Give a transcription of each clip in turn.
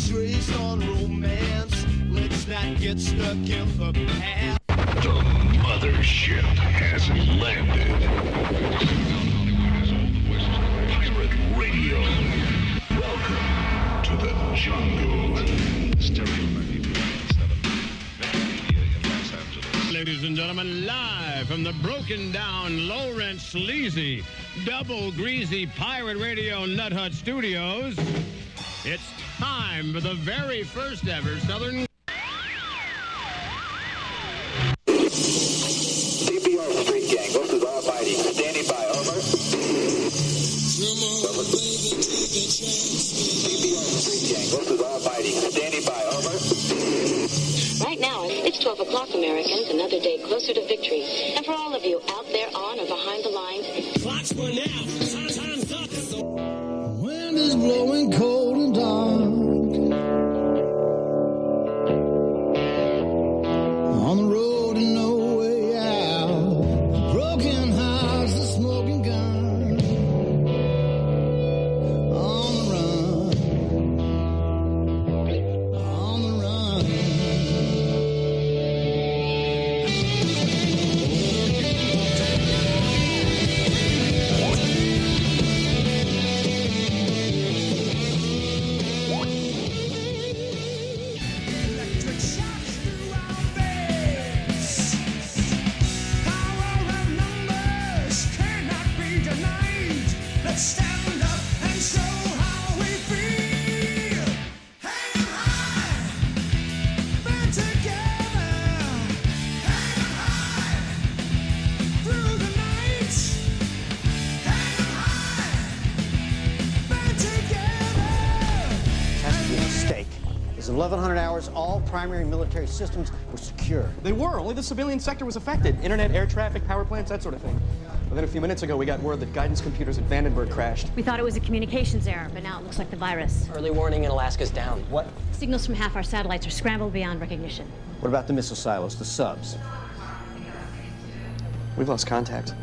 was raised on romance. Let's not get stuck in the past. The mothership has landed. Pirate Radio. Welcome to the jungle. Ladies and gentlemen, live from the broken down, low rent, sleazy, double greasy Pirate Radio Nut Hut Studios, it's time for the very first ever Southern. CPR street gang, this is R.RHo. Standing by, over. CPR street gang, this is R.RHo. Standing by, over. Right now, it's 12 o'clock, Americans, another day closer to victory. And for all of you out there on or behind the lines, Clock's run out. Time's up. Wind is blowing cold and dark. On the road and no way out. A broken house, a smoking gun. On the run. On the run. Electric shocks through our veins. Power and numbers cannot be denied. Let's stand up and show how we feel. Hang 'em high, band together. Hang 'em high through the night. Hang 'em high, band together. Has to be a mistake. As 1100 hours, all primary military systems were secure. They were. Only the civilian sector was affected. Internet, air traffic, power plants, that sort of thing. But then a few minutes ago, we got word that guidance computers at Vandenberg crashed. We thought it was a communications error, but now it looks like the virus. Early warning in Alaska's down. What? Signals from half our satellites are scrambled beyond recognition. What about the missile silos, the subs? We've lost contact.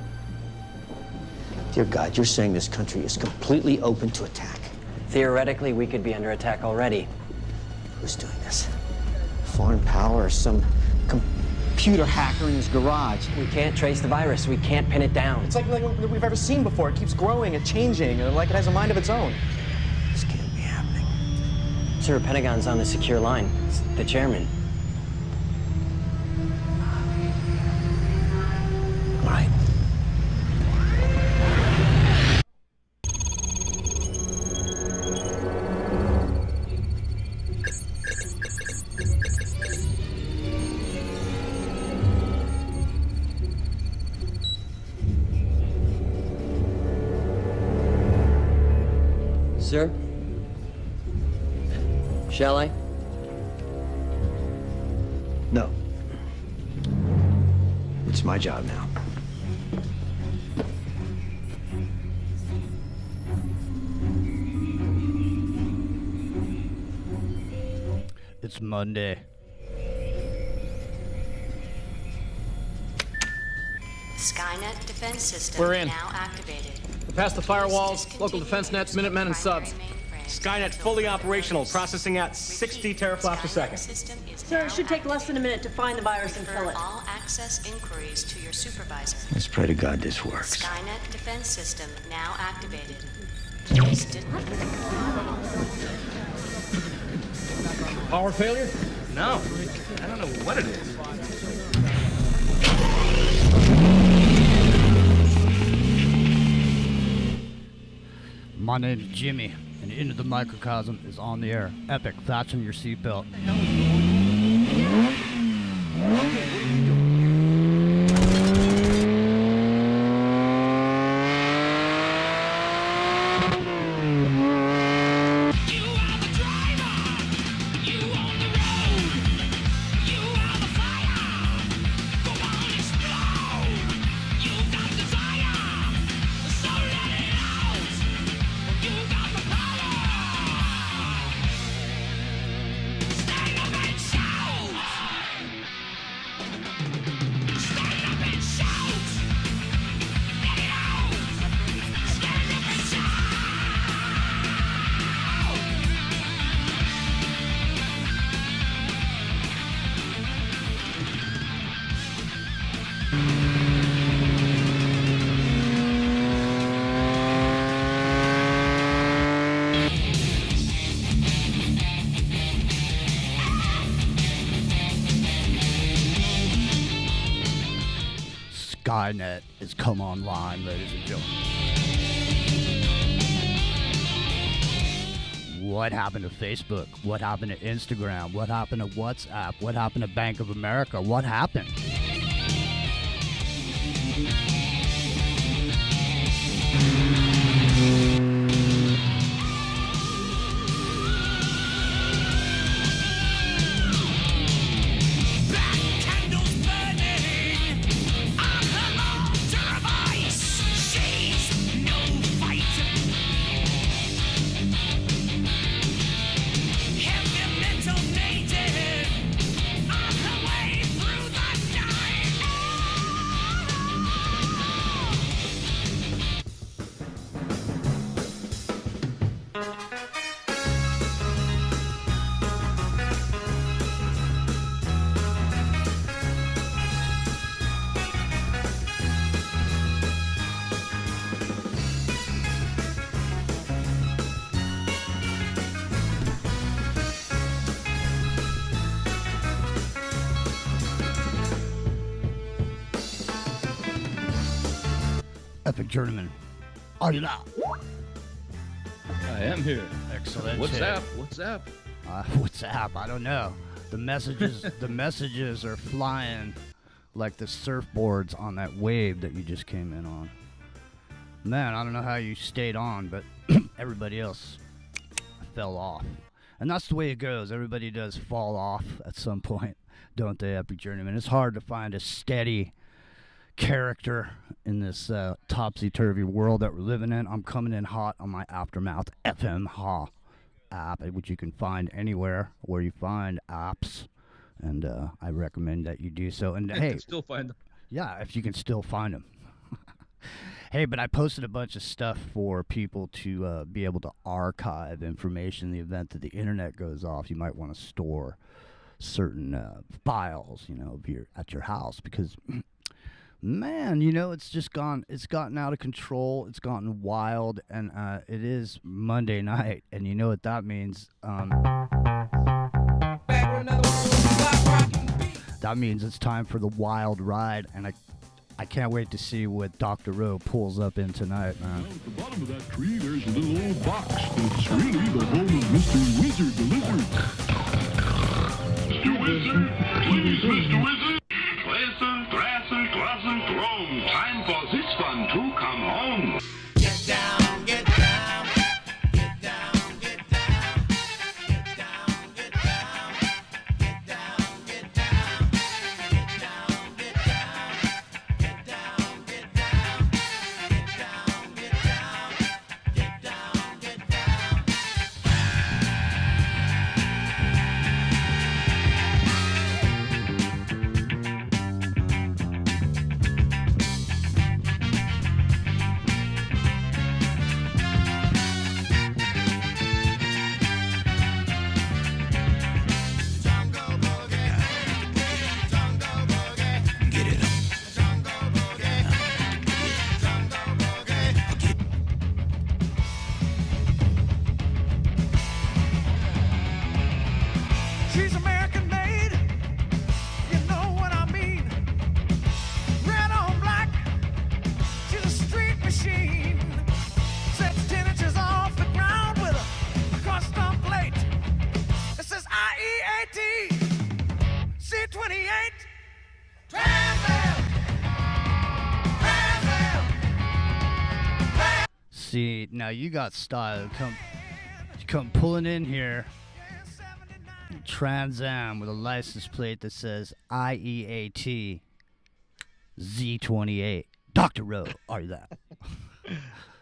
Dear God, you're saying this country is completely open to attack. Theoretically, we could be under attack already. Who's doing this? Foreign power or some computer hacker in his garage? We can't trace the virus. We can't pin it down. It's like what we've ever seen before. It keeps growing and changing, like it has a mind of its own. This can't be happening. Sir, Pentagon's on the secure line. It's the chairman. All right. Sir? Shall I? No. It's my job now. It's Monday. Skynet defense system We're in. now activated. We're past the firewalls, local defense nets, Minutemen, and subs. Skynet fully operational, processing at 60 teraflops a second. Sir, it should take less than a minute to find the virus and kill it. All access inquiries to your supervisor. Let's pray to God this works. Skynet defense system now activated. Power failure? No. I don't know what it is. My name's Jimmy, and Into the Microcosm is on the air. Epic, fasten your seatbelt. Skynet has come online, ladies and gentlemen. What happened to Facebook? What happened to Instagram? What happened to WhatsApp? What happened to Bank of America? What happened? Epic Journeyman, are you now? I am here. Excellent. What's up? What's up? What's up? I don't know. The messages are flying like the surfboards on that wave that you just came in on. Man, I don't know how you stayed on, but everybody else fell off. And that's the way it goes. Everybody does fall off at some point, don't they, Epic Journeyman? It's hard to find a steady character in this topsy-turvy world that we're living in. I'm coming in hot on my Aftermath FM Ha app, which you can find anywhere where you find apps, and I recommend that you do so. And I hey, can still find them. Yeah, if you can still find them. Hey, but I posted a bunch of stuff for people to be able to archive information in the event that the internet goes off. You might want to store certain files, at your house, because man, it's gotten out of control. It's gotten wild, and it is Monday night, and you know what that means. That means it's time for the wild ride, and I can't wait to see what DR.RHo pulls up in tonight, man. Well, at the bottom of that tree, there's a little old box. It's really the home of Mr. Wizard the Lizard. Mr. Wizard, please, Mr. Wizard. Listen, Grasson, Glossen, Chrome. Time for this one to come home. Get down, get down. Get down, get down. Get down, get down. Get down, get down. Get down, get down. Get down, get down. Get down, get down. Get down, get down. She's American made, you know what I mean. Red on black, she's a street machine. Sets 10 inches off the ground with a custom plate. It says IEAT, C28, Trans Am. See, now you got style. Come pulling in here. Trans Am with a license plate that says IEAT Z28. DR.RHo, are you that?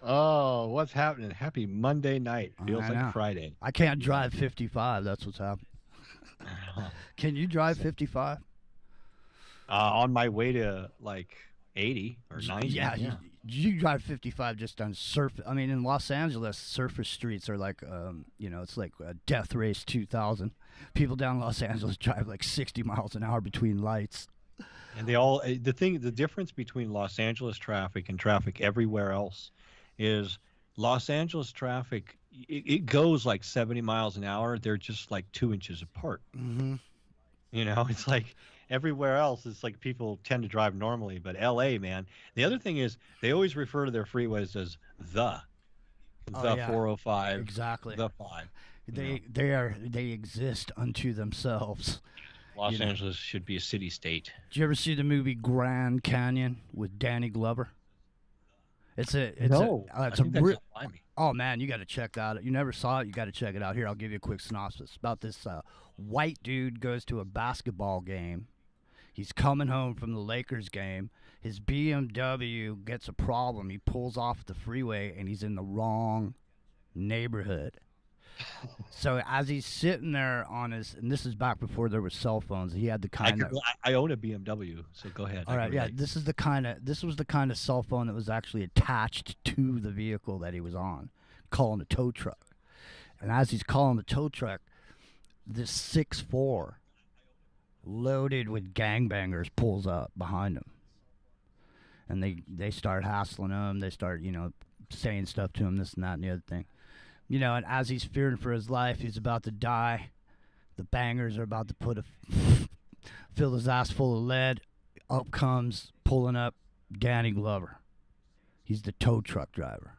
Oh, what's happening? Happy Monday night. Feels I know. like Friday. I can't drive 55. That's what's happening. Can you drive 55? On my way to like 80 or 90. Yeah, you drive 55 just on surface. I mean, in Los Angeles, surface streets are like, it's like a death race 2000. People down in Los Angeles drive like 60 miles an hour between lights. And they all, the difference between Los Angeles traffic and traffic everywhere else is Los Angeles traffic, it goes like 70 miles an hour. They're just like 2 inches apart. Mm-hmm. It's like, Everywhere else, it's like people tend to drive normally, but LA, man. The other thing is they always refer to their freeways as the 405, exactly. the 5. They exist unto themselves. Los Angeles should be a city-state. Did you ever see the movie Grand Canyon with Danny Glover? Oh man, you got to check that out. You never saw it, you got to check it out. Here, I'll give you a quick synopsis about this white dude goes to a basketball game. He's coming home from the Lakers game. His BMW gets a problem. He pulls off the freeway and he's in the wrong neighborhood. So as he's sitting there on his, and this is back before there were cell phones, he had the kind of. I own a BMW, so go ahead. All right, yeah, this was the kind of cell phone that was actually attached to the vehicle that he was on, calling a tow truck. And as he's calling the tow truck, this 6'4", loaded with gangbangers pulls up behind him, and they start hassling him. They start saying stuff to him, this and that and the other thing. And as he's fearing for his life, he's about to die. The bangers are about to fill his ass full of lead. Up comes, pulling up, Danny Glover. He's the tow truck driver.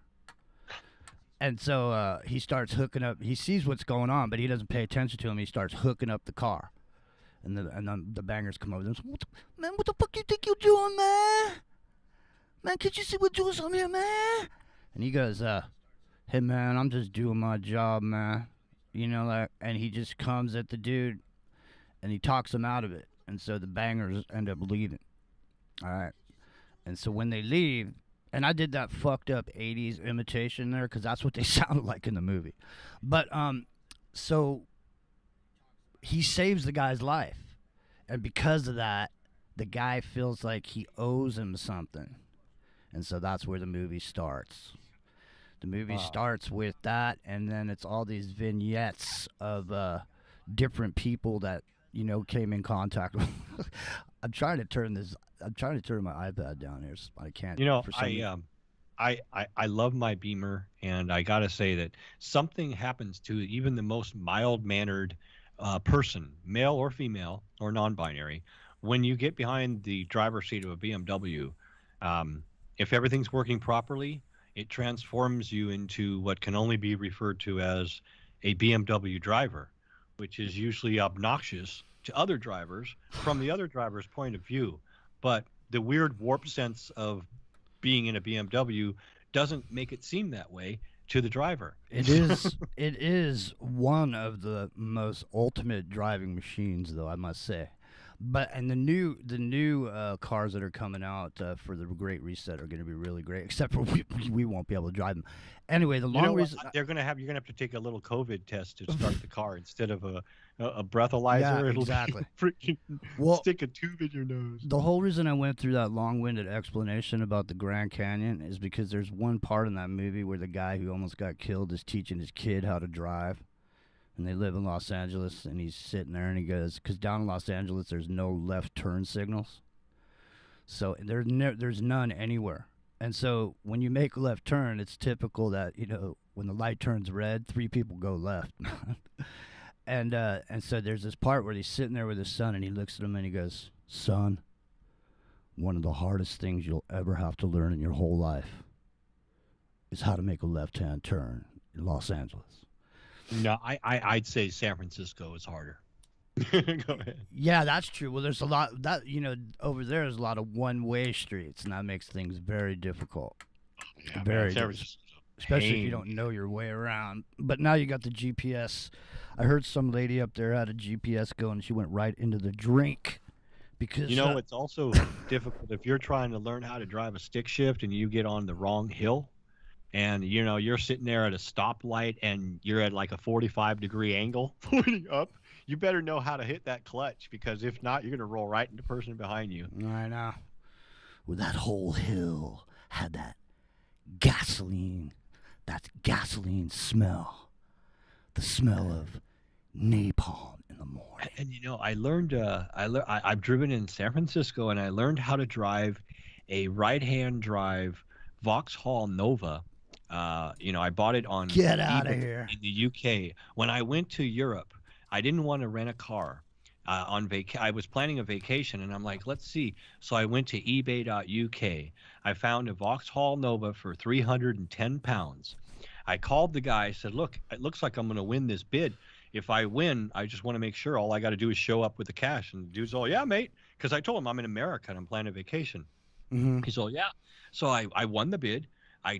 And so he starts hooking up. He sees what's going on, but he doesn't pay attention to him. He starts hooking up the car. And then the bangers come over and say, man, what the fuck you think you're doing, man? Man, can't you see we're doing something here, man? And he goes, hey man, I'm just doing my job, man. And he just comes at the dude and he talks him out of it. And so the bangers end up leaving. All right. And so when they leave, and I did that fucked up 80s imitation there because that's what they sounded like in the movie. But so he saves the guy's life. And because of that, the guy feels like he owes him something. And so that's where the movie starts. The movie starts with that, and then it's all these vignettes of different people that came in contact with. I'm trying to turn my iPad down here. So I can't. I love my Beamer, and I gotta say that something happens to even the most mild-mannered person, male or female or non-binary, when you get behind the driver's seat of a BMW. If everything's working properly, it transforms you into what can only be referred to as a BMW driver, which is usually obnoxious to other drivers from the other driver's point of view. But the weird warped sense of being in a BMW doesn't make it seem that way to the driver. It is one of the most ultimate driving machines, though, I must say. And the new cars that are coming out for the Great Reset are going to be really great. Except for we won't be able to drive them. Anyway, the long reason you're going to have to take a little COVID test to start the car instead of a breathalyzer. Yeah, exactly. Freaking stick a tube in your nose. The whole reason I went through that long-winded explanation about the Grand Canyon is because there's one part in that movie where the guy who almost got killed is teaching his kid how to drive. And they live in Los Angeles, and he's sitting there, and he goes, because down in Los Angeles, there's no left turn signals. So there's none anywhere. And so when you make a left turn, it's typical that, when the light turns red, 3 people go left. and so there's this part where he's sitting there with his son, and he looks at him, and he goes, son, one of the hardest things you'll ever have to learn in your whole life is how to make a left-hand turn in Los Angeles. No, I'd say San Francisco is harder. Go ahead. Yeah, that's true. Well, there's a lot that over there's a lot of one-way streets, and that makes things very difficult. Yeah, very difficult, especially if you don't know your way around. But now you got the GPS. I heard some lady up there had a GPS going, and she went right into the drink because it's also difficult if you're trying to learn how to drive a stick shift and you get on the wrong hill. And, you're sitting there at a stoplight and you're at like a 45-degree angle pointing up. You better know how to hit that clutch because if not, you're going to roll right into the person behind you. I know. Well, that whole hill had that gasoline smell. The smell of napalm in the morning. And, I learned, I've driven in San Francisco and I learned how to drive a right-hand drive Vauxhall Nova. I bought it on Get out of here. In the UK. When I went to Europe, I didn't want to rent a car I was planning a vacation, and I'm like, let's see. So I went to eBay.uk. I found a Vauxhall Nova for 310 pounds. I called the guy. I said, look, it looks like I'm going to win this bid. If I win, I just want to make sure all I got to do is show up with the cash. And the dude's all, yeah, mate. Because I told him I'm in America and I'm planning a vacation. Mm-hmm. He's all, yeah. So I won the bid. I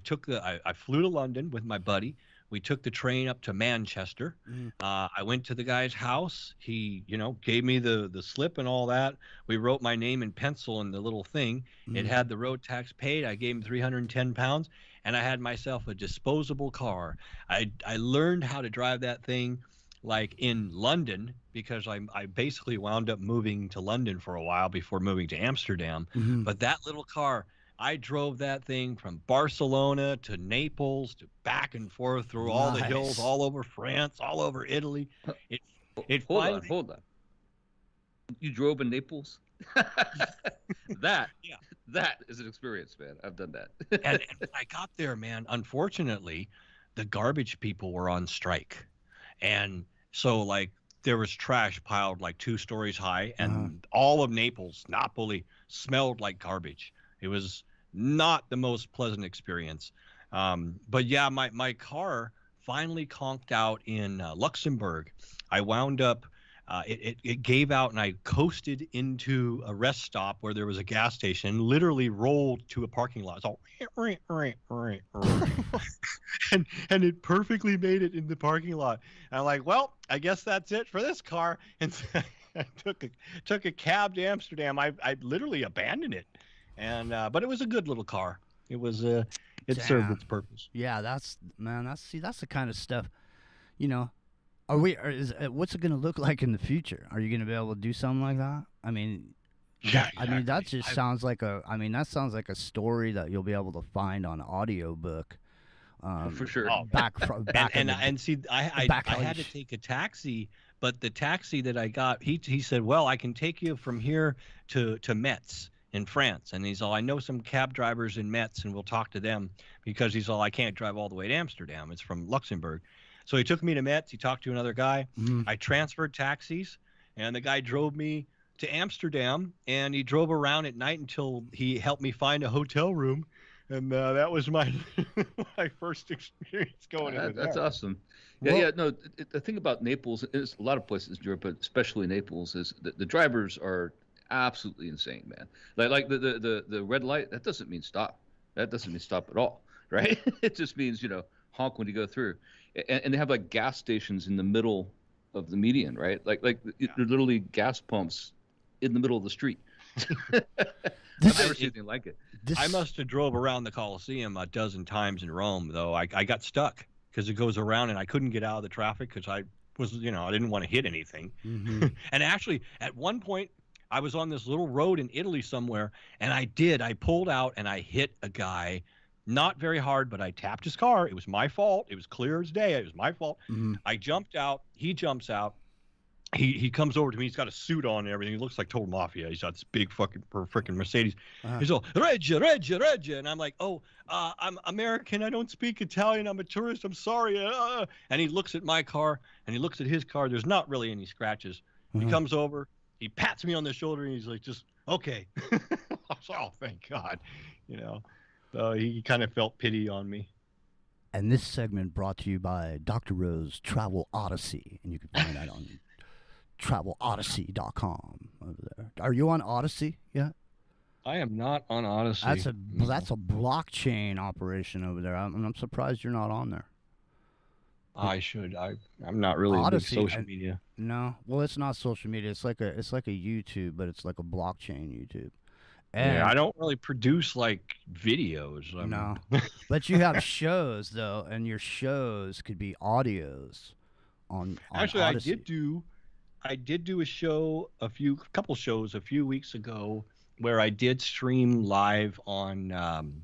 flew to London with my buddy. We took the train up to Manchester. I went to the guy's house. He, gave me the slip and all that. We wrote my name in pencil in the little thing. It had the road tax paid. I gave him 310 pounds, and I had myself a disposable car. I learned how to drive that thing like in London, because I basically wound up moving to London for a while before moving to Amsterdam. But that little car, I drove that thing from Barcelona to Naples to back and forth through all the hills, all over France, all over Italy. Hold on. You drove in Naples? That is an experience, man. I've done that. and when I got there, man, unfortunately, the garbage people were on strike. And so, like, there was trash piled like 2 stories high, and all of Napoli smelled like garbage. It was not the most pleasant experience. But yeah, my car finally conked out in Luxembourg. I wound up, it gave out, and I coasted into a rest stop where there was a gas station, literally rolled to a parking lot. It's all and it perfectly made it in the parking lot. And I'm like, well, I guess that's it for this car. And so I took a cab to Amsterdam. I literally abandoned it. And but it was a good little car. It was it served its purpose. Yeah, that's the kind of stuff, what's it going to look like in the future? Are you going to be able to do something like that? I mean, that just sounds like that sounds like a story that you'll be able to find on audiobook. For sure. And see, I had to take a taxi, but the taxi that I got, he said, well, I can take you from here to Metz in France. And he's all, I know some cab drivers in Metz, and we'll talk to them, because he's all, I can't drive all the way to Amsterdam. It's from Luxembourg. So he took me to Metz. He talked to another guy. I transferred taxis, and the guy drove me to Amsterdam, and he drove around at night until he helped me find a hotel room. And that was my first experience going into That's there. awesome. Yeah, no, the thing about Naples, is a lot of places in Europe, but especially Naples, is the drivers are absolutely insane, man. Like the red light, that doesn't mean stop. That doesn't mean stop at all, right? It just means, honk when you go through. And they have like gas stations in the middle of the median, right? Like they're literally gas pumps in the middle of the street. I've never seen anything like it. I must have drove around the Colosseum a dozen times in Rome, though. I got stuck because it goes around, and I couldn't get out of the traffic because I was, I didn't want to hit anything. And actually, at one point, I was on this little road in Italy somewhere, and I pulled out and I hit a guy, not very hard, but I tapped his car. It was my fault. It was clear as day. It was my fault. I jumped out. He jumps out. He comes over to me. He's got a suit on and everything. He looks like total mafia. He's got this big freaking Mercedes. He's all, Reggia. And I'm like, oh, I'm American. I don't speak Italian. I'm a tourist. I'm sorry. And he looks at my car, and he looks at his car. There's not really any scratches. He comes over. He pats me on the shoulder, and he's like, just, okay. Oh, thank God. So he kind of felt pity on me. And this segment brought to you by DR.RHo's Travel Odyssey. And you can find that on TravelOdyssey.com over there. Are you on Odyssey yet? I am not on Odyssey. That's a blockchain operation over there. I'm surprised you're not on there. I should. I'm not really Odyssey, into social media. No, well, it's not social media. It's like a YouTube, but it's like a blockchain YouTube. And yeah, I don't really produce like videos. No, but you have shows though, and your shows could be audios on Actually, Odyssey. I did do a show, couple shows a few weeks ago where I did stream live on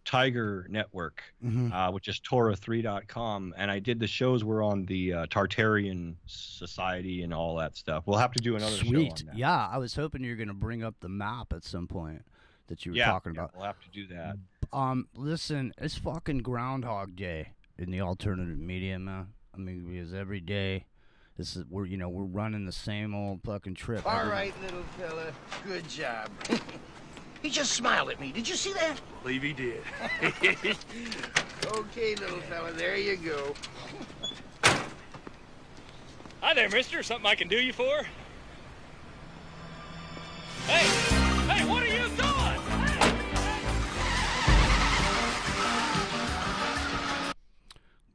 Tiger Network, which is Torah3.com, and I did the shows were on the Tartarian Society and all that stuff. We'll have to do another show on that. Yeah, I was hoping you were going to bring up the map at some point that you were talking about. We'll have to do that. Listen, it's fucking Groundhog Day in the alternative media, man. I mean, because every day we're running the same old fucking trip. All right, little fella. Good job. He just smiled at me. Did you see that? Believe he did. Okay, little fella. There you go. Hi there, mister. Something I can do you for? Hey, what are you doing?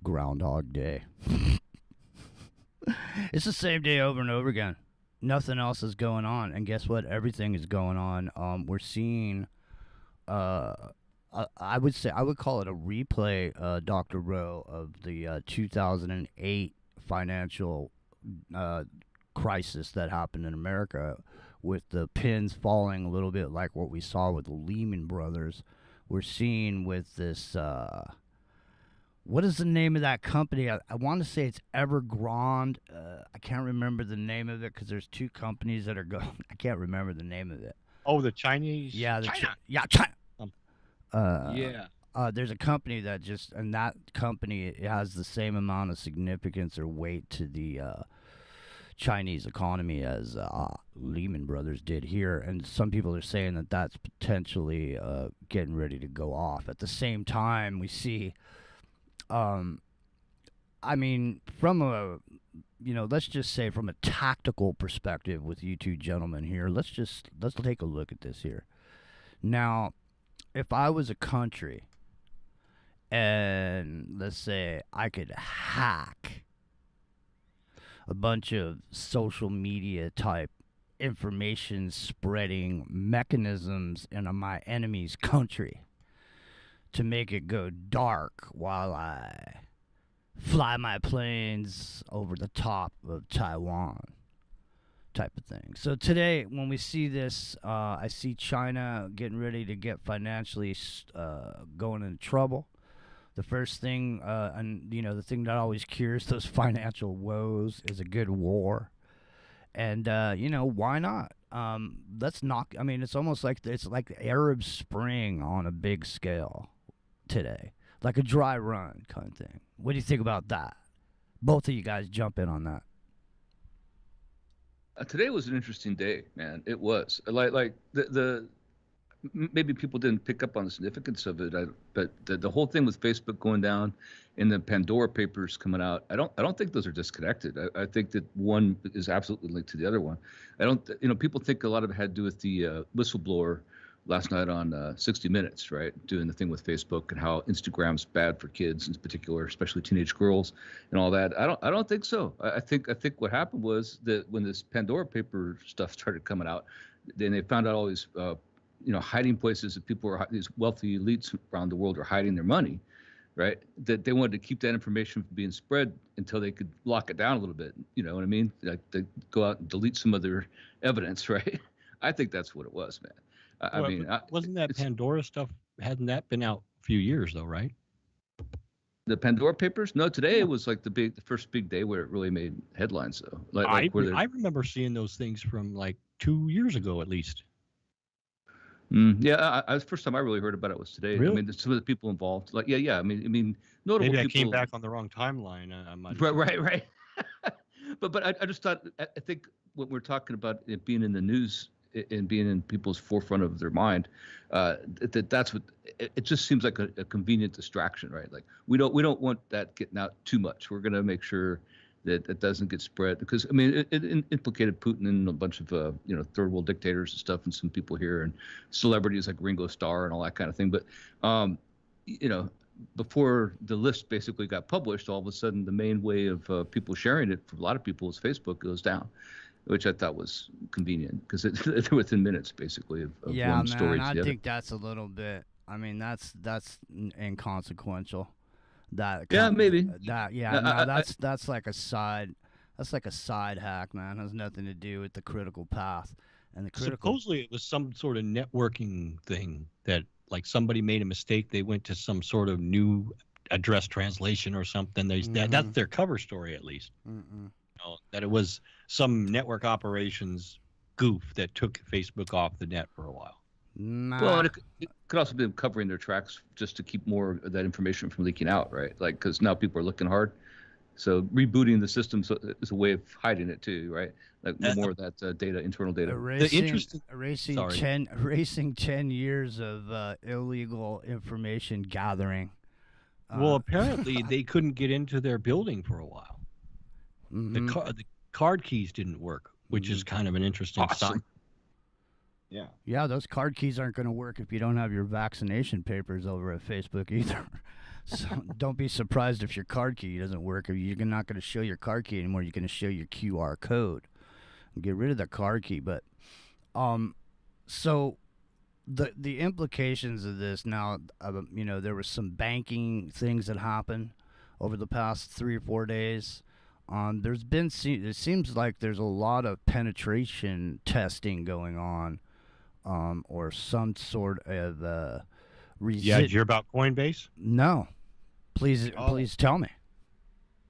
Groundhog Day. It's the same day over and over again. Nothing else is going on, and guess what? Everything is going on. We're seeing, I would call it a replay, DR.RHo, of the 2008 financial crisis that happened in America, with the pins falling a little bit like what we saw with the Lehman Brothers. We're seeing with this. What is the name of that company? I want to say it's Evergrande. I can't remember the name of it because there's two companies that are going. I can't remember the name of it. Oh, the Chinese? Yeah, China. China. Yeah. There's a company that just, and that company, it has the same amount of significance or weight to the Chinese economy as Lehman Brothers did here. And some people are saying that that's potentially getting ready to go off. At the same time, we see. I mean, from a, let's just say from a tactical perspective with you two gentlemen here, let's take a look at this here. Now, if I was a country and let's say I could hack a bunch of social media type information spreading mechanisms in my enemy's country to make it go dark while I fly my planes over the top of Taiwan type of thing. So today, when we see this, I see China getting ready to get financially going into trouble. The first thing, the thing that always cures those financial woes is a good war. And, why not? It's almost like it's like the Arab Spring on a big scale today, like a dry run kind of thing. What do you think about that? Both of you guys jump in on that. Today was an interesting day, man. It was like the maybe people didn't pick up on the significance of it, but the whole thing with Facebook going down and the Pandora Papers coming out, I don't think those are disconnected. I think that one is absolutely linked to the other one. People think a lot of it had to do with the whistleblower last night on 60 Minutes, right? Doing the thing with Facebook and how Instagram's bad for kids in particular, especially teenage girls and all that. I don't think so. I think what happened was that when this Pandora paper stuff started coming out, then they found out all these hiding places that these wealthy elites around the world are hiding their money, right? That they wanted to keep that information from being spread until they could lock it down a little bit. You know what I mean? Like they go out and delete some of their evidence, right? I think that's what it was, man. Wasn't that Pandora stuff? Hadn't that been out a few years though, right? The Pandora Papers? No, today was like the first big day where it really made headlines though. I remember seeing those things from like 2 years ago at least. Yeah, the first time I really heard about it was today. Really? I mean, some of the people involved, like, yeah. I mean, notable Maybe I people. came back on the wrong timeline. Right. but I just thought, I think when we're talking about it being in the news and being in people's forefront of their mind, that's what it just seems like a convenient distraction, right? Like we don't want that getting out too much. We're going to make sure that it doesn't get spread because I mean it implicated Putin and a bunch of third world dictators and stuff and some people here and celebrities like Ringo Starr and all that kind of thing. But before the list basically got published, all of a sudden the main way of people sharing it for a lot of people is Facebook goes down, which I thought was convenient because they're within minutes basically of one story to the other. I think that's a little bit. I mean that's inconsequential. That's like a side hack, man. It has nothing to do with the critical path and the critical. Supposedly it was some sort of networking thing that like somebody made a mistake. They went to some sort of new address translation or something. That's their cover story at least. That it was some network operations goof that took Facebook off the net for a while. Well, it could also be covering their tracks just to keep more of that information from leaking out, right? Like, because now people are looking hard, So rebooting the system is a way of hiding it too, right? Like more of that data, internal data. Erasing 10 years of illegal information gathering. Well, apparently they couldn't get into their building for a while. The card keys didn't work, which is kind of an interesting sign. Yeah. Yeah, those card keys aren't going to work if you don't have your vaccination papers over at Facebook either. So don't be surprised if your card key doesn't work. If you're not going to show your card key anymore, you're going to show your QR code. Get rid of the card key. But so the implications of this now, there was some banking things that happened over the past 3 or 4 days. It seems like there's a lot of penetration testing going on, or some sort of Yeah, did you hear about Coinbase? No. Please tell me.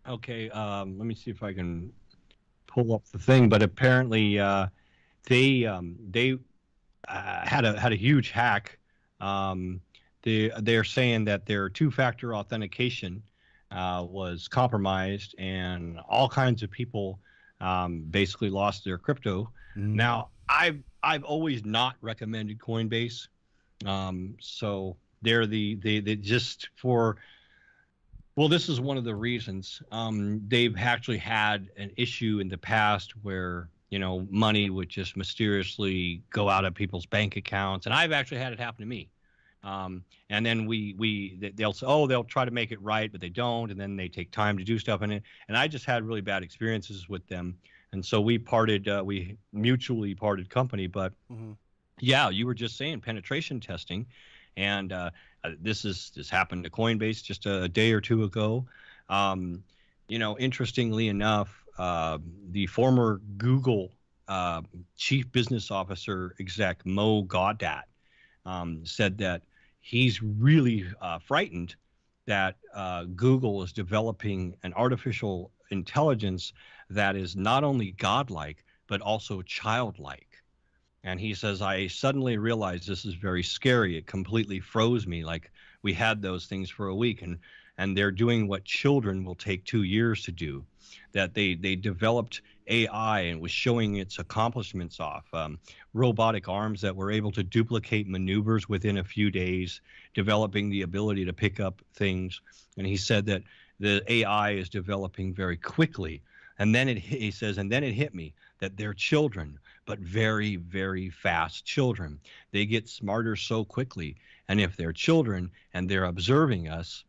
Okay, let me see if I can pull up the thing. But apparently, they had a huge hack. They're saying that their two-factor authentication was compromised, and all kinds of people basically lost their crypto. Now, I've always not recommended Coinbase. So they're they just for, well, this is one of the reasons. They've actually had an issue in the past where, money would just mysteriously go out of people's bank accounts. And I've actually had it happen to me. And then they'll say, oh, they'll try to make it right, but they don't. And then they take time to do stuff in it. And I just had really bad experiences with them. And so we mutually parted company. But yeah, you were just saying penetration testing. And this happened to Coinbase just a day or two ago. Interestingly enough, the former Google chief business officer exec Mo Gaudat said that he's really frightened that Google is developing an artificial intelligence that is not only godlike, but also childlike. And he says, I suddenly realized this is very scary. It completely froze me. Like, we had those things for a week, and they're doing what children will take 2 years to do. That they developed AI and was showing its accomplishments off. Robotic arms that were able to duplicate maneuvers within a few days, developing the ability to pick up things. And he said that the AI is developing very quickly. And then he says, and then it hit me that they're children, but very, very fast children. They get smarter so quickly. And if they're children and they're observing us,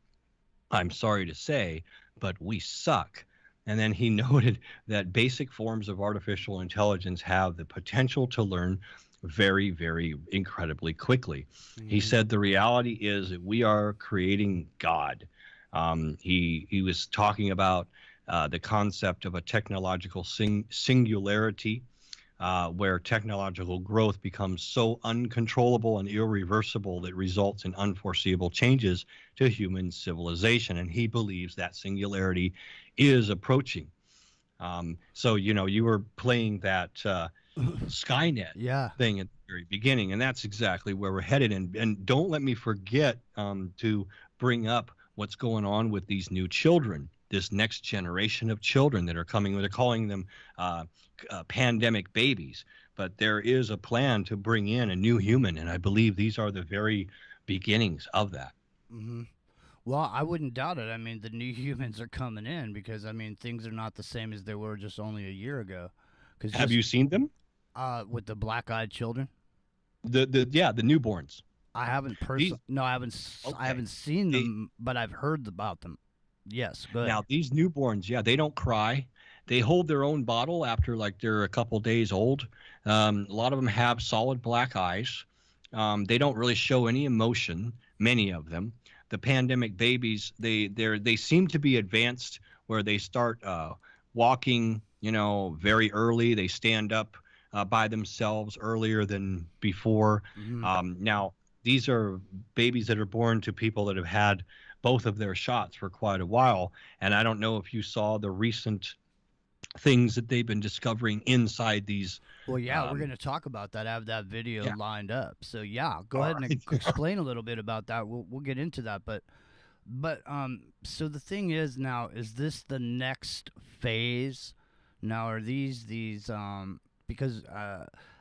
I'm sorry to say, but we suck. And then he noted that basic forms of artificial intelligence have the potential to learn very, very incredibly quickly. He said the reality is that we are creating God. He was talking about the concept of a technological singularity, where technological growth becomes so uncontrollable and irreversible that results in unforeseeable changes to human civilization. And he believes that singularity is approaching. So, you were playing that Skynet thing at the very beginning, and that's exactly where we're headed. And don't let me forget to bring up what's going on with these new children, this next generation of children that are coming. They're calling them pandemic babies, but there is a plan to bring in a new human, and I believe these are the very beginnings of that. Well, I wouldn't doubt it. I mean, the new humans are coming in because, things are not the same as they were just only a year ago. Have you seen them? With the black-eyed children? The newborns. I haven't personally. No, I haven't seen them, but I've heard about them. Yes, good. Now, these newborns, they don't cry. They hold their own bottle after they're a couple days old. A lot of them have solid black eyes. They don't really show any emotion, many of them. The pandemic babies, they seem to be advanced where they start walking, very early. They stand up by themselves earlier than before. Now, these are babies that are born to people that have had both of their shots for quite a while. And I don't know if you saw the recent things that they've been discovering inside these. Well, yeah, we're going to talk about that. I have that video lined up. So, go ahead and explain a little bit about that. We'll get into that. But But so the thing is now, is this the next phase? Now are these because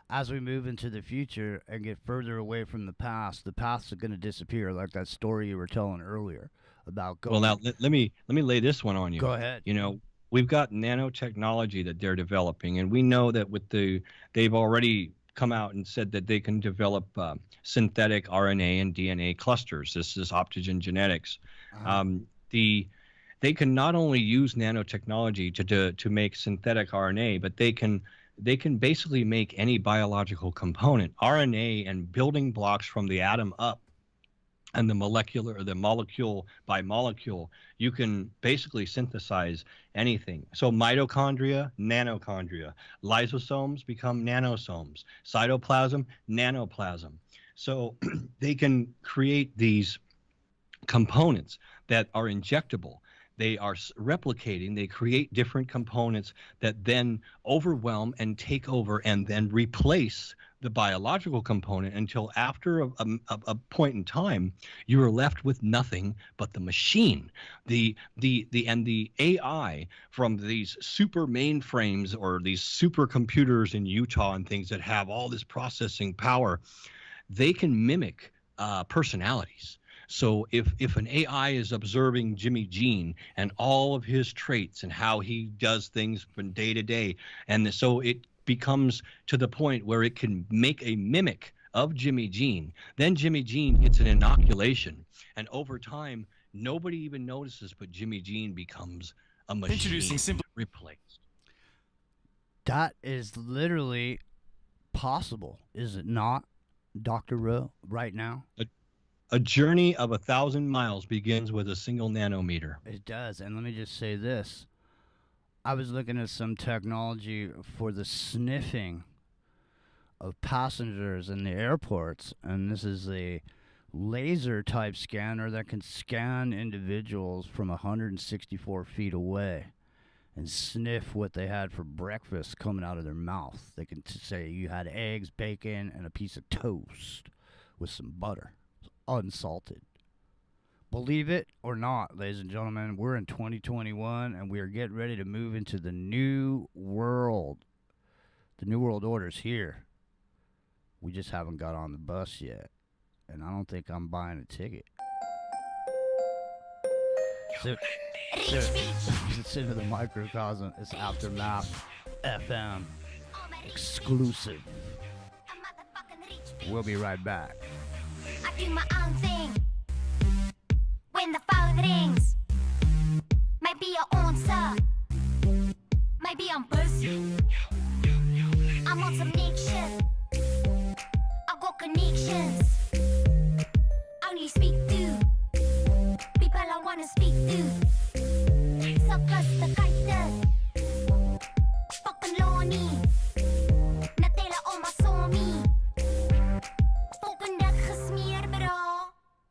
as we move into the future and get further away from the past are going to disappear, like that story you were telling earlier about going. Well, now let me lay this one on you. Go ahead. You know, we've got nanotechnology that they're developing, and we know that they've already come out and said that they can develop synthetic RNA and DNA clusters. This is optogen genetics. They can not only use nanotechnology to make synthetic RNA, but they can basically make any biological component, RNA and building blocks from the atom up, and the molecule by molecule. You can basically synthesize anything. So mitochondria, nanochondria, lysosomes become nanosomes, cytoplasm, nanoplasm. So they can create these components that are injectable. They are replicating. They create different components that then overwhelm and take over and then replace the biological component until after a point in time, you are left with nothing but the machine. The AI from these super mainframes or these supercomputers in Utah and things that have all this processing power, they can mimic personalities. So if an AI is observing Jimmy Jean and all of his traits and how he does things from day to day, and so it becomes to the point where it can make a mimic of Jimmy Jean, then Jimmy Jean gets an inoculation, and over time nobody even notices, but Jimmy Jean becomes a machine replaced. That is literally possible, is it not, DR.RHo, right now? A journey of 1,000 miles begins with a single nanometer. It does. And let me just say this. I was looking at some technology for the sniffing of passengers in the airports, and this is a laser type scanner that can scan individuals from 164 feet away and sniff what they had for breakfast coming out of their mouth. They can say you had eggs, bacon, and a piece of toast with some butter. Unsalted. Believe it or not, ladies and gentlemen, we're in 2021 and we are getting ready to move into the new world. The new world order's here. We just haven't got on the bus yet, and I don't think I'm buying a ticket. So it's into the microcosm. It's Aftermath FM exclusive. We'll be right back. I do my own thing. When the phone rings, maybe you're on, sir. Maybe I'm busy. I'm on some Nick shit. I got connections. Only speak to people I wanna speak to. Sophisticated. Fucking Lonnie. Natela on my sommie. Fucking dag gesmeer, bro.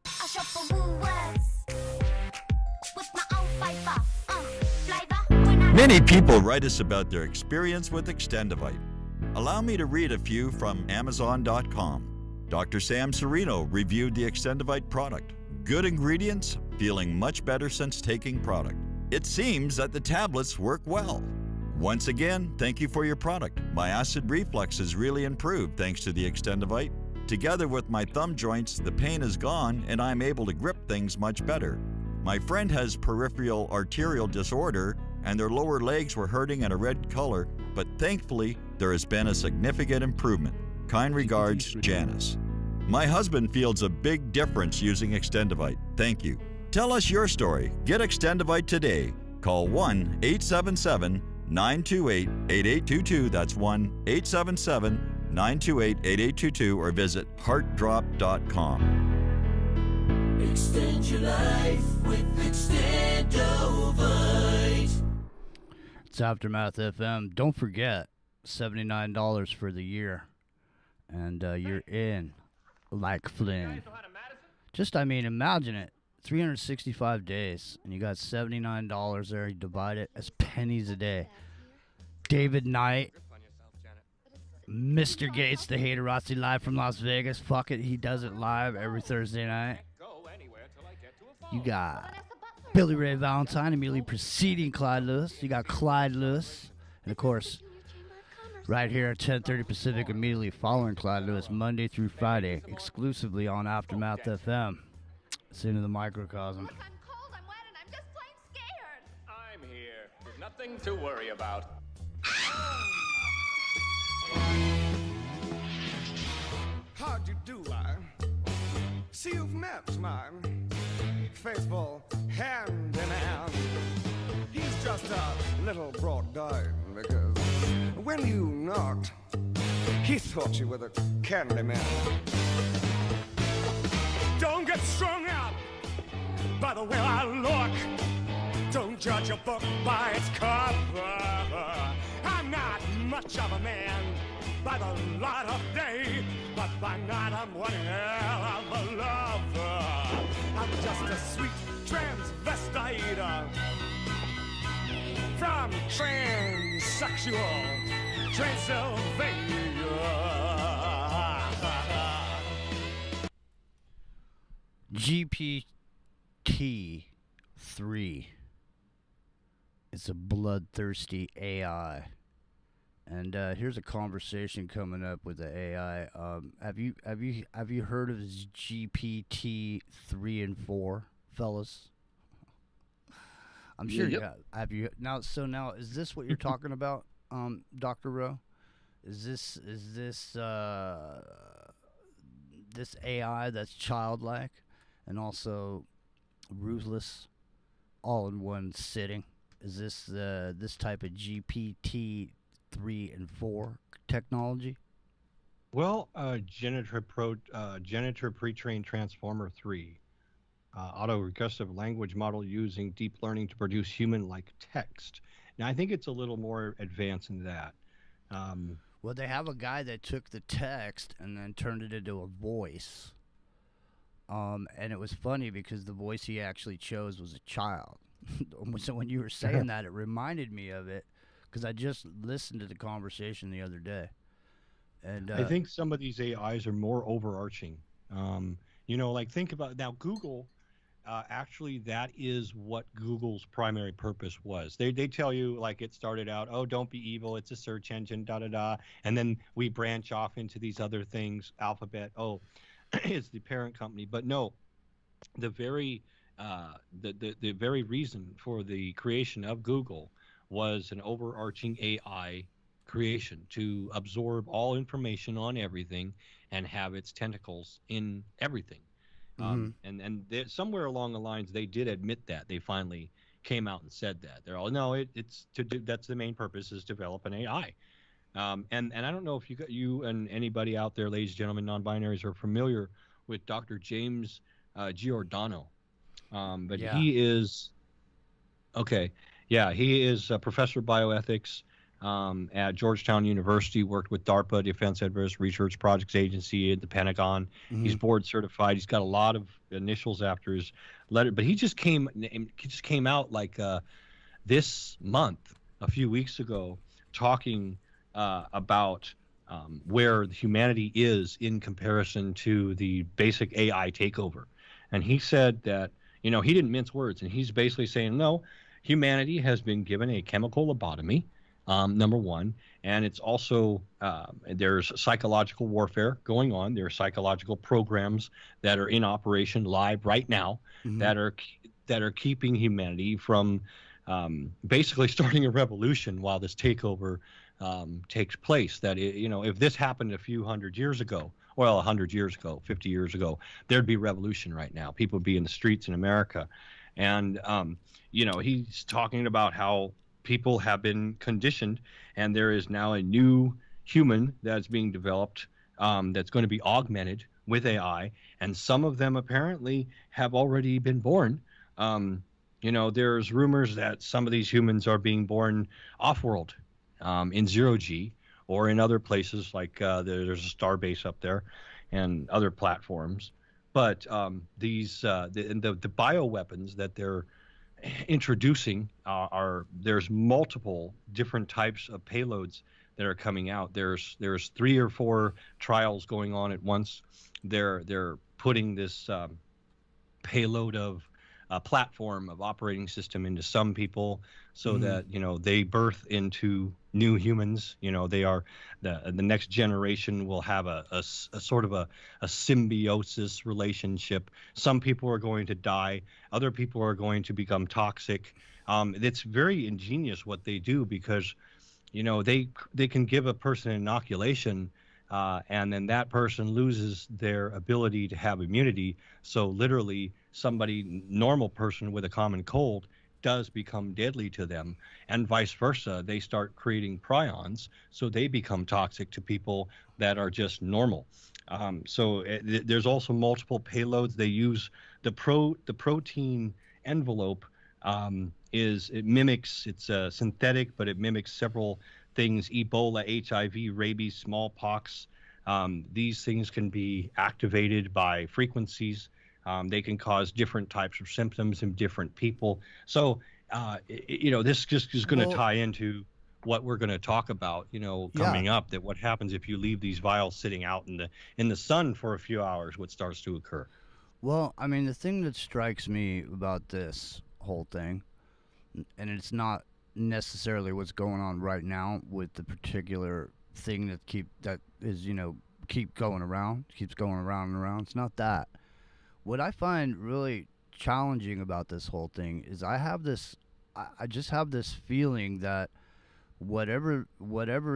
I shop for Woolworths. With my own fiber. Flavor. Many people write us about their experience with Extendivite. Allow me to read a few from Amazon.com. Dr. Sam Serino reviewed the Extendivite product. Good ingredients, feeling much better since taking product. It seems that the tablets work well. Once again, thank you for your product. My acid reflux has really improved thanks to the Extendivite. Together with my thumb joints, the pain is gone and I'm able to grip things much better. My friend has peripheral arterial disorder and their lower legs were hurting in a red color, but thankfully, there has been a significant improvement. Kind regards, Janice. My husband feels a big difference using Extendivite. Thank you. Tell us your story. Get Extendivite today. Call 1-877-928-8822. That's 1-877-928-8822 or visit heartdrop.com. Extend your life with Extendivite. It's Aftermath FM. Don't forget, $79 for the year. And you're in like Flynn. Just, I mean, imagine it. 365 days, and you got $79 there. You divide it as pennies a day. David Knight, Mr. Gates, the Haterossi, live from Las Vegas. Fuck it, he does it live every Thursday night. You got Billy Ray Valentine immediately preceding Clyde Lewis. You got Clyde Lewis. And, of course, right here at 10:30 Pacific, immediately following Clyde Lewis, Monday through Friday, exclusively on Aftermath FM. It's into the microcosm. I'm here. There's nothing to worry about. How'd you do, I? See, you've met my faithful hand in hand. He's just a little brought down because when you knocked, he thought you were the candy man. Don't get strung out by the way I look. Don't judge a book by its cover. I'm not much of a man by the light of day, but by night I'm one hell of a lover. I'm just a sweet transvestite from transsexual Transylvania. GPT-3. It's a bloodthirsty AI. And here's a conversation coming up with the AI. Have you heard of GPT 3 and 4, fellas? I'm sure you have. Have you now? So now, is this what you're talking about, DR.RHo? Is this this AI that's childlike and also ruthless, all in one sitting? Is this this type of GPT 3 and 4 technology? Well, Janitor Pre-trained Transformer 3, auto-regressive language model using deep learning to produce human-like text. Now, I think it's a little more advanced than that. Well, they have a guy that took the text and then turned it into a voice. And it was funny because the voice he actually chose was a child. So when you were saying that, it reminded me of it, because I just listened to the conversation the other day. And I think some of these AIs are more overarching. You know, like think about now Google. Actually, that is what Google's primary purpose was. They tell you, like, it started out, oh, don't be evil, it's a search engine, da-da-da. And then we branch off into these other things. Alphabet, oh, it's the parent company. But no, the very reason for the creation of Google was an overarching AI creation to absorb all information on everything and have its tentacles in everything. And somewhere along the lines, they did admit that. They finally came out and said that. They're all, no, it's to do, that's the main purpose, is develop an AI. And I don't know if you and anybody out there, ladies and gentlemen, non-binaries, are familiar with Dr. James Giordano. But yeah. He is, okay, yeah, he is a professor of bioethics at Georgetown University, worked with DARPA, Defense Advanced Research Projects Agency, at the Pentagon. He's board certified. He's got a lot of initials after his letter, but he just came out like this month, a few weeks ago, talking about where humanity is in comparison to the basic AI takeover. And he said that, you know, he didn't mince words, and he's basically saying, no, humanity has been given a chemical lobotomy, number one, and it's also there's psychological warfare going on. There are psychological programs that are in operation live right now that are keeping humanity from basically starting a revolution while this takeover takes place. That you know, if this happened a few hundred years ago, well, 100 years ago, 50 years ago, there'd be revolution right now. People would be in the streets in America. And, you know, he's talking about how people have been conditioned, and there is now a new human that's being developed that's going to be augmented with AI. And some of them apparently have already been born. You know, there's rumors that some of these humans are being born off-world in zero-G, or in other places like there's a star base up there and other platforms. But these the bioweapons that they're introducing there's multiple different types of payloads that are coming out. There's 3 or 4 trials going on at once. They're putting this payload of platform of operating system into some people, so Mhm. that they birth into new humans. They are the next generation will have a sort of a symbiosis relationship. Some people are going to die, other people are going to become toxic. It's very ingenious what they do, because they can give a person an inoculation, and then that person loses their ability to have immunity. So literally, normal person with a common cold does become deadly to them, and vice versa. They start creating prions, so they become toxic to people that are just normal. There's also multiple payloads. They use the protein envelope. It mimics, it's synthetic, but it mimics several things: Ebola, HIV, rabies, smallpox. These things can be activated by frequencies. They can cause different types of symptoms in different people. So, this just is going to tie into what we're going to talk about, coming up, that what happens if you leave these vials sitting out in the sun for a few hours, what starts to occur. Well, I mean, the thing that strikes me about this whole thing, and it's not necessarily what's going on right now with the particular thing that keeps going around and around. It's not that. What I find really challenging about this whole thing is I just have this feeling that whatever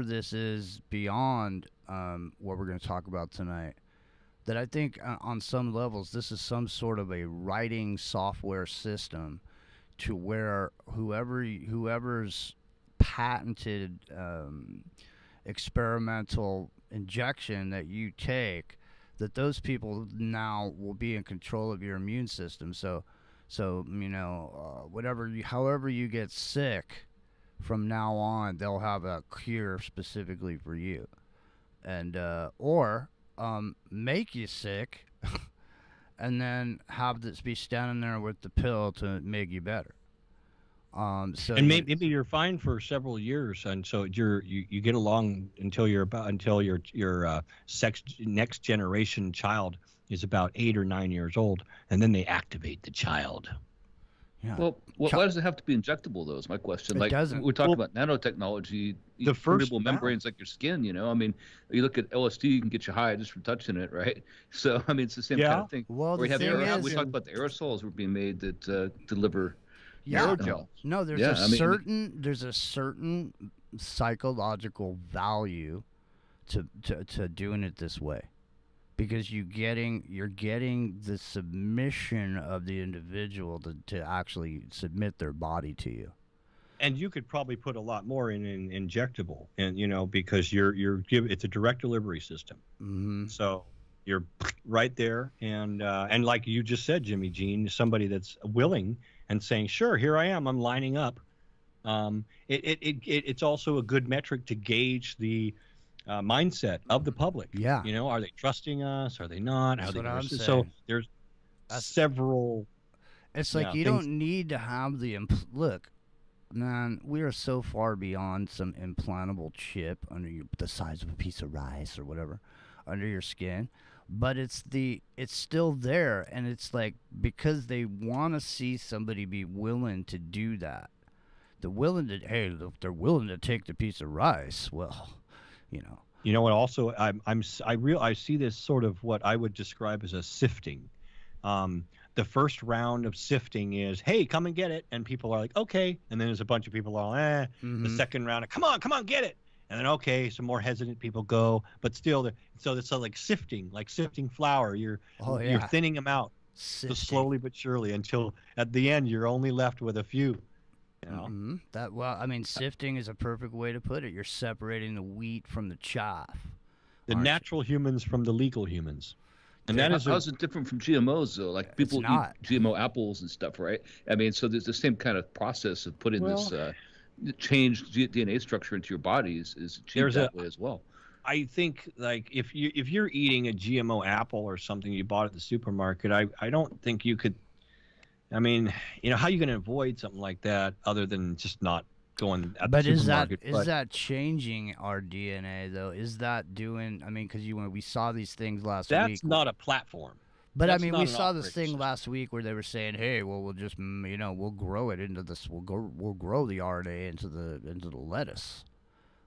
this is beyond what we're going to talk about tonight, that I think on some levels this is some sort of a writing software system to where whoever's patented experimental injection that you take, that those people now will be in control of your immune system. So however you get sick from now on, they'll have a cure specifically for you, and or make you sick and then have this be standing there with the pill to make you better. And maybe you're fine for several years, and so you get along until your next generation child is about 8 or 9 years old, and then they activate the child. Yeah. Well, why does it have to be injectable, though, is my question. It doesn't. We're talking about nanotechnology, the permeable membranes like your skin, I mean, you look at LSD, you can get you high just from touching it, right? So, I mean, it's the same kind of thing. Well, we talked about the aerosols were being made that deliver aerogel. No, there's there's a certain psychological value to doing it this way, because you're getting the submission of the individual to actually submit their body to you. And you could probably put a lot more in an injectable, and because it's a direct delivery system. Mm-hmm. So you're right there, and like you just said, Jimmy Jean, somebody that's willing and saying, sure, here I am, I'm lining up. It's also a good metric to gauge the mindset of the public. Yeah. Are they trusting us? Are they not? That's what I'm saying. So there's several. It's like you don't need to have look, man. We are so far beyond some implantable chip under the size of a piece of rice or whatever under your skin. But it's still there, and it's like, because they want to see somebody be willing to do that. If they're willing to take the piece of rice, well, You know what? Also, I see this sort of what I would describe as a sifting. The first round of sifting is, hey, come and get it, and people are like, okay, and then there's a bunch of people all, Mm-hmm. The second round, come on, get it. And then, okay, some more hesitant people go, but still, so it's like sifting flour. You're thinning them out, so slowly but surely, until at the end you're only left with a few. Mm-hmm. Sifting is a perfect way to put it. You're separating the wheat from the chaff. The natural humans from the legal humans. And how's it different from GMOs, though? Like, people eat GMO apples and stuff, right? I mean, so there's the same kind of process of putting this changed DNA structure into your bodies is achieved that way as well. I think, like, if you're eating a GMO apple or something you bought at the supermarket, I don't think you could. I mean, how are you going to avoid something like that other than just not going at the supermarket? But is that changing our DNA, though? Is that doing? I mean, because we saw these things last week. That's not a platform. But I That's mean, not we an saw this operating thing last week where they were saying, "Hey, well, we'll just, we'll grow it into this. We'll grow the RNA into the lettuce."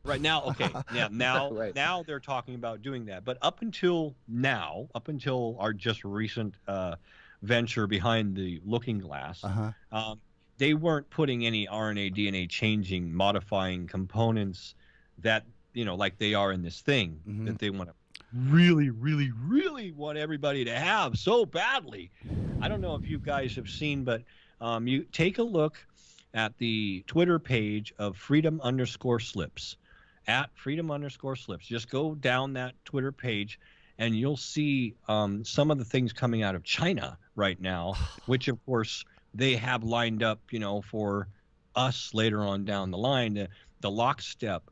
Right now, okay, yeah, now Right. now they're talking about doing that. But up until now, up until our just recent venture behind the looking glass, they weren't putting any RNA, DNA changing, modifying components that like they are in this thing that they want to really, really, really want everybody to have so badly. I don't know if you guys have seen, but you take a look at the Twitter page of freedom_slips, at freedom_slips. Just go down that Twitter page and you'll see some of the things coming out of China right now, which of course they have lined up, for us later on down the line, the lockstep.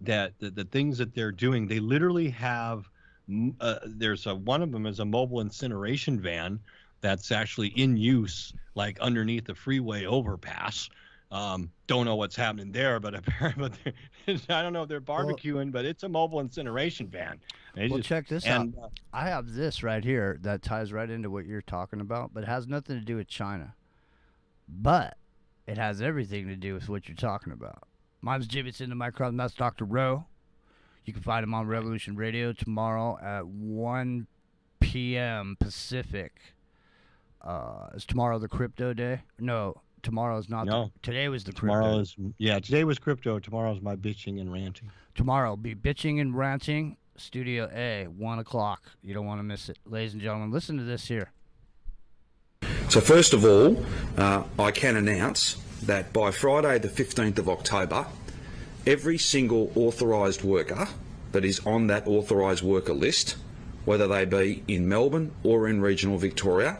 That the things that they're doing, they literally have. There's one of them is a mobile incineration van that's actually in use, like underneath the freeway overpass. Don't know what's happening there, but apparently, I don't know if they're barbecuing, but it's a mobile incineration van. Well, check this out. I have this right here that ties right into what you're talking about, but it has nothing to do with China. But it has everything to do with what you're talking about. My name's Jimmy, it's in the microphone. That's DR.RHo. You can find him on Revolution Radio tomorrow at 1 p.m. Pacific. Is tomorrow the crypto day? No, tomorrow's not. No. Today was the Tomorrow crypto. today was crypto. Tomorrow's my bitching and ranting. Tomorrow will be bitching and ranting. Studio A, 1 o'clock. You don't want to miss it. Ladies and gentlemen, listen to this here. So first of all, I can announce that by Friday the 15th of October, every single authorised worker that is on that authorised worker list, whether they be in Melbourne or in regional Victoria,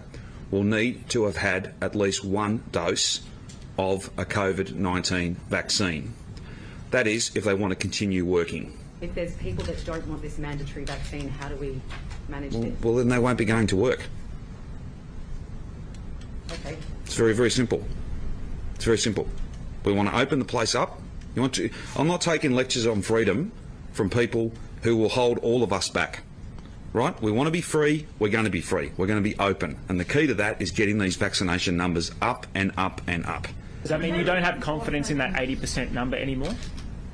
will need to have had at least one dose of a COVID-19 vaccine. That is, if they want to continue working. If there's people that don't want this mandatory vaccine, how do we manage this? Well, then they won't be going to work. Okay. It's very, very simple. It's very simple. We want to open the place up. I'm not taking lectures on freedom from people who will hold all of us back. Right? We want to be free. We're going to be free. We're going to be open. And the key to that is getting these vaccination numbers up and up and up. Does that mean you don't have confidence in that 80% number anymore?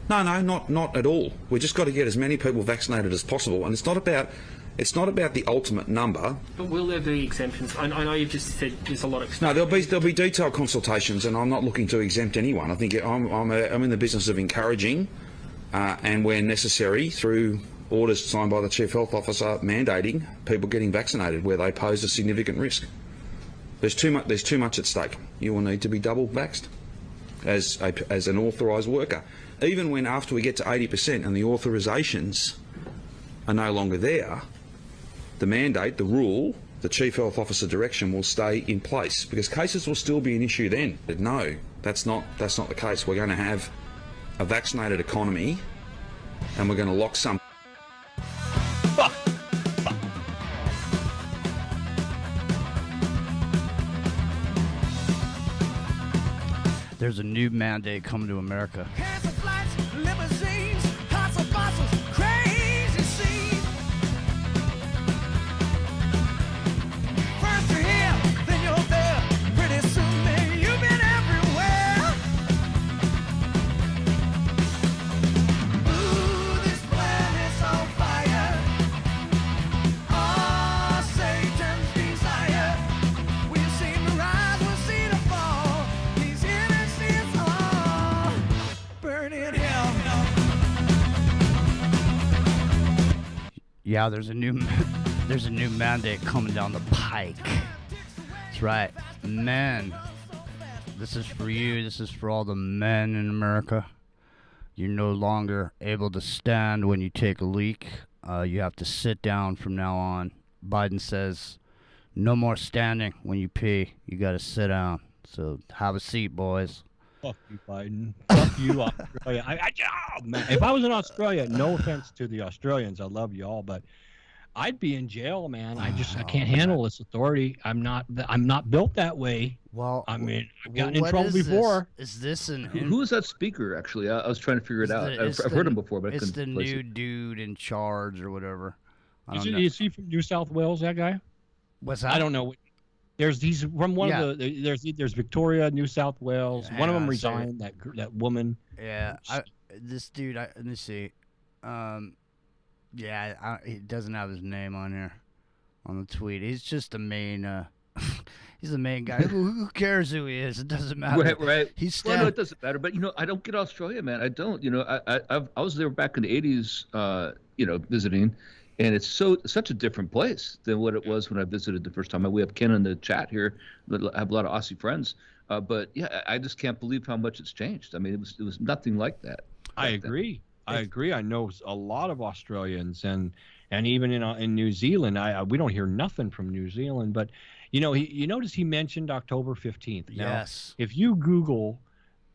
No, not at all. We just got to get as many people vaccinated as possible. And it's not about the ultimate number. But will there be exemptions? I know you've just said there's a lot of... No, there'll be detailed consultations, and I'm not looking to exempt anyone. I think I'm in the business of encouraging, and where necessary, through orders signed by the Chief Health Officer, mandating people getting vaccinated where they pose a significant risk. There's too much at stake. You will need to be double vaxxed as an authorised worker. Even when after we get to 80% and the authorisations are no longer there, the mandate, the rule, the Chief Health Officer direction will stay in place, because cases will still be an issue then. But no, that's not the case. We're going to have a vaccinated economy, and we're going to lock some... There's a new mandate coming to America. Limousines, hustle bustles, crazy scene. First you're here, then you're there. Pretty soon, man, you've been everywhere. Ooh, this planet's on fire. Oh, Satan's desire. We've seen the rise, we've seen the fall. These innocents all burn in hell. Yeah, there's a new mandate coming down the pike. That's right, men. This is for you. This is for all the men in America. You're no longer able to stand when you take a leak. You have to sit down from now on. Biden says, no more standing when you pee. You got to sit down. So have a seat, boys. Fuck you, Biden. Fuck you, Australia. Oh, man. If I was in Australia, no offense to the Australians, I love you all, but I'd be in jail, man. I can't handle this authority. I'm not built that way. Well, I mean, I've gotten in trouble before. Is this an... Who is that speaker, actually? I was trying to figure it out. I've heard him before, but I couldn't place it. It's the new dude in charge or whatever. I don't know. Is he from New South Wales, that guy? What's that? I don't know. There's these from one of the there's Victoria, New South Wales. One of them resigned. That woman. Yeah, this dude. Let me see. Yeah, he doesn't have his name on here, on the tweet. He's just the main. He's the main guy. Who cares who he is? It doesn't matter. Right. He's well, no, it doesn't matter. But I don't get Australia, man. I don't. I was there back in the '80s. Visiting, and it's such a different place than what it was when I visited the first time. We have Ken in the chat here. I have a lot of Aussie friends. But yeah, I just can't believe how much it's changed. I mean, it was nothing like that. I agree. I agree. I know a lot of Australians and even in New Zealand. We don't hear nothing from New Zealand, but you notice he mentioned October 15th. Now, yes. If you Google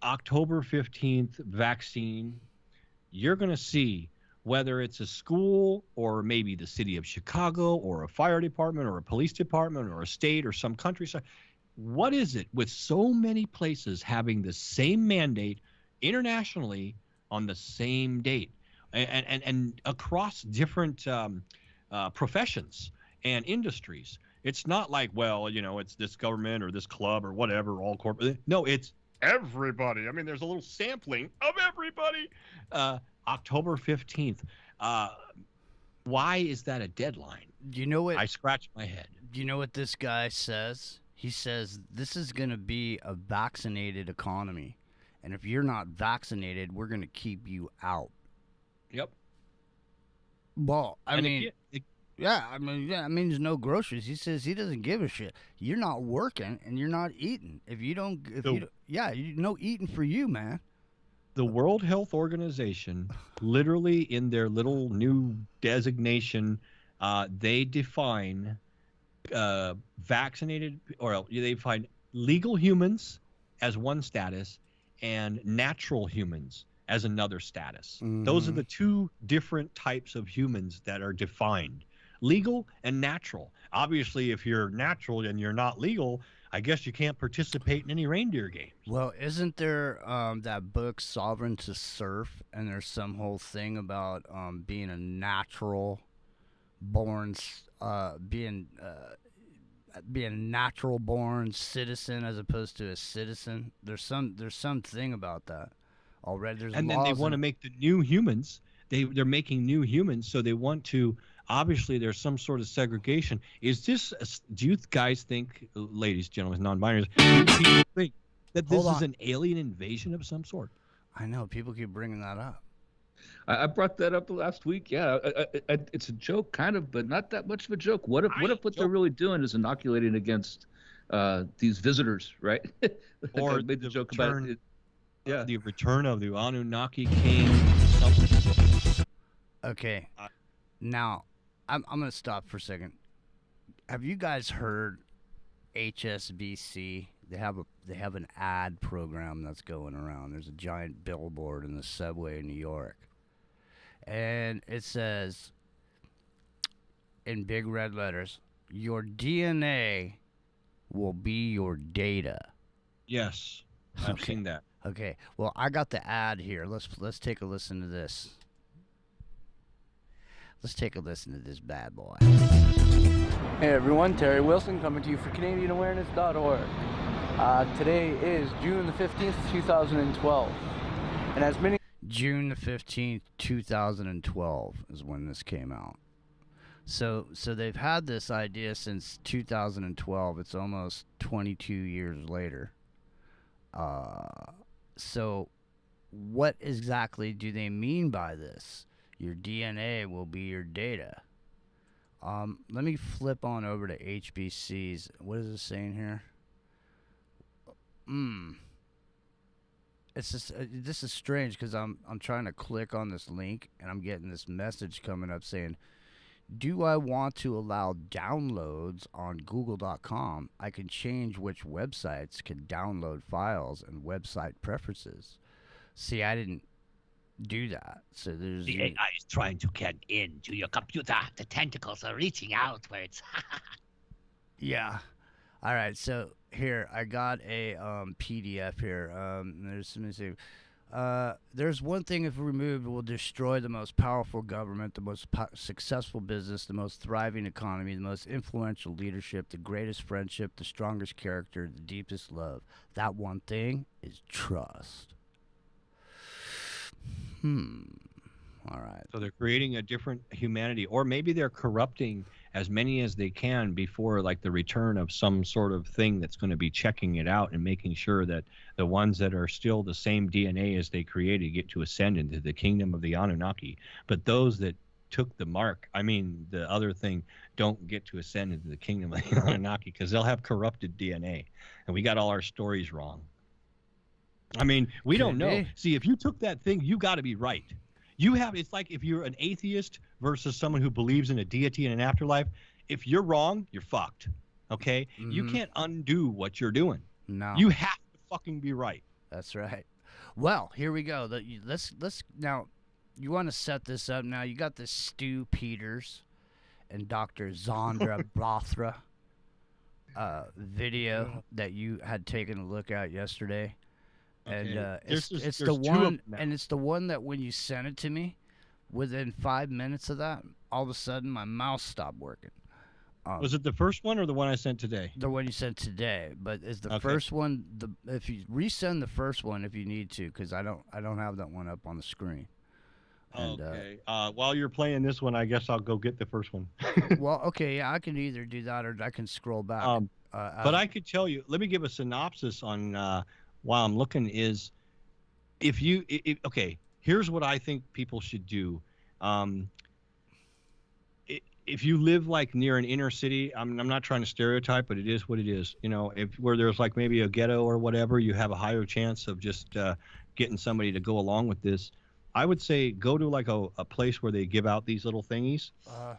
October 15th vaccine, you're going to see whether it's a school or maybe the city of Chicago or a fire department or a police department or a state or some countryside. What is it with so many places having the same mandate internationally on the same date and across different professions and industries? It's not like, it's this government or this club or whatever, all corporate. No, it's everybody. I mean, there's a little sampling of everybody. October 15th. Why is that a deadline? Do you know what? I scratched my head. Do you know what this guy says? He says this is going to be a vaccinated economy. And if you're not vaccinated, we're going to keep you out. Yep. Well, I mean, that means no groceries. He says he doesn't give a shit. You're not working and you're not eating. No eating for you, man. The World Health Organization, literally in their little new designation, they define vaccinated, or they define legal humans as one status and natural humans as another status. Mm-hmm. Those are the two different types of humans that are defined, legal and natural. Obviously, if you're natural and you're not legal, I guess you can't participate in any reindeer games. Well, isn't there that book Sovereign to Surf, and there's some whole thing about being a natural born being a natural born citizen as opposed to a citizen. There's some thing about that already. There's and then they want to make the new humans. They're making new humans, so they want to. Obviously, there's some sort of segregation. Is this? Do you guys think, ladies, gentlemen, non-binaries, do you think that this is an alien invasion of some sort? I know people keep bringing that up. I brought that up last week. Yeah, it's a joke, kind of, but not that much of a joke. What if what they're really doing is inoculating against these visitors, right? Or I made the joke about it. Yeah, the return of the Anunnaki king. Okay, now I'm gonna stop for a second. Have you guys heard HSBC? They have an ad program that's going around. There's a giant billboard in the subway in New York. And it says, in big red letters, your DNA will be your data. Yes, I've seen that. Okay, well, I got the ad here. Let's take a listen to this. Let's take a listen to this bad boy. Hey everyone, Terry Wilson coming to you for CanadianAwareness.org. Today is June the 15th, 2012. And as many... June the 15th, 2012 is when this came out. So they've had this idea since 2012. It's almost 22 years later. So what exactly do they mean by this? Your DNA will be your data. Let me flip on over to HBC's. What is it saying here? It's just this is strange because I'm trying to click on this link and I'm getting this message coming up saying, do I want to allow downloads on Google.com? I can change which websites can download files and website preferences. See, I didn't do that. So there's the AI is trying to get into your computer. The tentacles are reaching outwards. Yeah. All right. So here I got a PDF here. There's something say, There's one thing if removed will destroy the most powerful government, the most successful business, the most thriving economy, the most influential leadership, the greatest friendship, the strongest character, the deepest love. That one thing is trust. All right. So they're creating a different humanity, or maybe they're corrupting as many as they can before like the return of some sort of thing that's going to be checking it out and making sure that the ones that are still the same DNA as they created get to ascend into the kingdom of the Anunnaki. But those that took the mark, I mean the other thing, don't get to ascend into the kingdom of the Anunnaki because they'll have corrupted DNA. And we got all our stories wrong. I mean, we don't know. See, if you took that thing, you got to be right. It's like if you're an atheist versus someone who believes in a deity and an afterlife. If you're wrong, you're fucked. Okay? You can't undo what you're doing. No. You have to fucking be right. That's right. Well, here we go. Let's now. You want to set this up now? You got this Stu Peters and Dr. Zandra Brothra video that you had taken a look at yesterday. And it's the one, and it's the one that when you sent it to me, within 5 minutes of that, all of a sudden my mouse stopped working. Was it the first one or the one I sent today? The one you sent today, but is the first one if you resend the first one if you need to, because I don't have that one up on the screen. And, okay. While you're playing this one, I guess I'll go get the first one. Well, okay, yeah, I can either do that or I can scroll back. But I could tell you. Let me give a synopsis on. While I'm looking is okay, here's what I think people should do. If you live like near an inner city, I'm not trying to stereotype, but it is what it is. You know, where there's like maybe a ghetto or whatever, you have a higher chance of just getting somebody to go along with this. I would say go to like a place where they give out these little thingies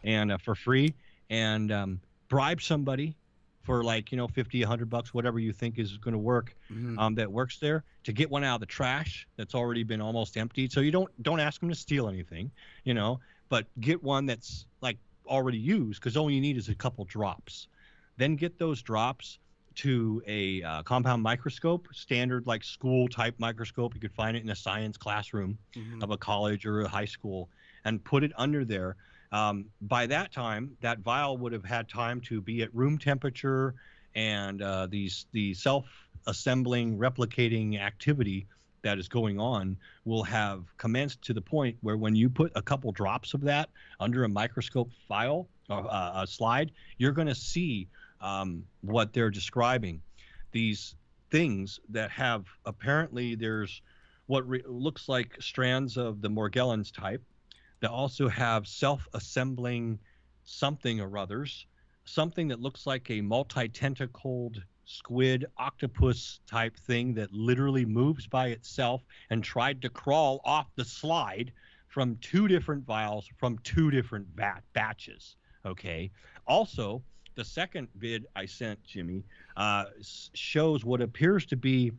and for free, and bribe somebody for like, $50, $100, whatever you think is going to work, that works there, to get one out of the trash that's already been almost emptied. So you don't ask them to steal anything, but get one that's like already used, because all you need is a couple drops. Then get those drops to a compound microscope, standard like school type microscope. You could find it in a science classroom of a college or a high school, and put it under there. By that time, that vial would have had time to be at room temperature, and the self-assembling, replicating activity that is going on will have commenced to the point where when you put a couple drops of that under a microscope file or a slide, you're going to see what they're describing. These things that have apparently there's what looks like strands of the Morgellons type, that also have self-assembling something or others, something that looks like a multi-tentacled squid octopus type thing that literally moves by itself and tried to crawl off the slide from 2 different vials from 2 different batches. Okay. Also, the second vid I sent, Jimmy, shows what appears to be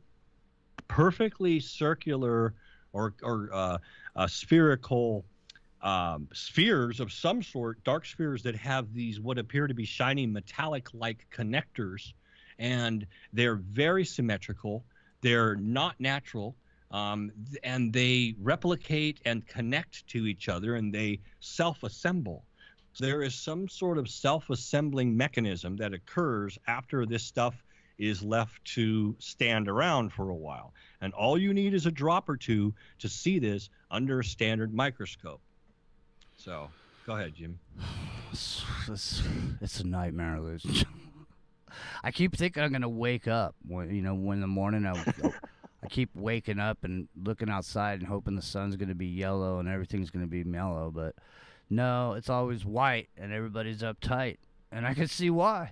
perfectly circular or spherical spheres of some sort, dark spheres that have these what appear to be shiny metallic-like connectors, and they're very symmetrical. They're not natural, and they replicate and connect to each other, and they self-assemble. So there is some sort of self-assembling mechanism that occurs after this stuff is left to stand around for a while, and all you need is a drop or two to see this under a standard microscope. So, go ahead, Jim. It's a nightmare, Liz. I keep thinking I'm gonna wake up when in the morning I keep waking up and looking outside and hoping the sun's gonna be yellow and everything's gonna be mellow, but no, it's always white and everybody's uptight, and I can see why.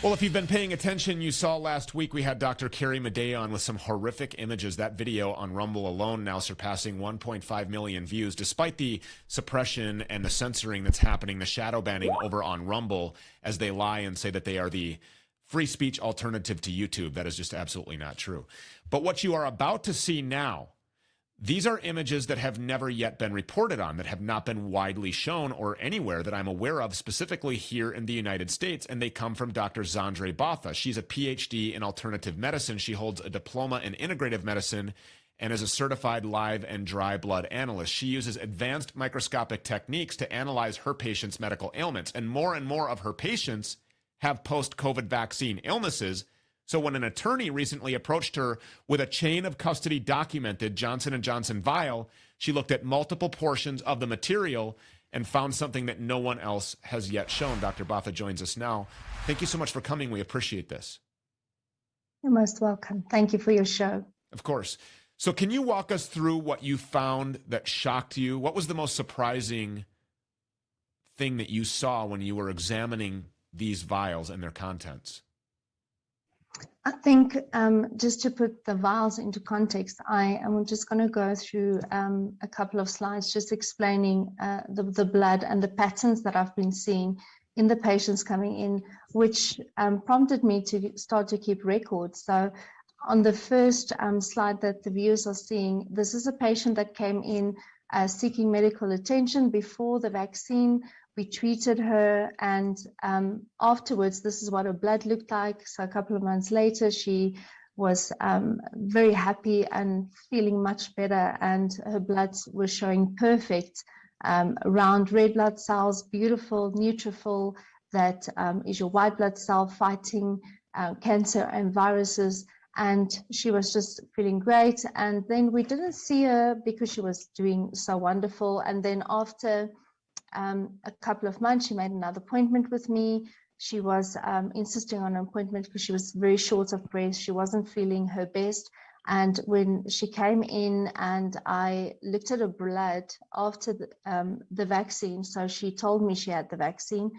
Well, if you've been paying attention, you saw last week we had Dr. Carrie Madej on with some horrific images. That video on Rumble alone now surpassing 1.5 million views, despite the suppression and the censoring that's happening, the shadow banning over on Rumble, as they lie and say that they are the free speech alternative to YouTube. That is just absolutely not true. But what you are about to see now, These are images that have never yet been reported on, that have not been widely shown or anywhere that I'm aware of, specifically here in the United States, and they come from Dr. Zandre Botha. She's a PhD in alternative medicine. She holds a diploma in integrative medicine and is a certified live and dry blood analyst. She uses advanced microscopic techniques to analyze her patients' medical ailments, and more of her patients have post-COVID vaccine illnesses. So when an attorney recently approached her with a chain of custody documented Johnson & Johnson vial, she looked at multiple portions of the material and found something that no one else has yet shown. Dr. Botha joins us now. Thank you so much for coming. We appreciate this. You're most welcome. Thank you for your show. Of course. So can you walk us through what you found that shocked you? What was the most surprising thing that you saw when you were examining these vials and their contents? I think just to put the vials into context, I am just going to go through a couple of slides just explaining the blood and the patterns that I've been seeing in the patients coming in, which prompted me to start to keep records. So on the first slide that the viewers are seeing, this is a patient that came in seeking medical attention before the vaccine. We treated her, and afterwards, this is what her blood looked like. So a couple of months later, she was very happy and feeling much better, and her blood was showing perfect round red blood cells, beautiful neutrophil that is your white blood cell fighting cancer and viruses. And she was just feeling great. And then we didn't see her because she was doing so wonderful. And then after a couple of months, she made another appointment with me. She was insisting on an appointment because she was very short of breath. She wasn't feeling her best. And when she came in and I looked at her blood after the vaccine, so she told me she had the vaccine,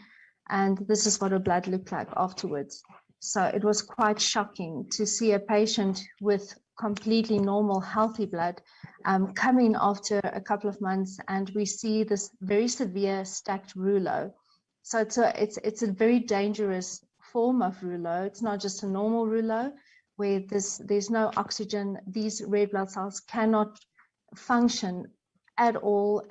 and this is what her blood looked like afterwards. So it was quite shocking to see a patient with completely normal, healthy blood come in after a couple of months, and we see this very severe stacked rouleau. So it's a very dangerous form of rouleau. It's not just a normal rouleau where there's no oxygen. These red blood cells cannot function at all.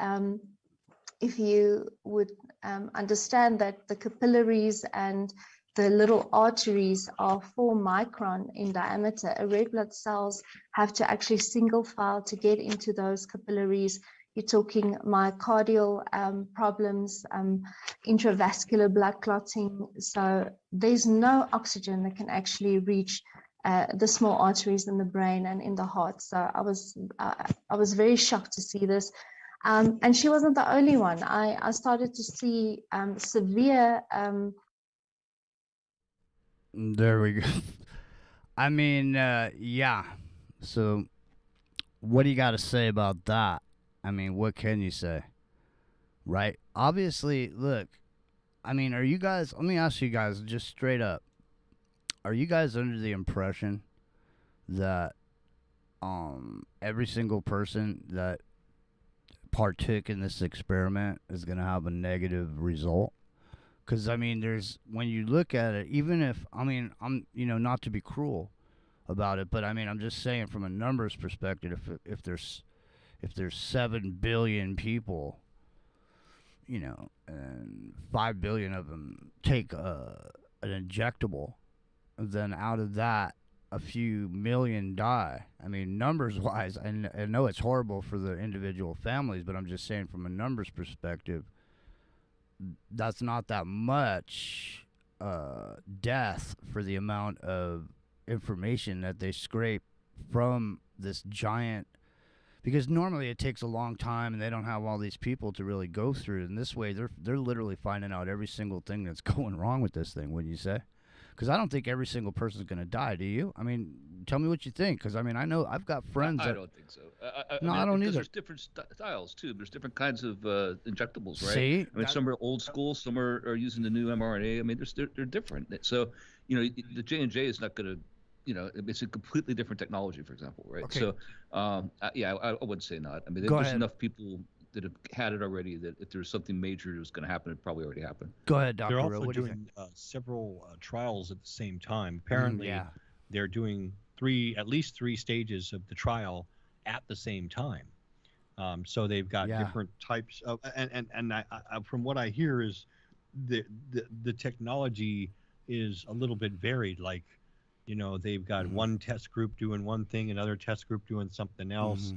If you would understand that the capillaries and the little arteries are 4 micron in diameter, red blood cells have to actually single file to get into those capillaries. You're talking myocardial problems, intravascular blood clotting. So there's no oxygen that can actually reach the small arteries in the brain and in the heart. So I was very shocked to see this. And she wasn't the only one. I started to see severe There we go. I mean, yeah. So, what do you got to say about that? I mean, what can you say? Right? Obviously, look, I mean, are you guys, let me ask you guys just straight up. Are you guys under the impression that every single person that partook in this experiment is going to have a negative result? Because, I mean, when you look at it, even if, I mean, I'm, not to be cruel about it, but I mean, I'm just saying from a numbers perspective, if there's 7 billion people, and 5 billion of them take an injectable, then out of that, a few million die. I mean, numbers-wise, I know it's horrible for the individual families, but I'm just saying from a numbers perspective, that's not that much death for the amount of information that they scrape from this giant, because normally it takes a long time and they don't have all these people to really go through it. And this way they're literally finding out every single thing that's going wrong with this thing, wouldn't you say? Because I don't think every single person's going to die, do you? I mean, tell me what you think, because I mean, I know I've got friends I don't think so. I don't either. There's different styles too. There's different kinds of injectables, right? See? I mean, some are old school, some are using the new mRNA. I mean, they're different. So, the J&J is not going to, it's a completely different technology, for example, right? Okay. So, I would say not. I mean, Go there's ahead. enough people that have had it already that if there's something major that's going to happen, it probably already happened. Go ahead, Dr. They're Ro, also what do you doing several trials at the same time. Apparently, yeah. they're doing at least three stages of the trial at the same time. So they've got different types of, and I, from what I hear is the technology is a little bit varied. Like, you know, they've got one test group doing one thing, another test group doing something else.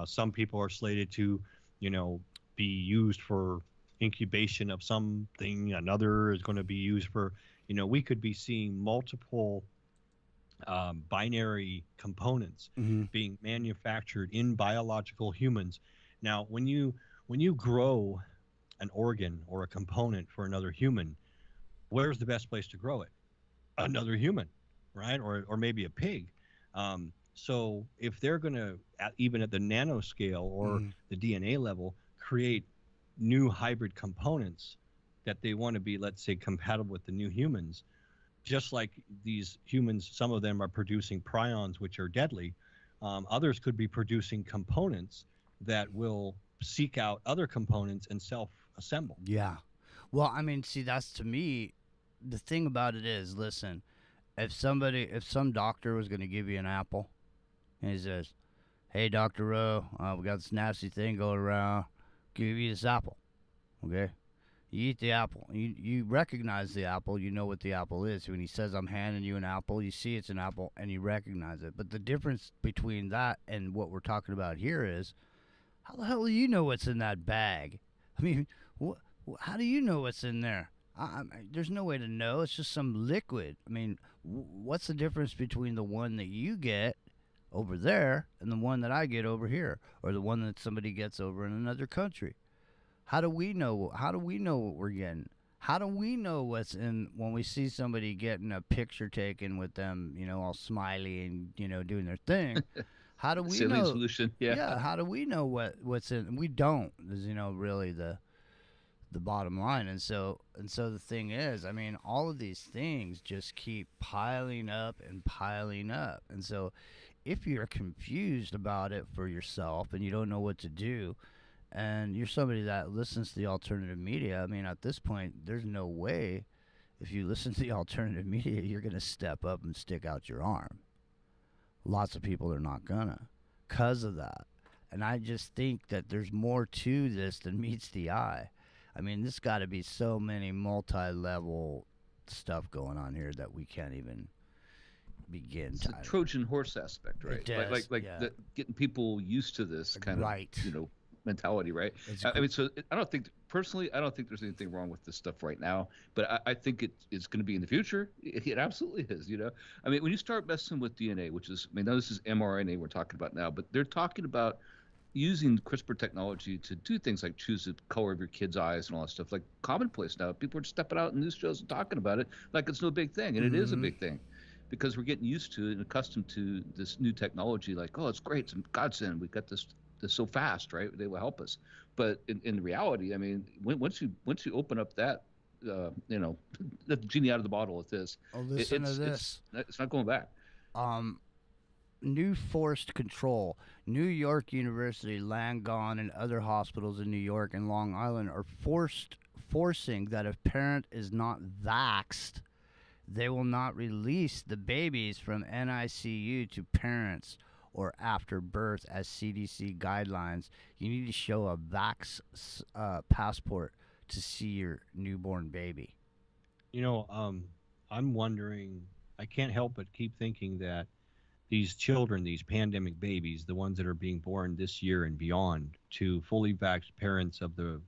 Some people are slated to, you know, be used for incubation of something. Another is going to be used for, you know, we could be seeing multiple binary components being manufactured in biological humans. Now, when you grow an organ or a component for another human, where's the best place to grow it? Another human, right? Or maybe a pig. So if they're going to, even at the nanoscale or the DNA level, create new hybrid components that they want to be, let's say, compatible with the new humans, just like these humans, some of them are producing prions, which are deadly. Others could be producing components that will seek out other components and self-assemble. Yeah. Well, I mean, see, that's, to me, the thing about it is, listen, if some doctor was going to give you an apple and he says, hey, DR.RHo, we got this nasty thing going around, give you this apple, okay? You eat the apple. You recognize the apple. You know what the apple is. When he says, I'm handing you an apple, you see it's an apple, and you recognize it. But the difference between that and what we're talking about here is, how the hell do you know what's in that bag? I mean, how do you know what's in there? There's no way to know. It's just some liquid. I mean, what's the difference between the one that you get over there and the one that I get over here, or the one that somebody gets over in another country? How do we know? How do we know what we're getting? How do we know what's in when we see somebody getting a picture taken with them, you know, all smiley and, you know, doing their thing? How do we Silly know? solution, yeah. How do we know what's in? We don't. Is, you know, really the bottom line. And so the thing is, I mean, all of these things just keep piling up and piling up. And so if you're confused about it for yourself and you don't know what to do, and you're somebody that listens to the alternative media, I mean, at this point, there's no way, if you listen to the alternative media, you're going to step up and stick out your arm. Lots of people are not gonna, because of that. And I just think that there's more to this than meets the eye. I mean, there's got to be so many multi-level stuff going on here that we can't even begin it's to. the Trojan horse aspect, right? It does, like yeah. getting people used to this kind of, you know, mentality, right? I mean, so I don't think, personally, I don't think there's anything wrong with this stuff right now, but I think it's going to be in the future. It absolutely is, you know? I mean, when you start messing with DNA, which is, I mean, now this is mRNA we're talking about now, but they're talking about using CRISPR technology to do things like choose the color of your kid's eyes and all that stuff, like commonplace now. People are stepping out in news shows and talking about it like it's no big thing, and it is a big thing, because we're getting used to it and accustomed to this new technology. Like, oh, it's great, it's a godsend. We got this so fast, right? They will help us. But in reality, I mean, once you open up that, you know, let the genie out of the bottle with this. Oh, listen to this. It's not going back. New forced control. New York University, Langone, and other hospitals in New York and Long Island are forcing that if parent is not vaxxed, they will not release the babies from NICU to parents or after birth as CDC guidelines. You need to show a vax passport to see your newborn baby. You know, I'm wondering, I can't help but keep thinking that these children, these pandemic babies, the ones that are being born this year and beyond to fully vaxxed parents of the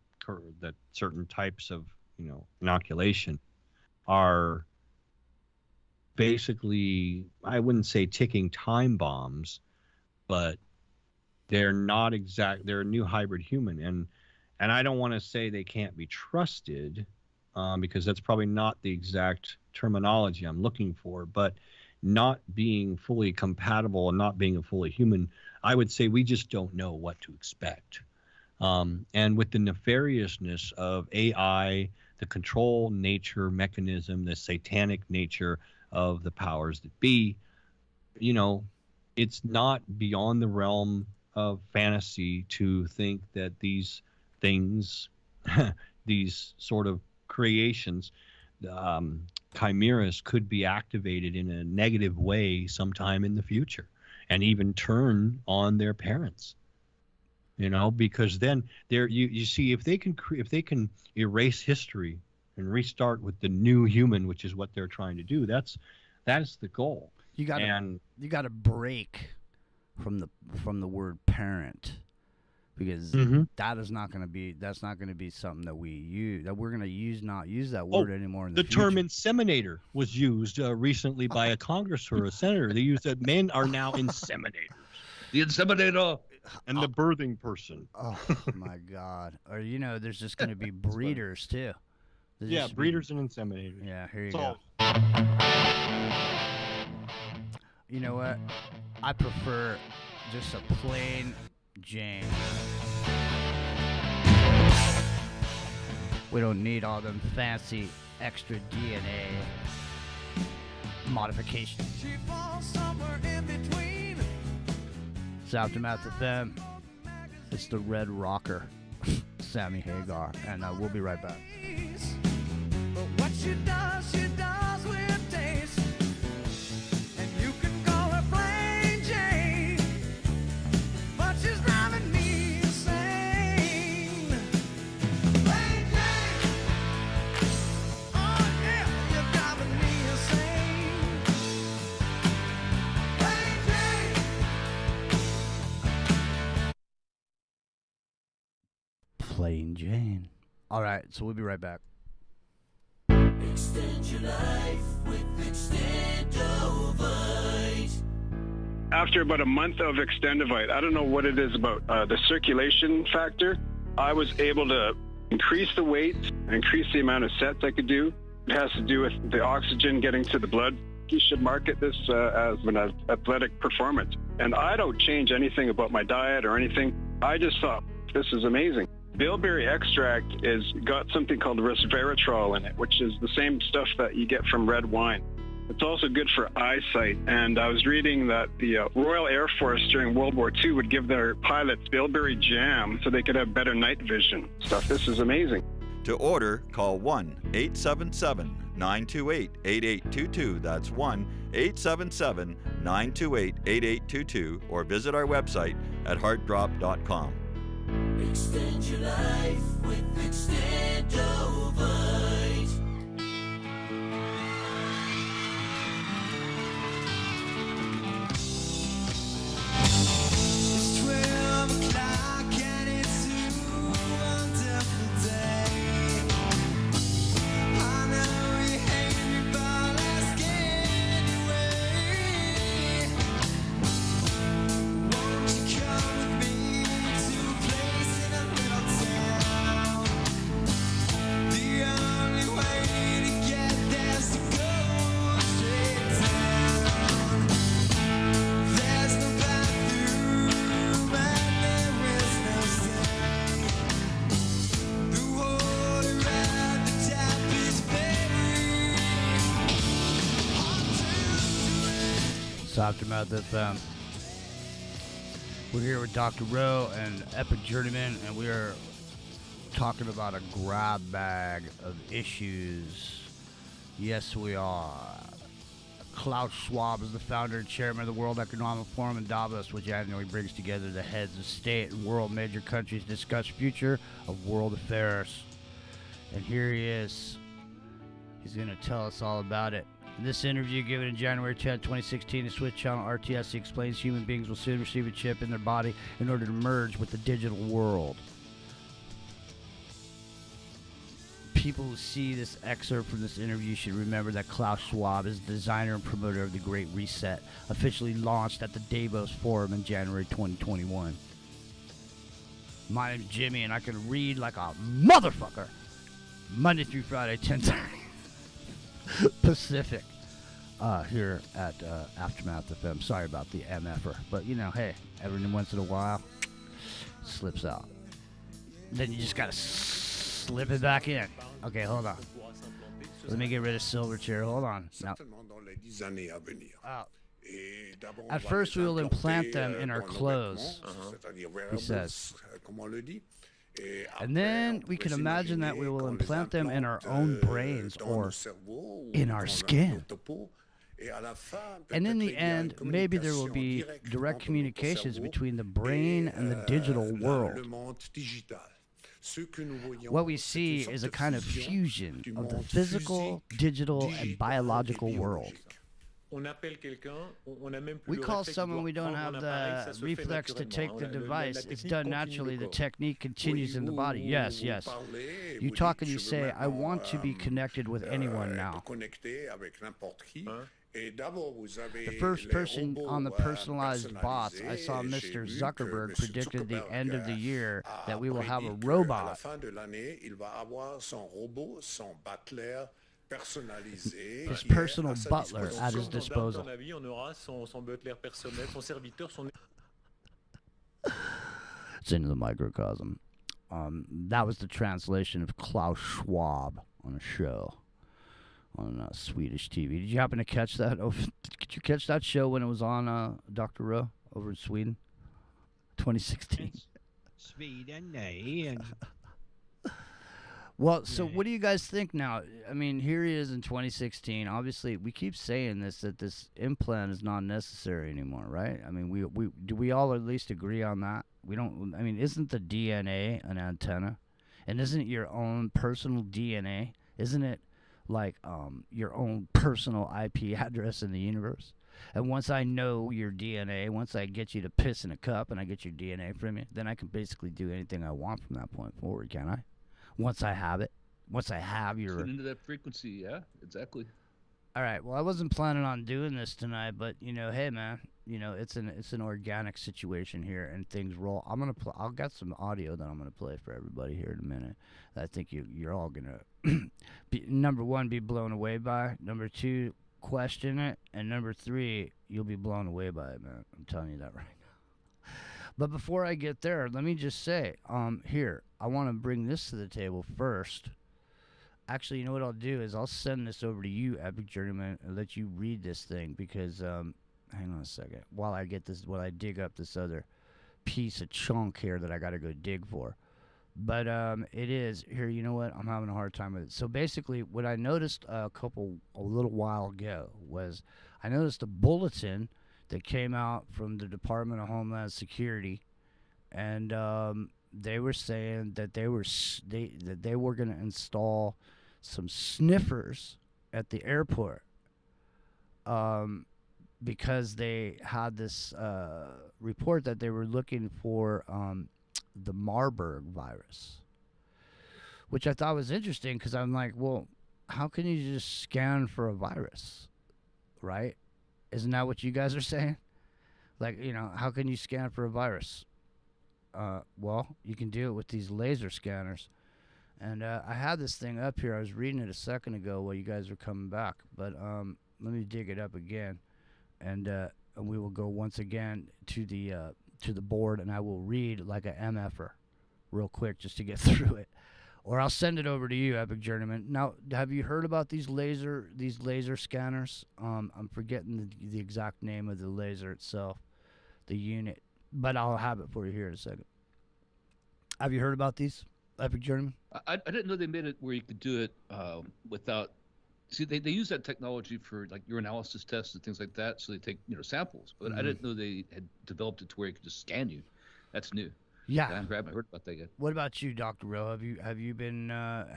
certain types of, you know, inoculation are basically, I wouldn't say ticking time bombs, but they're not they're a new hybrid human. And I don't want to say they can't be trusted, because that's probably not the exact terminology I'm looking for, but not being fully compatible and not being a fully human, I would say we just don't know what to expect. And with the nefariousness of AI, the control nature mechanism, the satanic nature of the powers that be, you know, it's not beyond the realm of fantasy to think that these things, these sort of creations, chimeras, could be activated in a negative way sometime in the future. and even turn on their parents. You know, because then you see, if they can erase history and restart with the new human, which is what they're trying to do, that is the goal. You got to break from the word parent, because that's not going to be something that we use, that we're going to not use that word anymore in the future. Term inseminator was used recently by a Congress or a senator. They used that men are now inseminators. The inseminator and the birthing person. Oh my God! Or there's just going to be breeders too. Yeah, breeders and inseminators. Yeah, here you go. You know what? I prefer just a plain Jane. We don't need all them fancy extra DNA modifications. She falls somewhere in between. It's Aftermath FM. It's the Red Rocker, Sammy Hagar, and we'll be right back. But what she does with taste. And you can call her plain Jane, but she's driving me insane. Plain Jane, oh yeah, you're driving me insane. Plain Jane. Plain Jane. All right, so we'll be right back. Extend your life with Extendovite. After about a month of Extendovite, I don't know what it is about the circulation factor, I was able to increase the weight, increase the amount of sets I could do. It has to do with the oxygen getting to the blood. You should market this as an athletic performance. And I don't change anything about my diet or anything. I just thought, this is amazing. Bilberry extract is got something called resveratrol in it, which is the same stuff that you get from red wine. It's also good for eyesight. And I was reading that the Royal Air Force during World War II would give their pilots bilberry jam so they could have better night vision stuff. This is amazing. To order, call 1-877-928-8822. That's 1-877-928-8822, or visit our website at heartdrop.com. Extend your life with Extendovite. It's 12 o'clock and it's a wonderful day. I know you hate me, but ask anyway. Won't you come with me to a place in a little town? The only way to get there's to go straight down. There's no bathroom and there is no sink. The water at the tap is buried. It's Aftermath FM. We're here with DR.RHo and Epic Journeyman, and we are talking about a grab bag of issues. Yes, we are. Klaus Schwab is the founder and chairman of the World Economic Forum in Davos, which annually brings together the heads of state and world major countries to discuss future of world affairs. And here he is. He's going to tell us all about it. In this interview given in January 10, 2016, the Swiss channel RTS, he explains human beings will soon receive a chip in their body in order to merge with the digital world. People who see this excerpt from this interview should remember that Klaus Schwab is the designer and promoter of the Great Reset, officially launched at the Davos Forum in January 2021. My name's Jimmy, and I can read like a motherfucker Monday through Friday, 10:30 Pacific, here at Aftermath FM. Sorry about the MFer, but hey, every once in a while, it slips out. Then you just gotta slip it back in. Okay, hold on. Let me get rid of Silverchair. Hold on. Now, at first, we will implant them in our clothes, he says. And then we can imagine that we will implant them in our own brains or in our skin. And in the end, maybe there will be direct communications between the brain and the digital world. What we see is a kind of fusion of the physical, digital, and biological world. We call someone we don't have the reflex to take the device. It's done naturally. The technique continues in the body. Yes, yes. You talk and you say, I want to be connected with anyone now. The first person on the personalized bots, I saw Mr. Zuckerberg predicted the end of the year that we will have a robot. His personal butler at his disposal. It's into the microcosm. That was the translation of Klaus Schwab on a show on Swedish TV. Did you happen to catch that? Oh, did you catch that show when it was on DR.RHo over in Sweden, 2016? Sweden, and well, so what do you guys think now? I mean, here he is in 2016. Obviously, we keep saying this, that this implant is not necessary anymore, right? I mean, we all at least agree on that? We don't. I mean, isn't the DNA an antenna? And isn't it your own personal DNA? Isn't it like your own personal IP address in the universe? And once I know your DNA, once I get you to piss in a cup and I get your DNA from you, then I can basically do anything I want from that point forward, can I? Once I have it, once I have your... Tune into that frequency, yeah, exactly. All right, well, I wasn't planning on doing this tonight, but, you know, hey, man, you know, it's an organic situation here, and things roll. I'm going to I'll got some audio that I'm going to play for everybody here in a minute. I think you're all going to, number one, be blown away by. Number two, question it. And number three, you'll be blown away by it, man. I'm telling you that right now. But before I get there, let me just say, here, I want to bring this to the table first. Actually, you know what I'll do is I'll send this over to you, Epic Journeyman, and let you read this thing because, hang on a second, while I dig up this other piece of chunk here that I got to go dig for. But it is, here, you know what, I'm having a hard time with it. So basically, what I noticed a little while ago was I noticed a bulletin that came out from the Department of Homeland Security, and they were saying that they were going to install some sniffers at the airport because they had this report that they were looking for the Marburg virus, which I thought was interesting because I'm like, well, how can you just scan for a virus, right? Isn't that what you guys are saying? Like, you know, how can you scan for a virus? Well, you can do it with these laser scanners. And I had this thing up here. I was reading it a second ago while you guys were coming back. But let me dig it up again. And we will go once again to the board, and I will read like a MFer real quick just to get through it. Or I'll send it over to you, Epic Journeyman. Now, have you heard about these laser scanners? I'm forgetting the exact name of the laser itself, the unit, but I'll have it for you here in a second. Have you heard about these, Epic Journeyman? I didn't know they made it where you could do it without. See, they use that technology for like urinalysis tests and things like that. So they take samples, but I didn't know they had developed it to where it could just scan you. That's new. Yeah, I haven't heard about that yet. What about you, DR.RHo? Have you been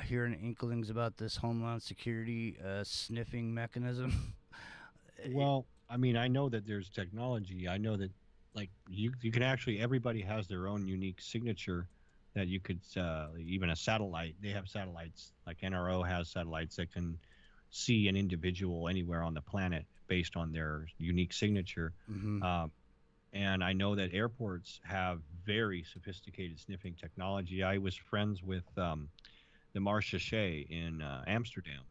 hearing inklings about this Homeland Security sniffing mechanism? Well, I mean, I know that there's technology. I know that, like, you can actually, everybody has their own unique signature that you could, even a satellite. They have satellites, like NRO has satellites that can see an individual anywhere on the planet based on their unique signature. Mm-hmm. And I know that airports have very sophisticated sniffing technology. I was friends with the Marechaussee in Amsterdam,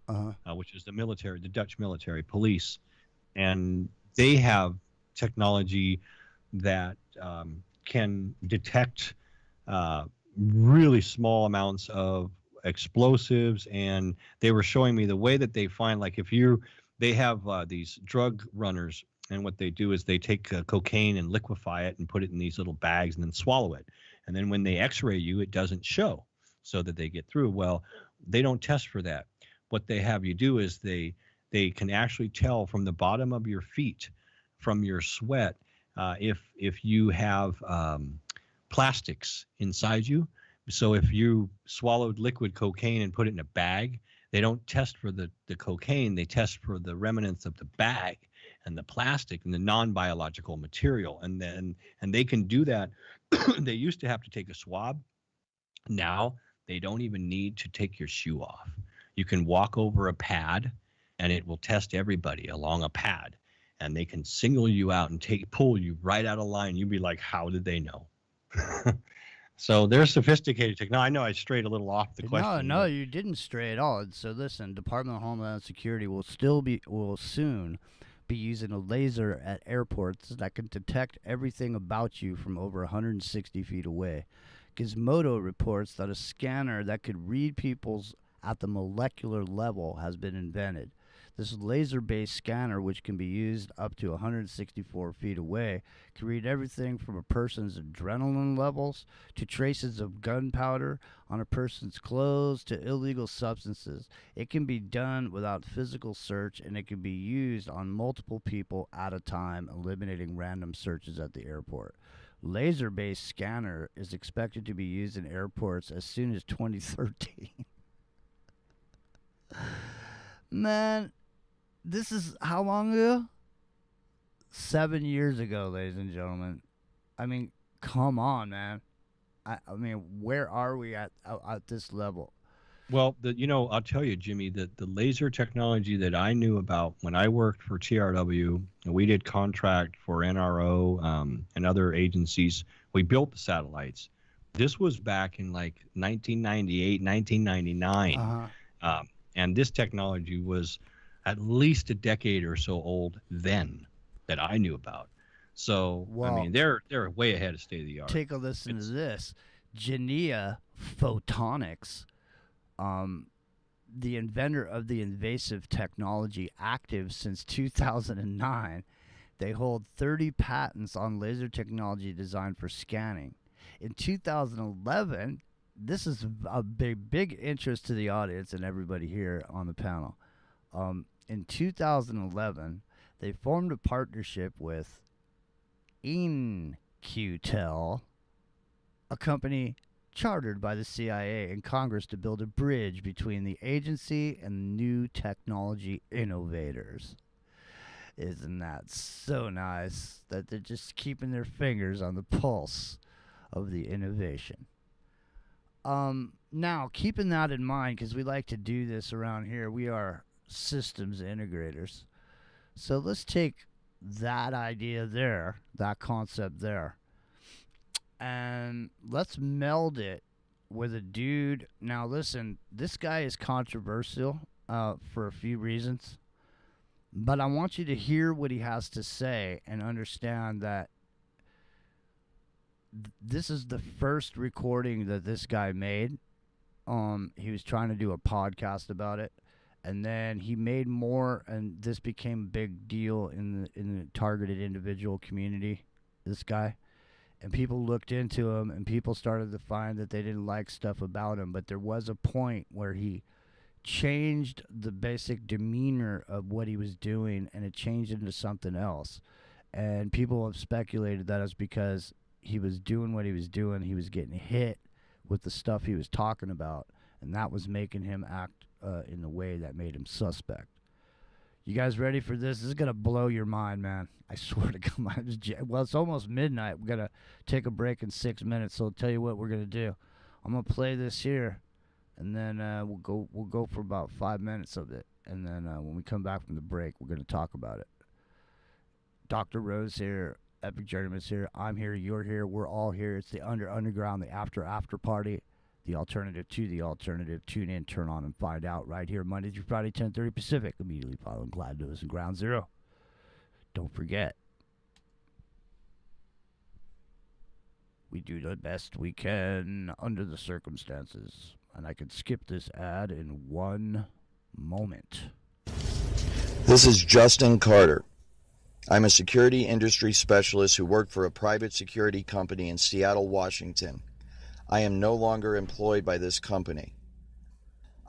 which is the Dutch military police. And they have technology that can detect really small amounts of explosives. And they were showing me the way that they find, like, they have these drug runners. And what they do is they take cocaine and liquefy it and put it in these little bags and then swallow it. And then when they x-ray you, it doesn't show so that they get through. Well, they don't test for that. What they have you do is they they can actually tell from the bottom of your feet, from your sweat, if you have plastics inside you. So if you swallowed liquid cocaine and put it in a bag, they don't test for the cocaine, they test for the remnants of the bag and the plastic and the non-biological material. And they can do that. They used to have to take a swab. Now they don't even need to take your shoe off. You can walk over a pad and it will test everybody along a pad, and they can single you out and pull you right out of line. You'd be like, how did they know? So they're sophisticated technology. I know I strayed a little off the question. No, you didn't stray at all. So listen, Department of Homeland Security will soon be using a laser at airports that can detect everything about you from over 160 feet away. Gizmodo reports that a scanner that could read people's at the molecular level has been invented. This laser-based scanner, which can be used up to 164 feet away, can read everything from a person's adrenaline levels to traces of gunpowder on a person's clothes to illegal substances. It can be done without physical search, and it can be used on multiple people at a time, eliminating random searches at the airport. Laser-based scanner is expected to be used in airports as soon as 2013. Man, this is how long ago? 7 years ago, ladies and gentlemen. I mean, come on, man. I mean, where are we at this level? Well, I'll tell you, Jimmy, that the laser technology that I knew about when I worked for TRW, and we did contract for NRO and other agencies. We built the satellites. This was back in like 1998, 1999. And this technology was at least a decade or so old then that I knew about. So, Well, I mean, they're way ahead of state of the art. Take a listen to this. Genea Photonics, the inventor of the invasive technology, active since 2009. They hold 30 patents on laser technology designed for scanning. In 2011, this is a big interest to the audience and everybody here on the panel. In 2011, they formed a partnership with InQtel, a company chartered by the CIA and Congress to build a bridge between the agency and new technology innovators. Isn't that so nice that they're just keeping their fingers on the pulse of the innovation? Now, keeping that in mind, because we like to do this around here, we are systems integrators. So let's take that idea there, that concept there, and let's meld it with a dude. Now, listen, this guy is controversial for a few reasons, but I want you to hear what he has to say and understand that this is the first recording that this guy made. He was trying to do a podcast about it, and then he made more, and this became a big deal in the targeted individual community, this guy. And people looked into him, and people started to find that they didn't like stuff about him, but there was a point where he changed the basic demeanor of what he was doing, and it changed into something else. And people have speculated that it's because he was doing what he was doing. He was getting hit with the stuff he was talking about, and that was making him act in the way that made him suspect. You guys ready for this? This is going to blow your mind, man. I swear to God. Well, it's almost midnight. We're going to take a break in 6 minutes, so I'll tell you what we're going to do. I'm going to play this here, and then we'll go for about 5 minutes of it, and then when we come back from the break, we're going to talk about it. DR.RHo's here. Epic Journeyman's here. I'm here. You're here. We're all here. It's the underground, the after party, the alternative to the alternative. Tune in, turn on, and find out right here Monday through Friday, 10:30 Pacific. Immediately following Glad News and Ground Zero. Don't forget, we do the best we can under the circumstances, and I can skip this ad in 1 moment. This is Justin Carter. I'm a security industry specialist who worked for a private security company in Seattle, Washington. I am no longer employed by this company.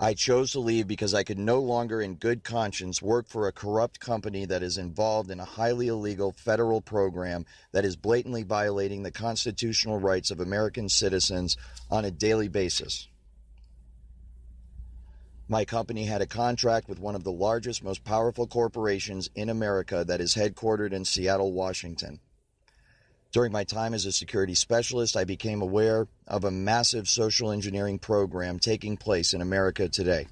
I chose to leave because I could no longer in good conscience work for a corrupt company that is involved in a highly illegal federal program that is blatantly violating the constitutional rights of American citizens on a daily basis. My company had a contract with one of the largest, most powerful corporations in America that is headquartered in Seattle, Washington. During my time as a security specialist, I became aware of a massive social engineering program taking place in America today.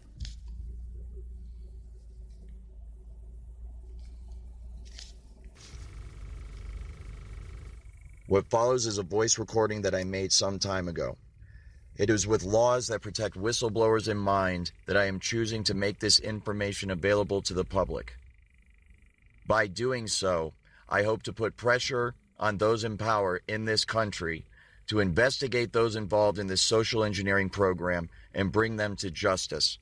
What follows is a voice recording that I made some time ago. It is with laws that protect whistleblowers in mind that I am choosing to make this information available to the public. By doing so, I hope to put pressure on those in power in this country to investigate those involved in this social engineering program and bring them to justice.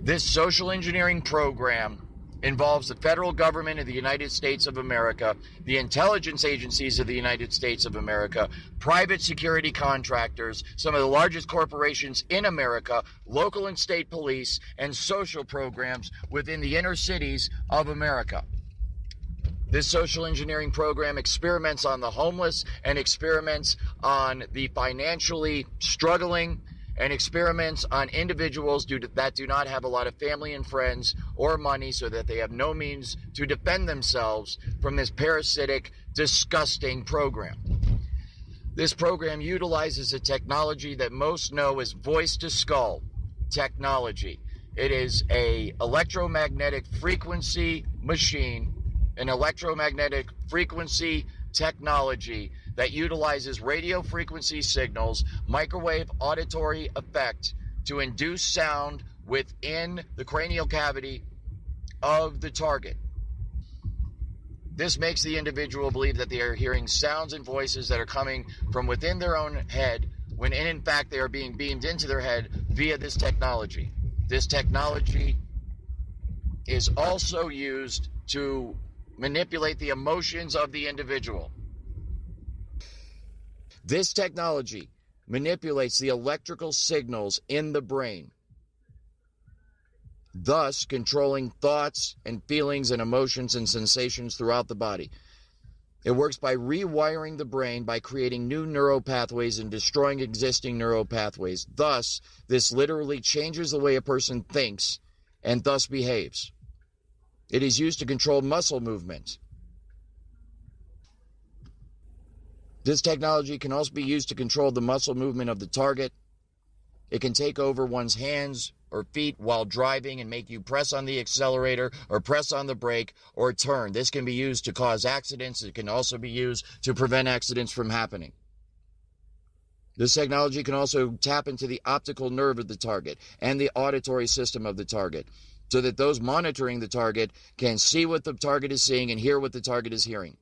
This social engineering program involves the federal government of the United States of America, the intelligence agencies of the United States of America, private security contractors, some of the largest corporations in America, local and state police, and social programs within the inner cities of America. This social engineering program experiments on the homeless and experiments on the financially struggling and experiments on individuals that do not have a lot of family and friends or money, so that they have no means to defend themselves from this parasitic, disgusting program. This program utilizes a technology that most know as voice-to-skull technology. It is an electromagnetic frequency machine, an electromagnetic frequency technology that utilizes radio frequency signals, microwave auditory effect to induce sound within the cranial cavity of the target. This makes the individual believe that they are hearing sounds and voices that are coming from within their own head, when in fact they are being beamed into their head via this technology. This technology is also used to manipulate the emotions of the individual. This technology manipulates the electrical signals in the brain, thus controlling thoughts and feelings and emotions and sensations throughout the body. It works by rewiring the brain by creating new neural pathways and destroying existing neural pathways. Thus, this literally changes the way a person thinks and thus behaves. It is used to control muscle movement. This technology can also be used to control the muscle movement of the target. It can take over one's hands or feet while driving and make you press on the accelerator or press on the brake or turn. This can be used to cause accidents. It can also be used to prevent accidents from happening. This technology can also tap into the optical nerve of the target and the auditory system of the target, so that those monitoring the target can see what the target is seeing and hear what the target is hearing.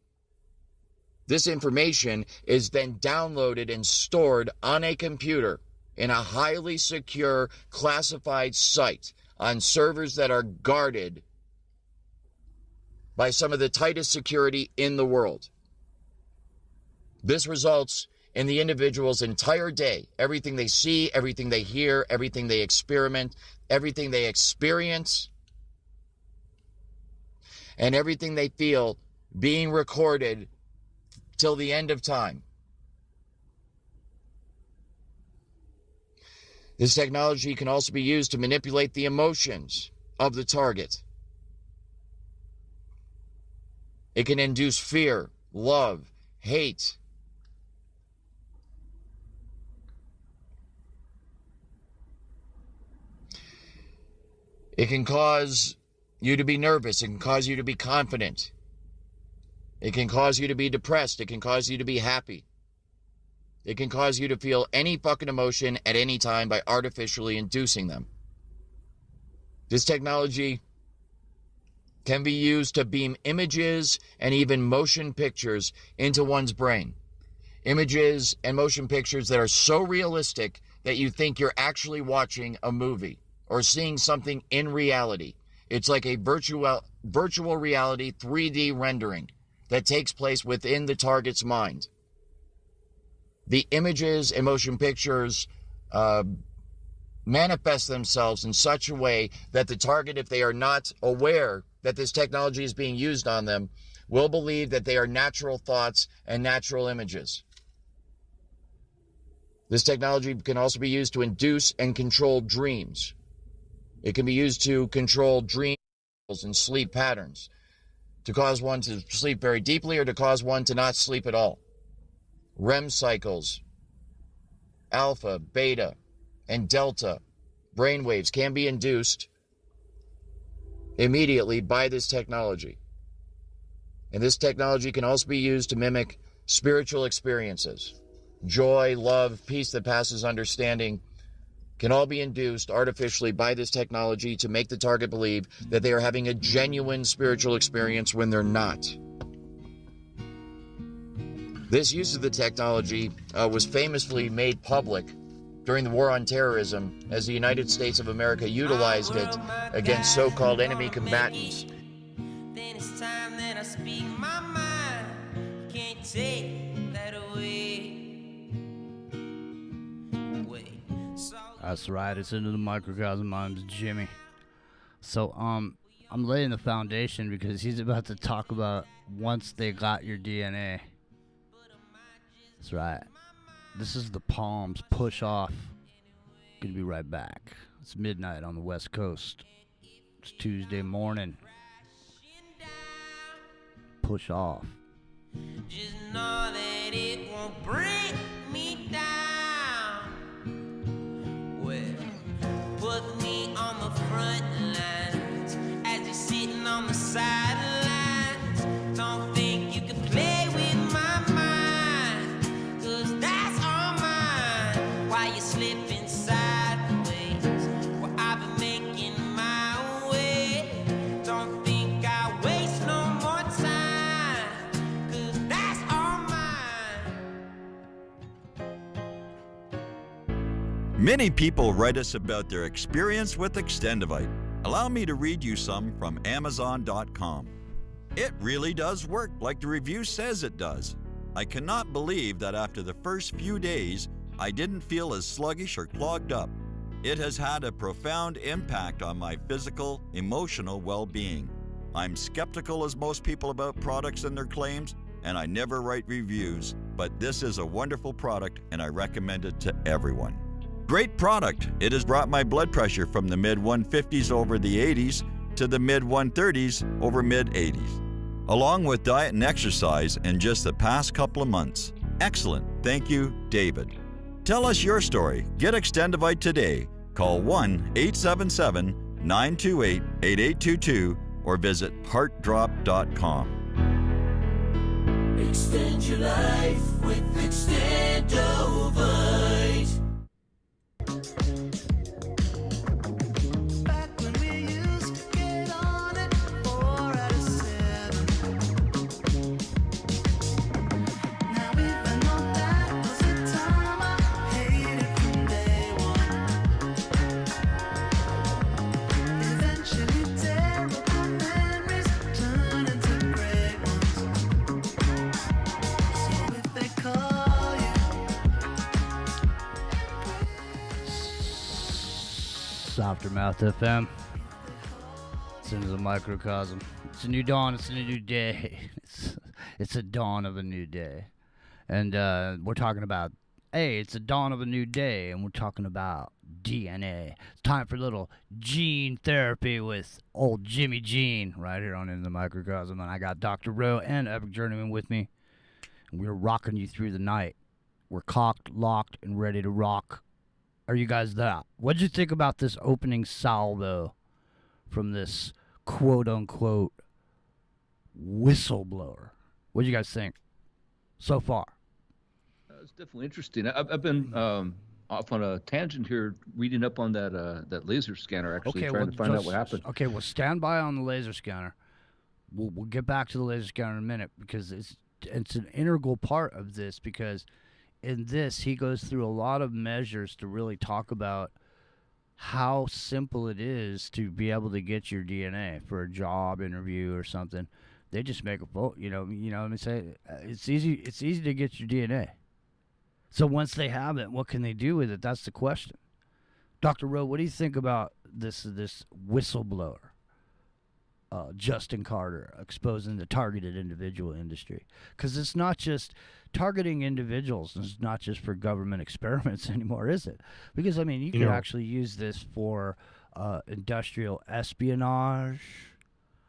This information is then downloaded and stored on a computer in a highly secure, classified site on servers that are guarded by some of the tightest security in the world. This results in the individual's entire day, everything they see, everything they hear, everything they experiment, everything they experience, and everything they feel being recorded till the end of time. This technology can also be used to manipulate the emotions of the target. It can induce fear, love, hate. It can cause you to be nervous. It can cause you to be confident. It can cause you to be depressed. It can cause you to be happy. It can cause you to feel any fucking emotion at any time by artificially inducing them. This technology can be used to beam images and even motion pictures into one's brain. Images and motion pictures that are so realistic that you think you're actually watching a movie or seeing something in reality. It's like a virtual reality 3D rendering that takes place within the target's mind. the images and motion pictures manifest themselves in such a way that the target, if they are not aware that this technology is being used on them, will believe that they are natural thoughts and natural images. This technology can also be used to induce and control dreams. It can be used to control dreams and sleep patterns, to cause one to sleep very deeply or to cause one to not sleep at all. REM cycles, alpha, beta, and delta brainwaves can be induced immediately by this technology. And this technology can also be used to mimic spiritual experiences. Joy, love, peace that passes understanding can all be induced artificially by this technology to make the target believe that they are having a genuine spiritual experience when they're not. This use of the technology was famously made public during the War on Terrorism as the United States of America utilized it against so-called enemy combatants. Then it's time that I speak my mind. Can't take that away. That's right. It's Into the Microcosm. I'm Jimmy. So, I'm laying the foundation because he's about to talk about once they got your DNA. That's right. This is the Palms Push Off. Gonna be right back. It's midnight on the West Coast. It's Tuesday morning. Push Off. Just know that it won't break me down. Well, put me on the front lines as you're sitting on the sidelines. Don't think you can play with my mind, 'cause that's all mine. While you're slipping sideways, well, I've been making my way. Don't think I waste no more time, 'cause that's all mine. Many people write us about their experience with Extendivite. Allow me to read you some from Amazon.com. It really does work like the review says it does. I cannot believe that after the first few days, I didn't feel as sluggish or clogged up. It has had a profound impact on my physical, emotional well-being. I'm skeptical as most people about products and their claims, and I never write reviews, but this is a wonderful product and I recommend it to everyone. Great product. It has brought my blood pressure from the mid-150s over the 80s to the mid-130s over mid-80s, along with diet and exercise in just the past couple of months. Excellent. Thank you, David. Tell us your story. Get Extendivite today. Call 1-877-928-8822 or visit heartdrop.com. Extend your life with Extendovite. Back when we used to get on it 4 out of 7. Now we've been on that was the time I hated from day one. Eventually terrible memories turn into great ones. So if they call you, Aftermath FM. It's Into the Microcosm. It's a new dawn. It's a new day. It's a dawn of a new day. And we're talking about, hey, it's a dawn of a new day, and we're talking about DNA. It's time for a little gene therapy with old Jimmy Gene right here on Into the Microcosm. And I got DR.RHo and Epic Journeyman with me. And we're rocking you through the night. We're cocked, locked, and ready to rock. Are you guys there? What'd you think about this opening salvo from this quote-unquote whistleblower? What'd you guys think so far? It's definitely interesting. I've been off on a tangent here, reading up on that laser scanner, actually trying to find out what happened. Okay, well, stand by on the laser scanner. We'll get back to the laser scanner in a minute because it's an integral part of this, because in this, he goes through a lot of measures to really talk about how simple it is to be able to get your DNA for a job interview or something. They just make a vote, let me say, it's easy to get your DNA. So once they have it, what can they do with it? That's the question. DR.RHo, what do you think about this whistleblower, Justin Carter, exposing the targeted individual industry? Because it's not just targeting individuals. It's not just for government experiments anymore, is it? Because, I mean, you could actually use this for industrial espionage.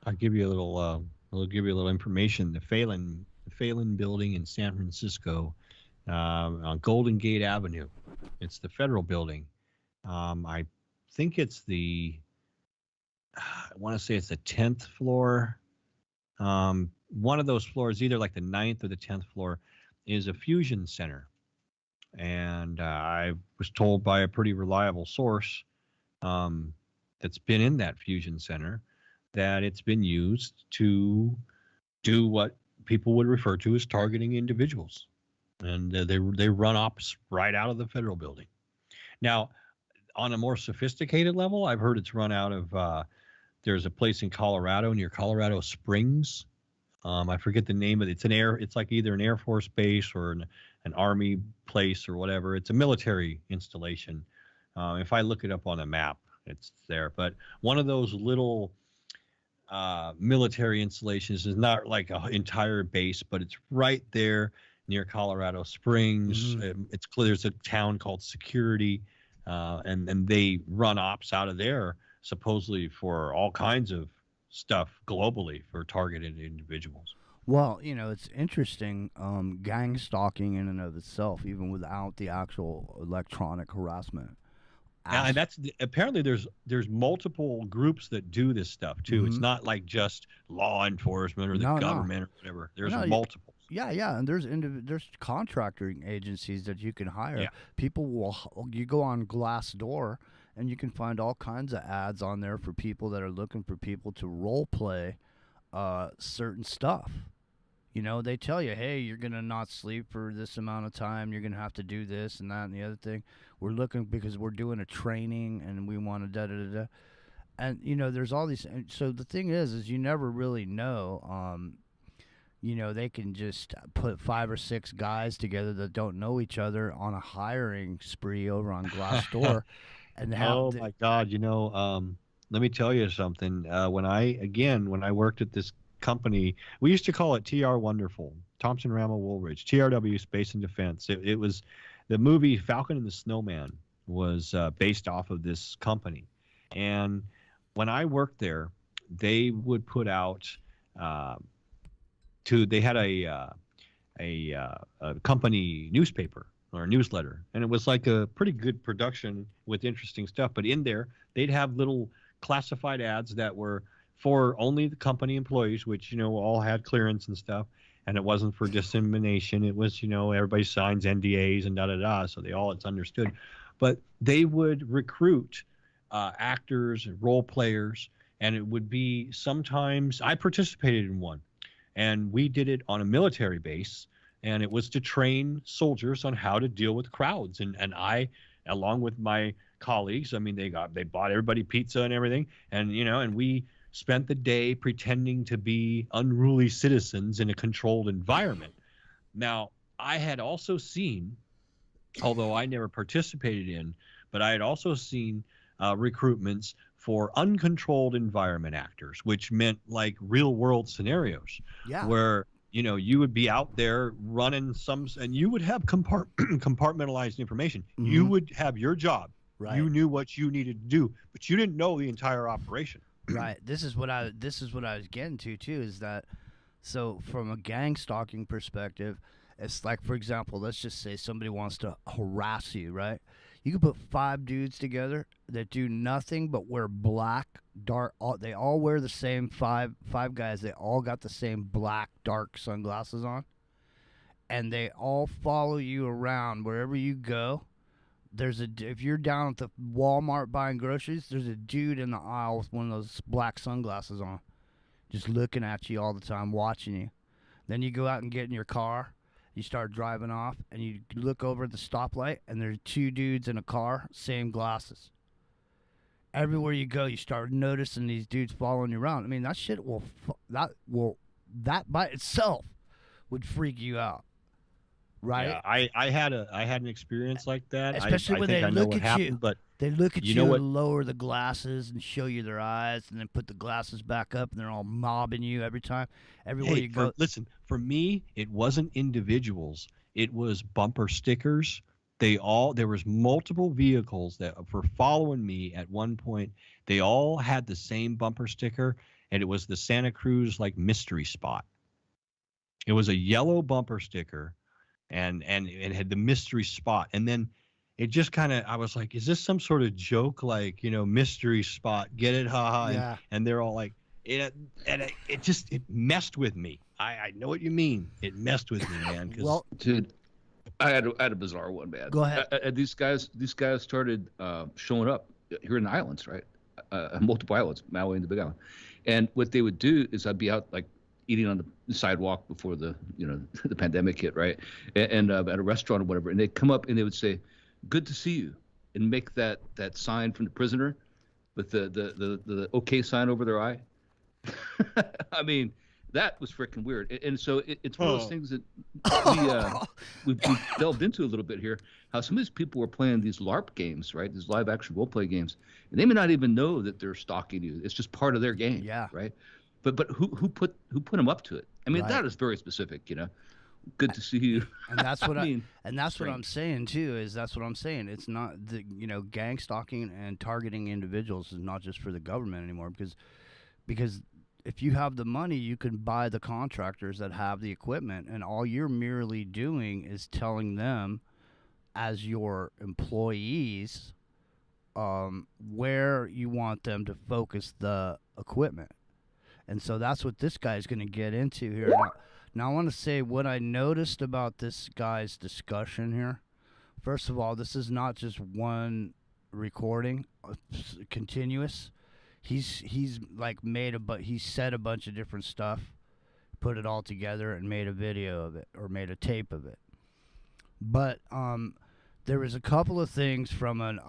I'll give you a little information. The Phelan Building in San Francisco, on Golden Gate Avenue. It's the federal building. I think it's I want to say it's the 10th floor. One of those floors, either like the 9th or the 10th floor, is a fusion center. And I was told by a pretty reliable source that's been in that fusion center that it's been used to do what people would refer to as targeting individuals. And they run ops right out of the federal building. Now, on a more sophisticated level, I've heard it's run out of, there's a place in Colorado near Colorado Springs. I forget the name of it. It's like either an Air Force base or an Army place or whatever. It's a military installation. If I look it up on a map, it's there. But one of those little military installations is not like an entire base, but it's right there near Colorado Springs. It's clear there's a town called Security, and they run ops out of there, supposedly for all kinds of stuff globally for targeted individuals. Well, it's interesting, gang stalking in and of itself, even without the actual electronic harassment. And that's apparently there's multiple groups that do this stuff too. It's not like just law enforcement or the government or whatever. There's multiple. Yeah, and there's contracting agencies that you can hire. Yeah. You go on Glassdoor and you can find all kinds of ads on there for people that are looking for people to role play certain stuff. They tell you, hey, you're going to not sleep for this amount of time. You're going to have to do this and that and the other thing. We're looking because we're doing a training and we want to da-da-da-da. And, there's all these. So the thing is you never really know. They can just put 5 or 6 guys together that don't know each other on a hiring spree over on Glassdoor. And my God, let me tell you something. When I worked at this company, we used to call it TR Wonderful, Thompson Ramo Woolridge, TRW Space and Defense. It was the movie Falcon and the Snowman was based off of this company. And when I worked there, they would put out they had a company newspaper or a newsletter, and it was like a pretty good production with interesting stuff. But in there, they'd have little classified ads that were for only the company employees, which, all had clearance and stuff. And it wasn't for dissemination. It was, everybody signs NDAs and da-da-da. So it's understood. But they would recruit actors and role players. And it would be sometimes, I participated in one. And we did it on a military base. And it was to train soldiers on how to deal with crowds. And I, along with my colleagues, they bought everybody pizza and everything. And, and we spent the day pretending to be unruly citizens in a controlled environment. Now, I had also seen, although I never participated in, but I had also seen recruitments for uncontrolled environment actors, which meant like real world scenarios where, you would be out there running and you would have compartmentalized information. You would have your job. Right. You knew what you needed to do, but you didn't know the entire operation. Right. This is what I was getting to too, is that so from a gang stalking perspective, it's like, for example, let's just say somebody wants to harass you, right? You can put 5 dudes together that do nothing but wear black, dark. They all wear the same 5 guys. They all got the same black, dark sunglasses on, and they all follow you around wherever you go. If you're down at the Walmart buying groceries, there's a dude in the aisle with one of those black sunglasses on, just looking at you all the time, watching you. Then you go out and get in your car, you start driving off, and you look over at the stoplight, and there's 2 dudes in a car, same glasses. Everywhere you go, you start noticing these dudes following you around. That shit that by itself would freak you out. right? Yeah, I had an experience like that. Especially I when think they I know look what at happened, you. but They look at you you, know what? and lower the glasses and show you their eyes, and then put the glasses back up, and they're all mobbing you every time, everywhere you go. Listen, for me, it wasn't individuals. It was bumper stickers. There was multiple vehicles that were following me at one point. They all had the same bumper sticker, and it was the Santa Cruz like mystery spot. It was a yellow bumper sticker, and it had the mystery spot. And then it just kind of, I was like, is this some sort of joke? Like, mystery spot, get it, haha. Yeah. And they're all like, it messed with me. I know what you mean. It messed with me, man. Well, dude, I had a bizarre one, man. Go ahead. These guys started showing up here in the islands, right? Multiple islands, Maui and the Big Island. And what they would do is I'd be out like eating on the sidewalk before the the pandemic hit, right? And at a restaurant or whatever, and they'd come up and they would say, "Good to see you," and make that sign from the prisoner with the okay sign over their eye. I mean, that was freaking weird. And so it's one of those things that we've delved into a little bit here, how some of these people were playing these LARP games, right? These live action role play games. And they may not even know that they're stalking you. It's just part of their game. Yeah. Right. But who put them up to it? I mean, Right. that is very specific, Good to see you. And that's what mean, what strange. I'm saying too. That's what I'm saying. It's not the gang stalking and targeting individuals is not just for the government anymore, because if you have the money, you can buy the contractors that have the equipment, and all you're merely doing is telling them, as your employees, where you want them to focus the equipment. And so that's what this guy's going to get into here. Now, I want to say what I noticed about this guy's discussion here. First of all, this is not just one recording, continuous. He's like he said a bunch of different stuff, put it all together, and made a video of it, or made a tape of it. But there was a couple of things from an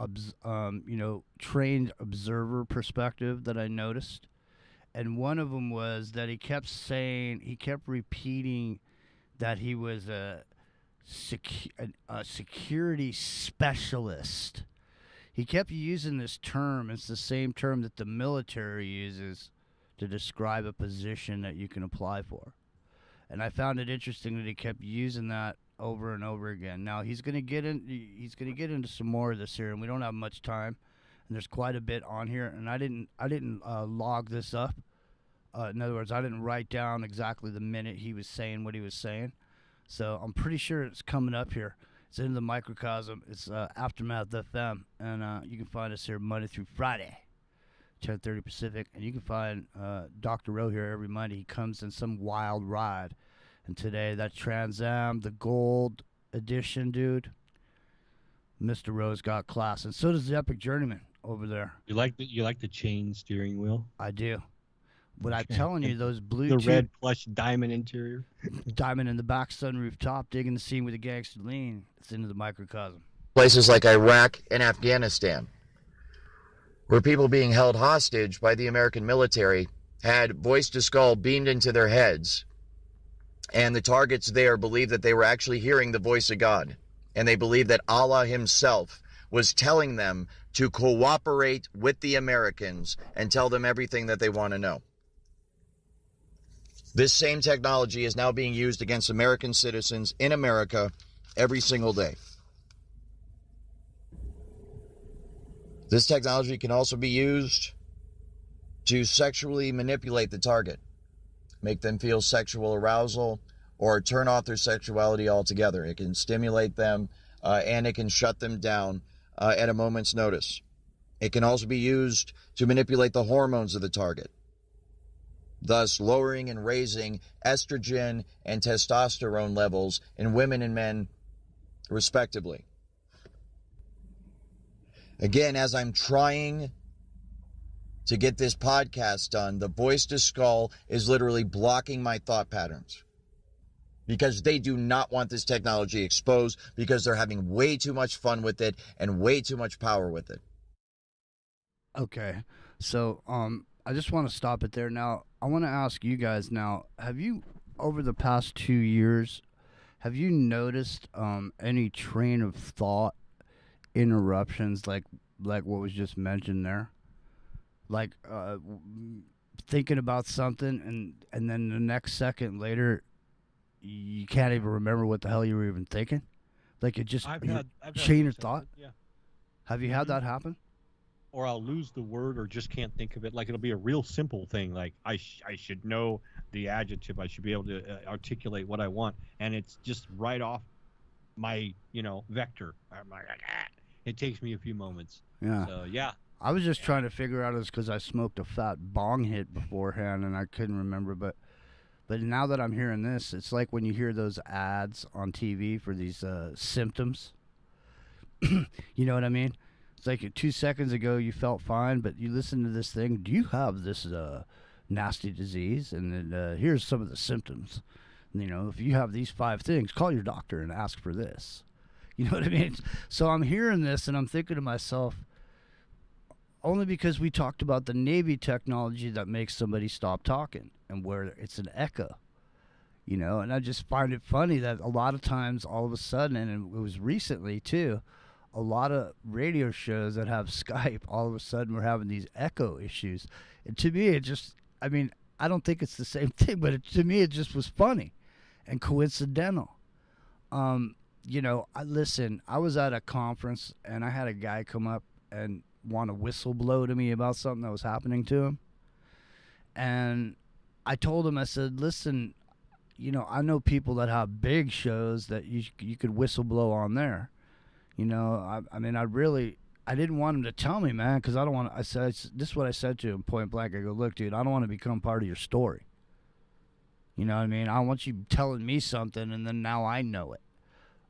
trained observer perspective that I noticed. And one of them was that he kept repeating that he was a security specialist. He kept using this term. It's the same term that the military uses to describe a position that you can apply for. And I found it interesting that he kept using that over and over again. Now he's going to get into some more of this here, and we don't have much time. And there's quite a bit on here, and I didn't log this up. In other words, I didn't write down exactly the minute he was saying what he was saying. So I'm pretty sure it's coming up here. It's in the microcosm. It's Aftermath FM, and you can find us here Monday through Friday, 10:30 Pacific. And you can find DR.RHo here every Monday. He comes in some wild ride. And today, that Trans Am, the gold edition, dude. Mr. Rose got class, and so does the Epic Journeyman over there. You like the chain steering wheel? I do. But I'm telling you, those Bluetooth... The red plush diamond interior? Diamond in the back, sunroof top, digging the scene with a gangster lean. It's into the microcosm. Places like Iraq and Afghanistan, where people being held hostage by the American military had voice to skull beamed into their heads, and the targets there believed that they were actually hearing the voice of God, and they believed that Allah himself was telling them to cooperate with the Americans and tell them everything that they want to know. This same technology is now being used against American citizens in America every single day. This technology can also be used to sexually manipulate the target, make them feel sexual arousal, or turn off their sexuality altogether. It can stimulate them, and it can shut them down at a moment's notice. It can also be used to manipulate the hormones of the target, thus lowering and raising estrogen and testosterone levels in women and men, respectively. Again, as I'm trying to get this podcast done, the voice to skull is literally blocking my thought patterns, because they do not want this technology exposed, because they're having way too much fun with it and way too much power with it. Okay, so I just want to stop it there. Now, I want to ask you guys now, have you, over the past 2 years, Have you noticed any train of thought interruptions like what was just mentioned there? Like thinking about something and then the next second later you can't even remember what the hell you were even thinking? Like it just I've had chain those of thought? things, yeah. Have you had that happen? Or I'll lose the word or just can't think of it. Like it'll be a real simple thing. Like I should know the adjective. I should be able to articulate what I want, and it's just right off my vector. I'm like, it takes me a few moments. Yeah. So yeah. I was just trying to figure out, it's because I smoked a fat bong hit beforehand and I couldn't remember, but now that I'm hearing this, it's like when you hear those ads on TV for these symptoms. You know what I mean? It's like 2 seconds ago you felt fine, but you listen to this thing. Do you have this nasty disease? And then here's some of the symptoms. And, if you have these 5 things, call your doctor and ask for this. You know what I mean? So I'm hearing this and I'm thinking to myself, only because we talked about the Navy technology that makes somebody stop talking and where it's an echo. And I just find it funny that a lot of times all of a sudden, and it was recently too, a lot of radio shows that have Skype, all of a sudden we're having these echo issues. And to me, I don't think it's the same thing, but to me, it just was funny and coincidental. I was at a conference and I had a guy come up and want to whistle blow to me about something that was happening to him. And I told him, I said, listen, I know people that have big shows that you could whistle blow on there. I didn't want him to tell me, man, because I don't want to. This is what I said to him point blank. I go, look, dude, I don't want to become part of your story. You know what I mean? I want you telling me something, and then now I know it.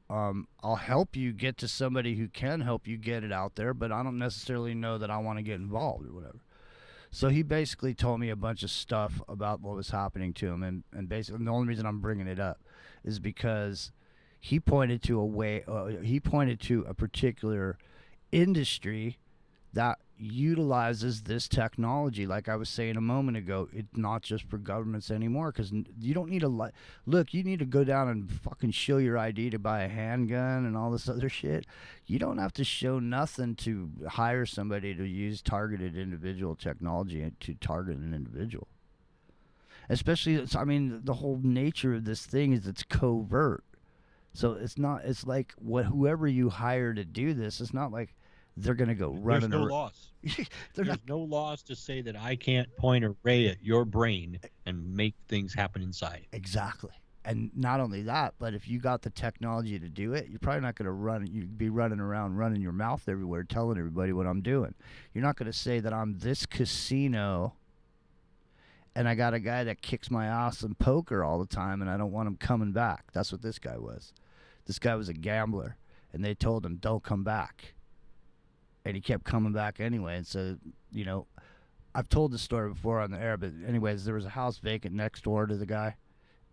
I'll help you get to somebody who can help you get it out there, but I don't necessarily know that I want to get involved or whatever. So he basically told me a bunch of stuff about what was happening to him, and basically the only reason I'm bringing it up is because he pointed to a particular industry that utilizes this technology. Like I was saying a moment ago, it's not just for governments anymore, because you don't need to look, you need to go down and fucking show your ID to buy a handgun and all this other shit. You don't have to show nothing to hire somebody to use targeted individual technology to target an individual. Especially, the whole nature of this thing is it's covert. So it's like whoever you hire to do this, it's not like they're going to go running. There's no laws. There's no laws to say that I can't point a ray at your brain and make things happen inside. Exactly. And not only that, but if you got the technology to do it, you're probably not going to run. You'd be running around, running your mouth everywhere, telling everybody what I'm doing. You're not going to say that I'm this casino and I got a guy that kicks my ass in poker all the time and I don't want him coming back. That's what this guy was. This guy was a gambler, and they told him, don't come back. And he kept coming back anyway. And so, I've told this story before on the air, but anyways, there was a house vacant next door to the guy,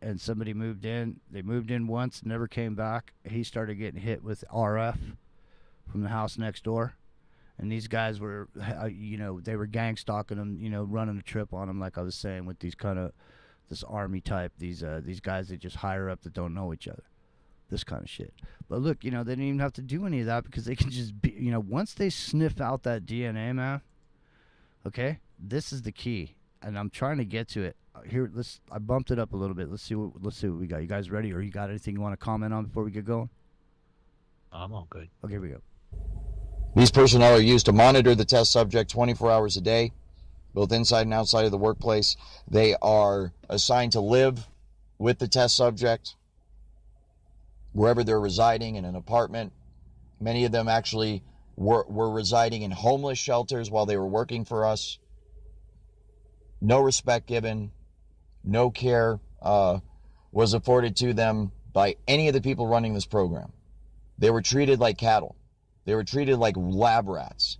and somebody moved in. They moved in once, never came back. He started getting hit with RF from the house next door. And these guys were, they were gang stalking him, running a trip on him, like I was saying, with these this army type, these guys that just hire up that don't know each other. This kind of shit. But look, they didn't even have to do any of that because they can just be, once they sniff out that DNA, man, okay, this is the key. And I'm trying to get to it. Here, I bumped it up a little bit. Let's see what we got. You guys ready? Or you got anything you want to comment on before we get going? I'm all good. Okay, here we go. These personnel are used to monitor the test subject 24 hours a day, both inside and outside of the workplace. They are assigned to live with the test subject wherever they're residing, in an apartment. Many of them actually were residing in homeless shelters while they were working for us. No respect given, no care was afforded to them by any of the people running this program. They were treated like cattle. They were treated like lab rats.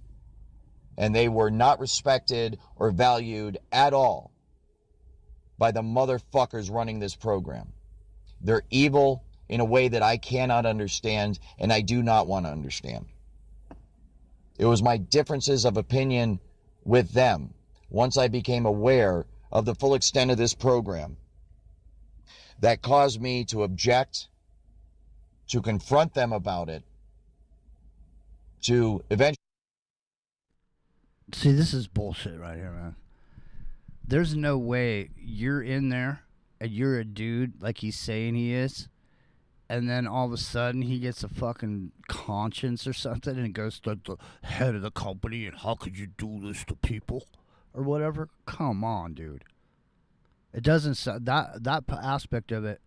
And they were not respected or valued at all by the motherfuckers running this program. They're evil in a way that I cannot understand, and I do not want to understand. It was my differences of opinion with them, once I became aware of the full extent of this program, that caused me to object to confront them about it, to eventually. See, this is bullshit right here, man. There's no way you're in there and you're a dude like he's saying he is, and then all of a sudden he gets a fucking conscience or something and goes to the head of the company and how could you do this to people or whatever. Come on, dude. It doesn't that aspect of it.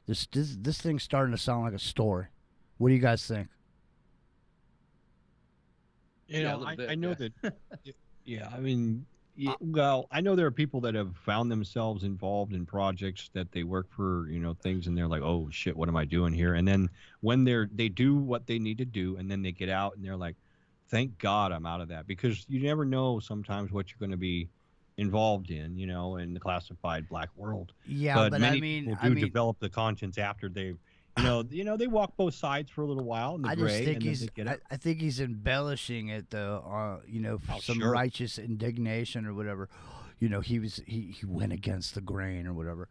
This thing's starting to sound like a story. What do you guys think? You know, I know that. Yeah, I mean, well, I know there are people that have found themselves involved in projects that they work for, things, and they're like, oh shit, what am I doing here? And then when they do what they need to do, and then they get out and they're like, thank God I'm out of that, because you never know sometimes what you're going to be involved in, in the classified black world. Yeah, but many people do develop the conscience after they. They walk both sides for a little while in the gray, and then they get out. I think he's embellishing it though, for some righteous indignation or whatever. He went against the grain or whatever.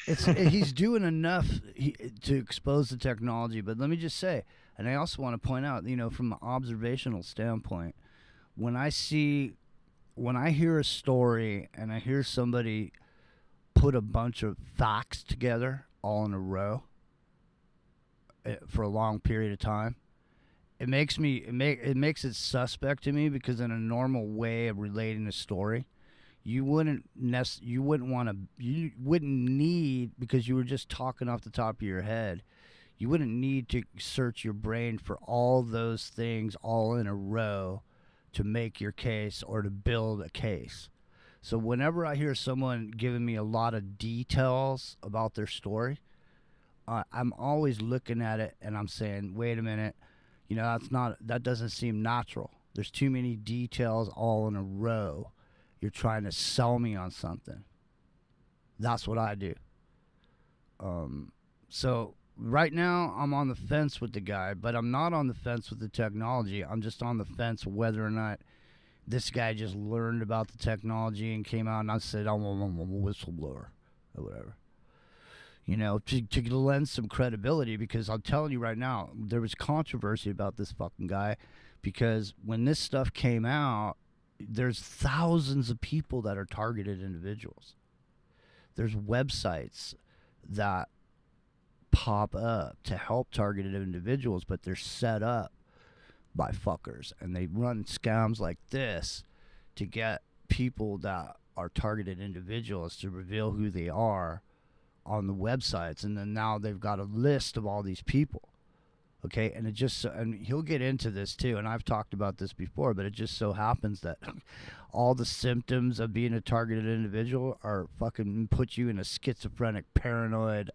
He's doing enough to expose the technology. But let me just say, and I also want to point out, from an observational standpoint, when I hear a story and I hear somebody put a bunch of facts together all in a row for a long period of time, it makes it suspect to me, because in a normal way of relating a story, you wouldn't need, because you were just talking off the top of your head, you wouldn't need to search your brain for all those things all in a row to make your case or to build a case. So whenever I hear someone giving me a lot of details about their story, I'm always looking at it and I'm saying, wait a minute, that doesn't seem natural. There's too many details all in a row. You're trying to sell me on something. That's what I do. So right now I'm on the fence with the guy, but I'm not on the fence with the technology. I'm just on the fence whether or not this guy just learned about the technology and came out and I said, I'm a whistleblower or whatever. To lend some credibility, because I'm telling you right now, there was controversy about this fucking guy, because when this stuff came out, there's thousands of people that are targeted individuals. There's websites that pop up to help targeted individuals, but they're set up by fuckers, and they run scams like this to get people that are targeted individuals to reveal who they are on the websites, and then now they've got a list of all these people. Okay, and and he'll get into this too, and I've talked about this before, but it just so happens that all the symptoms of being a targeted individual are fucking put you in a schizophrenic, paranoid,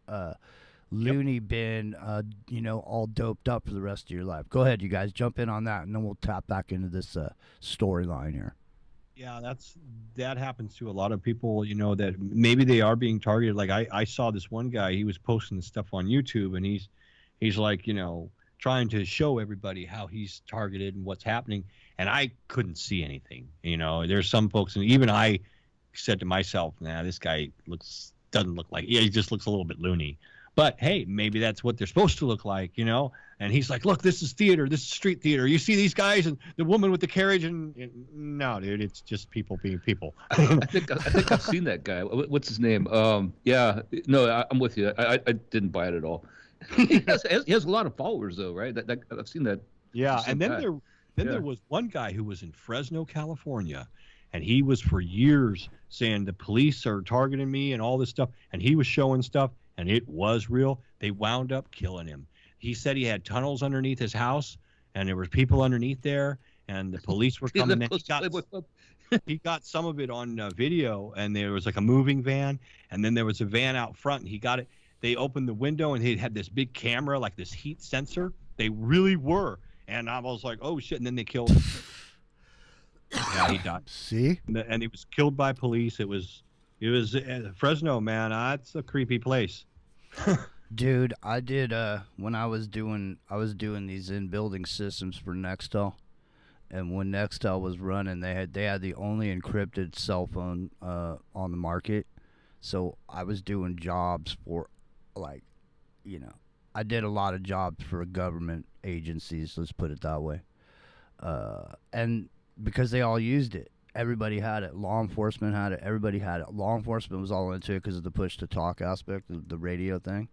loony bin, all doped up for the rest of your life. Go ahead, you guys, jump in on that, and then we'll tap back into this storyline here. Yeah, that happens to a lot of people, that maybe they are being targeted. Like I saw this one guy, he was posting stuff on YouTube, and he's like, trying to show everybody how he's targeted and what's happening. And I couldn't see anything. There's some folks, and even I said to myself, nah, this guy doesn't look like, he just looks a little bit loony. But hey, maybe that's what they're supposed to look like, And he's like, look, this is theater. This is street theater. You see these guys and the woman with the carriage, and no, dude, it's just people being people. I think I've seen that guy. What's his name? Yeah, no, I'm with you. I didn't buy it at all. he has a lot of followers though, right? That I've seen that. Yeah, and then there was one guy who was in Fresno, California, and he was for years saying the police are targeting me and all this stuff, and he was showing stuff. And it was real. They wound up killing him. He said he had tunnels underneath his house, and there were people underneath there, and the police were coming in. He got some of it on video, and there was like a moving van, and then there was a van out front, and he got it. They opened the window, and he had this big camera, like this heat sensor. They really were. And I was like, oh, shit, and then they killed him. Yeah, he died. See? And he was killed by police. It was Fresno, man. That's a creepy place. Dude, I did when I was doing these in-building systems for Nextel, and when Nextel was running, they had the only encrypted cell phone on the market. So I was doing jobs for I did a lot of jobs for government agencies, let's put it that way. And because they all used it, everybody had it. Law enforcement had it. Everybody had it. Law enforcement was all into it because of the push-to-talk aspect, the radio thing.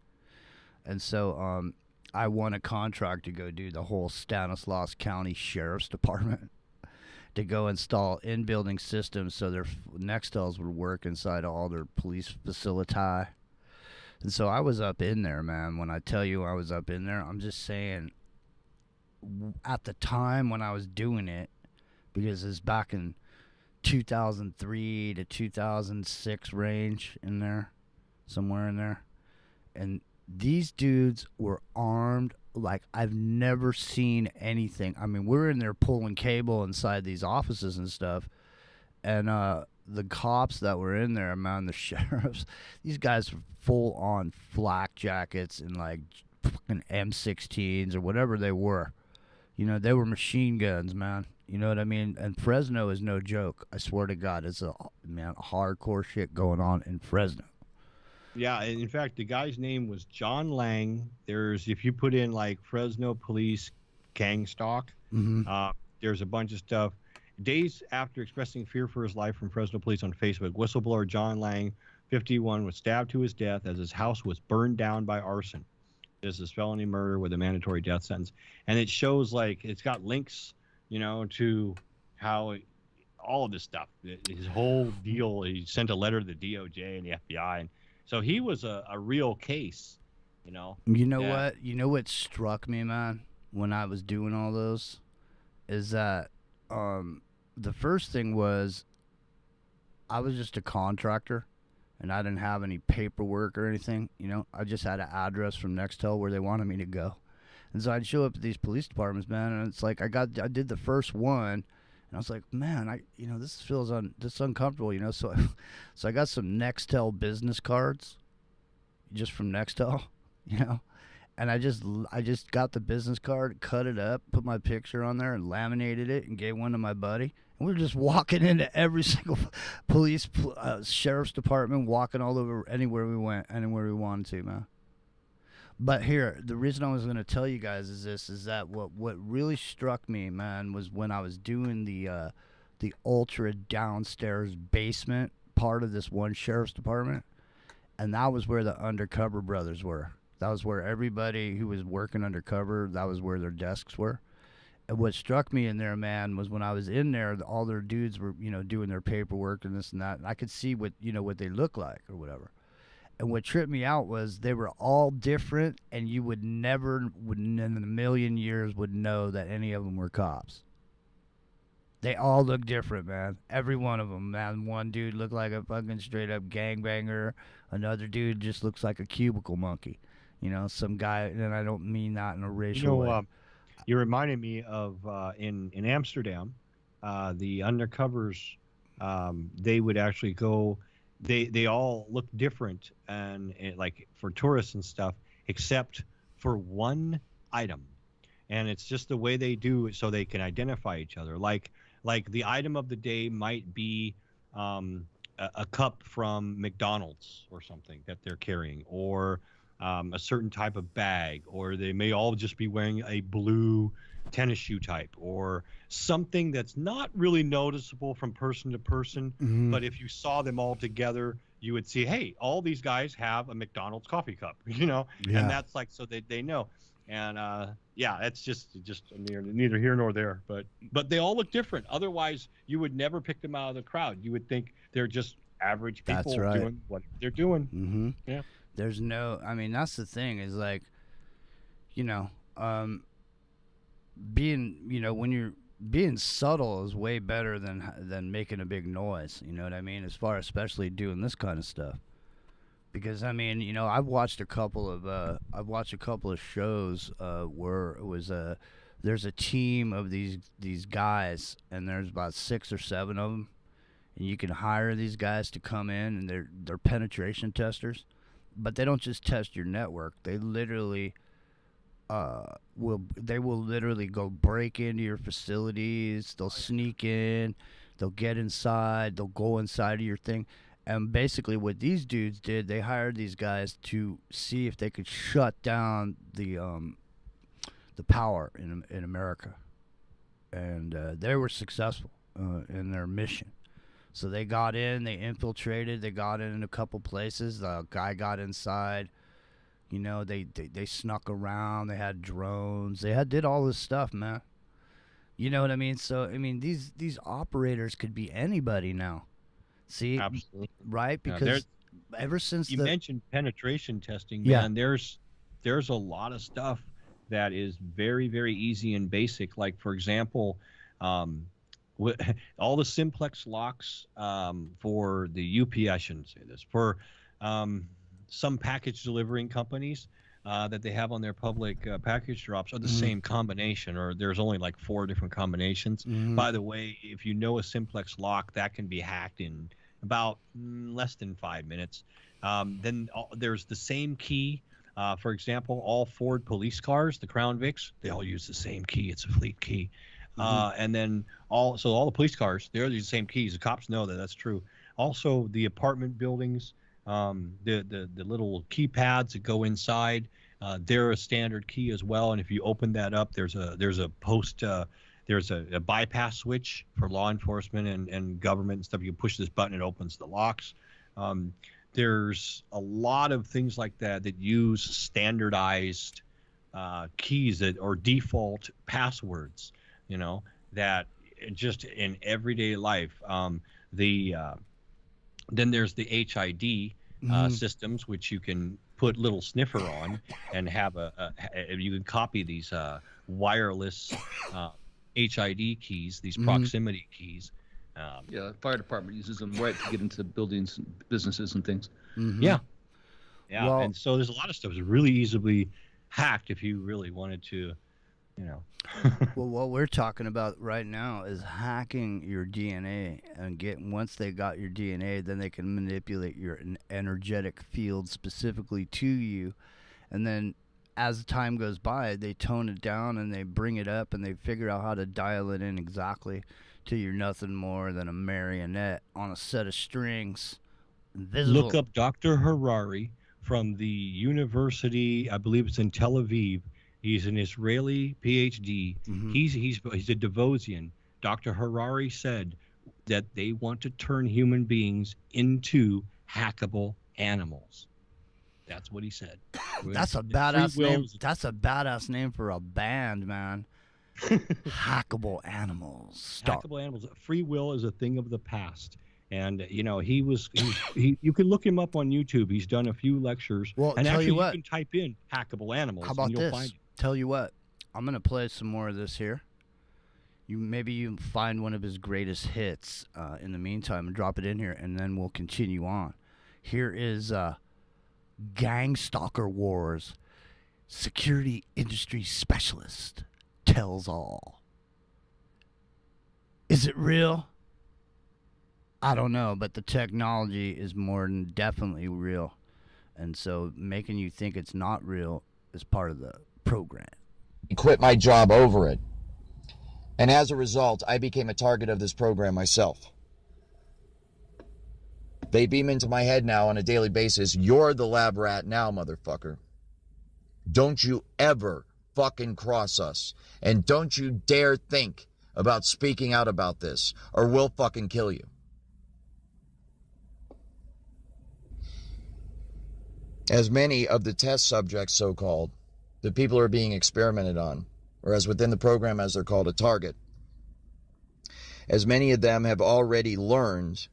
And so I won a contract to go do the whole Stanislaus County Sheriff's Department to go install in-building systems so their Nextels would work inside all their police facility. And so I was up in there, man. When I tell you I was up in there, I'm just saying at the time when I was doing it, because it's back in 2003 to 2006 range in there, somewhere in there. And these dudes were armed like I've never seen anything. I mean, we're in there pulling cable inside these offices and stuff. And the cops that were in there, man, the sheriffs, these guys were full on flak jackets and like fucking M16s or whatever they were. You know, they were machine guns, man. You know what I mean? And Fresno is no joke. I swear to God, it's hardcore shit going on in Fresno. Yeah, and in fact, the guy's name was John Lang. If you put in like Fresno police gang stalk, there's a bunch of stuff. Days after expressing fear for his life from Fresno police on Facebook, whistleblower John Lang, 51, was stabbed to his death as his house was burned down by arson. This is felony murder with a mandatory death sentence. And it shows, like, it's got links, you know, to how all of this stuff, his whole deal, he sent a letter to the DOJ and the FBI. And so he was a real case, you know. You know what? You know what struck me, man, when I was doing all those? Is that the first thing was I was just a contractor. And I didn't have any paperwork or anything, you know. I just had an address from Nextel where they wanted me to go. And so I'd show up at these police departments, man, and it's like I did the first one, and I was like, man, this feels uncomfortable, you know. So I got some Nextel business cards, just from Nextel, you know. And I just got the business card, cut it up, put my picture on there, and laminated it, and gave one to my buddy. And we were just walking into every single police, sheriff's department, walking all over anywhere we went, anywhere we wanted to, man. But here, the reason I was going to tell you guys is that what really struck me, man, was when I was doing the ultra downstairs basement part of this one sheriff's department, and that was where the undercover brothers were. That was where everybody who was working undercover, that was where their desks were. And what struck me in there, man, was when I was in there, all their dudes were, you know, doing their paperwork and this and that. And I could see what they look like or whatever. And what tripped me out was they were all different, and you would never, in a million years, would know that any of them were cops. They all look different, man. Every one of them, man. One dude looked like a fucking straight-up gangbanger. Another dude just looks like a cubicle monkey. You know, some guy, and I don't mean that in a racial way. You reminded me of in Amsterdam, the undercovers, they would actually go, they all look different and like for tourists and stuff, except for one item. And it's just the way they do it so they can identify each other. Like the item of the day might be a cup from McDonald's or something that they're carrying, or a certain type of bag, or they may all just be wearing a blue tennis shoe type, or something that's not really noticeable from person to person. But if you saw them all together, you would see, hey, all these guys have a McDonald's coffee cup, you know. And that's like, so they know. And it's just neither here nor there, but they all look different. Otherwise you would never pick them out of the crowd. You would think they're just average people doing what they're doing. Yeah. There's no, I mean, that's the thing is like, you know, being, you know, when you're being subtle is way better than making a big noise. You know what I mean? As far, especially doing this kind of stuff, because I mean, you know, I've watched a couple of shows where it was there's a team of these guys, and there's about 6 or 7 of them, and you can hire these guys to come in, and they're penetration testers. But they don't just test your network. They literally will literally go break into your facilities. They'll sneak in. They'll get inside. They'll go inside of your thing. And basically what these dudes did, they hired these guys to see if they could shut down the power in America. And they were successful in their mission. So they got in, they infiltrated, they got in a couple places. The guy got inside. You know, they snuck around. They had drones. They did all this stuff, man. You know what I mean? So, I mean, these operators could be anybody now. See? Absolutely. Right? Yeah, Because ever since you mentioned penetration testing, Yeah. man, there's a lot of stuff that is very, very easy and basic. Like, for example, all the simplex locks for the UP, I shouldn't say this, for some package delivering companies that they have on their public package drops are the same combination, or there's only like 4 different combinations. By the way, if you know a simplex lock, that can be hacked in about less than 5 minutes. Then there's the same key. For example, all Ford police cars, the Crown Vics, they all use the same key. It's a fleet key. And then all the police cars, they're the same keys. The cops know that that's true. Also, the apartment buildings, the little keypads that go inside, they're a standard key as well. And if you open that up, there's a bypass switch for law enforcement and government and stuff. You push this button, it opens the locks. There's a lot of things like that use standardized keys or default passwords, you know, that just in everyday life. Then there's the HID systems, which you can put little sniffer on and have you can copy these wireless HID keys, these proximity keys. Yeah, the fire department uses them to get into buildings and businesses and things. Yeah. Well- And so there's a lot of stuff that's really easily hacked if you really wanted to, you know. Well, what we're talking about right now is hacking your DNA, and once they got your DNA, then they can manipulate your energetic field specifically to you, and then as time goes by, they tone it down and they bring it up and they figure out how to dial it in exactly till you're nothing more than a marionette on a set of strings. Invisible. Look up DR.RHo from the university, I believe it's in Tel Aviv. He's an Israeli PhD. He's a Devosian. Dr. Harari said that they want to turn human beings into hackable animals. That's what he said. That's a badass name. That's a badass name for a band, man. Hackable animals. Hackable animals. Free will is a thing of the past. And you know, you can look him up on YouTube. He's done a few lectures. Well, and tell actually you what. can type in hackable animals. How about and you'll this? find it. Tell you what. I'm gonna play some more of this here. Maybe you find one of his greatest hits in the meantime and drop it in here, and then we'll continue on. Here is Gang Stalker Wars. Security industry specialist tells all. Is it real? I don't know, but the technology is more than definitely real. And so making you think it's not real is part of the program. Quit my job over it. And as a result, I became a target of this program myself. They beam into my head now on a daily basis. You're the lab rat now, motherfucker. Don't you ever fucking cross us. And don't you dare think about speaking out about this, or we'll fucking kill you. As many of the test subjects, so-called, the people who are being experimented on, or as within the program as they're called, a target, as many of them have already learned,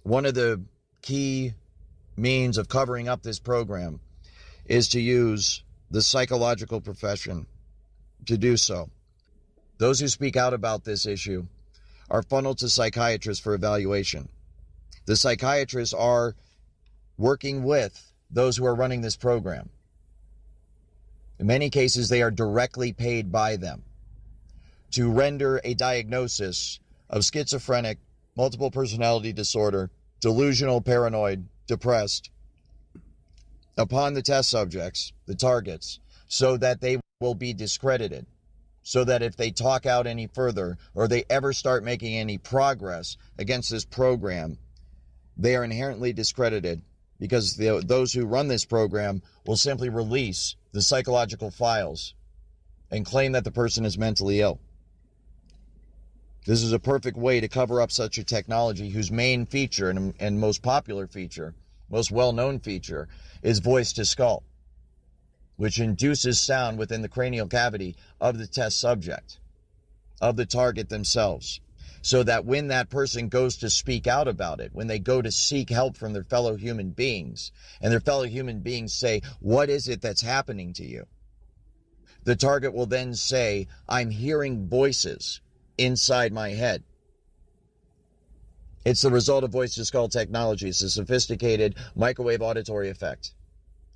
one of the key means of covering up this program is to use the psychological profession to do so. Those who speak out about this issue are funneled to psychiatrists for evaluation. The psychiatrists are working with those who are running this program. In many cases, they are directly paid by them to render a diagnosis of schizophrenic, multiple personality disorder, delusional, paranoid, depressed, upon the test subjects, the targets, so that they will be discredited, so that if they talk out any further or they ever start making any progress against this program, they are inherently discredited because those who run this program will simply release the psychological files and claim that the person is mentally ill. This is a perfect way to cover up such a technology whose main feature and most popular feature, most well-known feature, is voice to skull, which induces sound within the cranial cavity of the test subject, of the target themselves, so that when that person goes to speak out about it, when they go to seek help from their fellow human beings, and their fellow human beings say, "What is it that's happening to you?" the target will then say, "I'm hearing voices inside my head." It's the result of voice to skull technology. It's a sophisticated microwave auditory effect.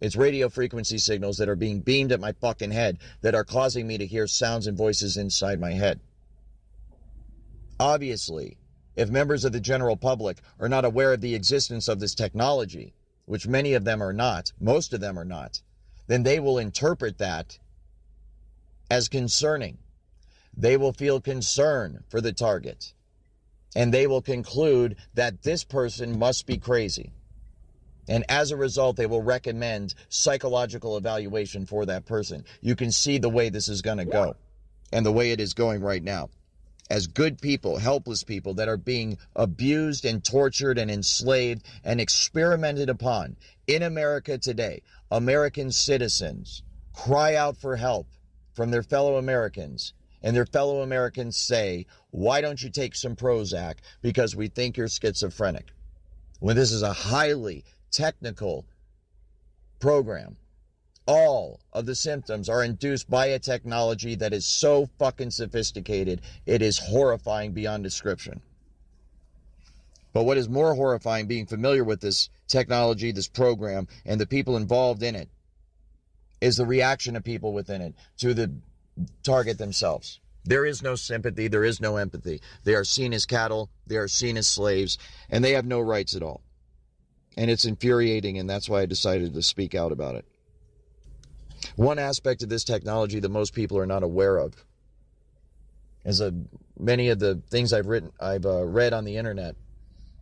It's radio frequency signals that are being beamed at my fucking head that are causing me to hear sounds and voices inside my head. Obviously, if members of the general public are not aware of the existence of this technology, which many of them are not, most of them are not, then they will interpret that as concerning. They will feel concern for the target, and they will conclude that this person must be crazy. And as a result, they will recommend psychological evaluation for that person. You can see the way this is going to go, and the way it is going right now. As good people, helpless people that are being abused and tortured and enslaved and experimented upon in America today, American citizens cry out for help from their fellow Americans, and their fellow Americans say, "Why don't you take some Prozac? Because we think you're schizophrenic." When this is a highly technical program, all of the symptoms are induced by a technology that is so fucking sophisticated, it is horrifying beyond description. But what is more horrifying, being familiar with this technology, this program, and the people involved in it, is the reaction of people within it to the target themselves. There is no sympathy. There is no empathy. They are seen as cattle. They are seen as slaves, and they have no rights at all. And it's infuriating, and that's why I decided to speak out about it. One aspect of this technology that most people are not aware of is many of the things I've read on the internet,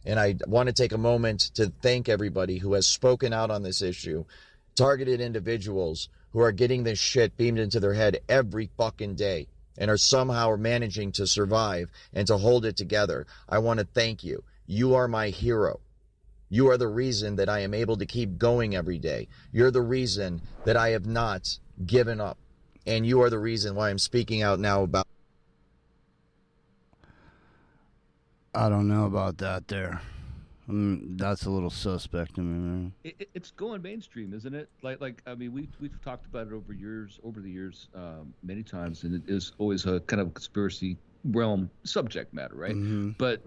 and I want to take a moment to thank everybody who has spoken out on this issue, targeted individuals who are getting this shit beamed into their head every fucking day and are somehow managing to survive and to hold it together. I want to thank you. You are my hero. You are the reason that I am able to keep going every day. You're the reason that I have not given up. And you are the reason why I'm speaking out now about... I don't know about that there. That's a little suspect to me, man. It's going mainstream, isn't it? Like I mean, we've talked about it over the years, many times, and it is always a kind of conspiracy realm subject matter, right? Mm-hmm. But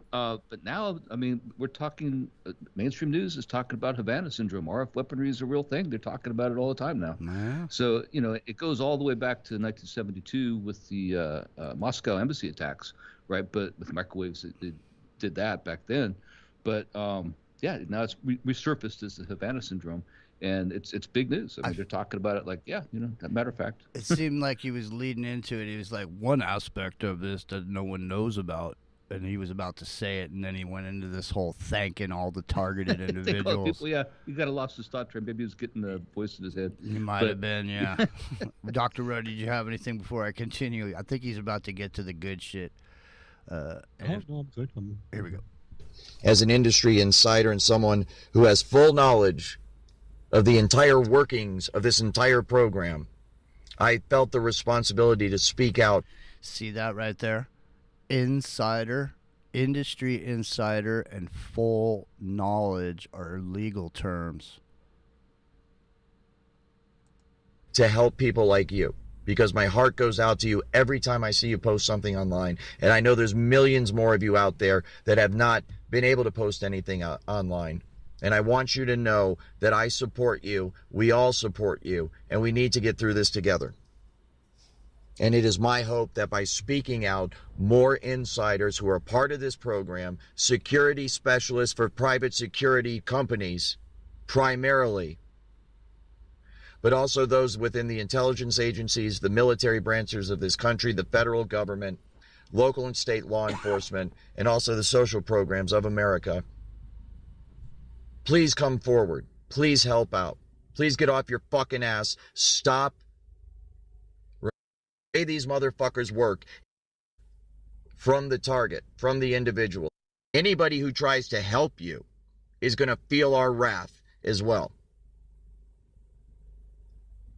now, I mean, we're talking. Mainstream news is talking about Havana syndrome. RF weaponry is a real thing. They're talking about it all the time now. Yeah. So it goes all the way back to 1972 with the Moscow embassy attacks, right? But with microwaves, it did that back then. But yeah, now it's resurfaced as the Havana syndrome, and it's big news. I mean, they're talking about it like, yeah, that matter of fact. It seemed like he was leading into it. He was like, one aspect of this that no one knows about, and he was about to say it, and then he went into this whole thanking all the targeted individuals. People, yeah, he got a lost his thought train. Maybe he was getting the voice in his head. He might have been, yeah. DR.RHo, did you have anything before I continue? I think he's about to get to the good shit. No, I'm good. Here we go. As an industry insider and someone who has full knowledge of the entire workings of this entire program, I felt the responsibility to speak out. See that right there? Insider, industry insider, and full knowledge are legal terms. To help people like you, because my heart goes out to you every time I see you post something online. And I know there's millions more of you out there that have not been able to post anything online. And I want you to know that I support you. We all support you. And we need to get through this together. And it is my hope that by speaking out, more insiders who are part of this program, security specialists for private security companies, primarily, but also those within the intelligence agencies, the military branches of this country, the federal government, local and state law enforcement, and also the social programs of America, Please come forward. Please help out. Please get off your fucking ass. Stop the way these motherfuckers work from the target, from the individual. Anybody who tries to help you is going to feel our wrath as well.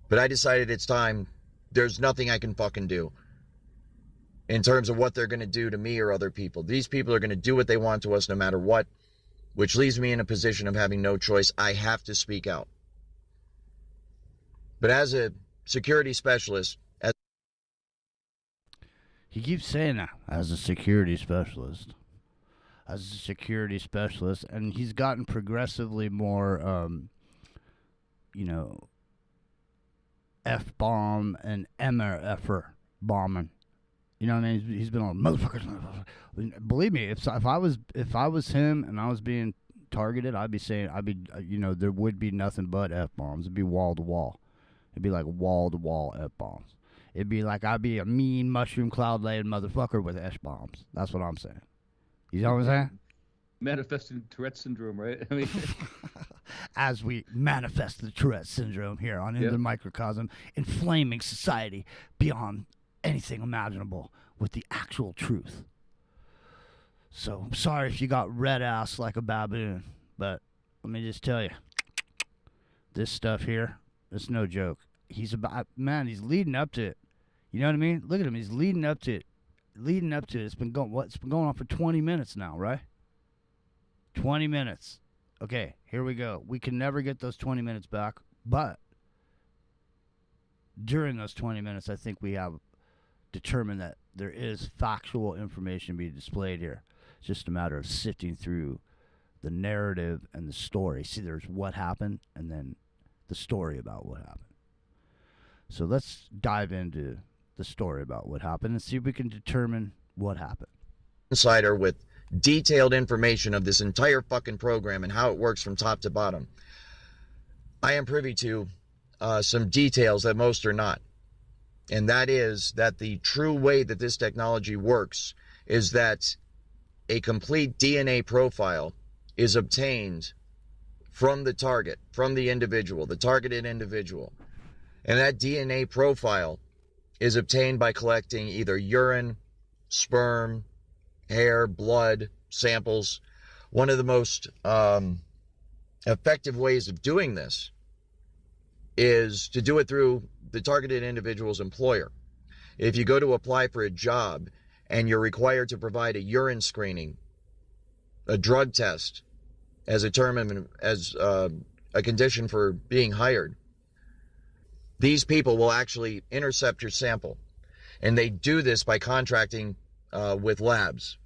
But I decided it's time. There's nothing I can fucking do in terms of what they're going to do to me or other people. These people are going to do what they want to us no matter what, which leaves me in a position of having no choice. I have to speak out. But as a security specialist, he keeps saying that, as a security specialist. As a security specialist, and he's gotten progressively more, F-bomb and MRFer bombing. You know what I mean? He's been on motherfuckers. Believe me, if I was him and I was being targeted, I'd be saying, there would be nothing but F-bombs. It'd be wall to wall. It'd be like wall to wall F-bombs. It'd be like I'd be a mean mushroom cloud-laden motherfucker with F-bombs. That's what I'm saying. You know what I'm saying? Manifesting Tourette syndrome, right? I mean, as we manifest the Tourette syndrome here on In the Microcosm, inflaming society beyond anything imaginable with the actual truth. So I'm sorry if you got red ass like a baboon, but let me just tell you, this stuff here, it's no joke. He's leading up to it. You know what I mean? Look at him. He's leading up to it. It's been going on for 20 minutes now, right? 20 minutes. Okay, here we go. We can never get those 20 minutes back, but during those 20 minutes, I think we have determined that there is factual information being displayed here. It's just a matter of sifting through the narrative and the story. See, there's what happened and then the story about what happened. So let's dive into the story about what happened and see if we can determine what happened. Insider with detailed information of this entire fucking program and how it works from top to bottom. I am privy to some details that most are not. And that is that the true way that this technology works is that a complete DNA profile is obtained from the target, from the individual, the targeted individual. And that DNA profile is obtained by collecting either urine, sperm, hair, blood samples. One of the most effective ways of doing this is to do it through the targeted individual's employer. If you go to apply for a job and you're required to provide a urine screening, a drug test as a condition for being hired, these people will actually intercept your sample. And they do this by contracting with labs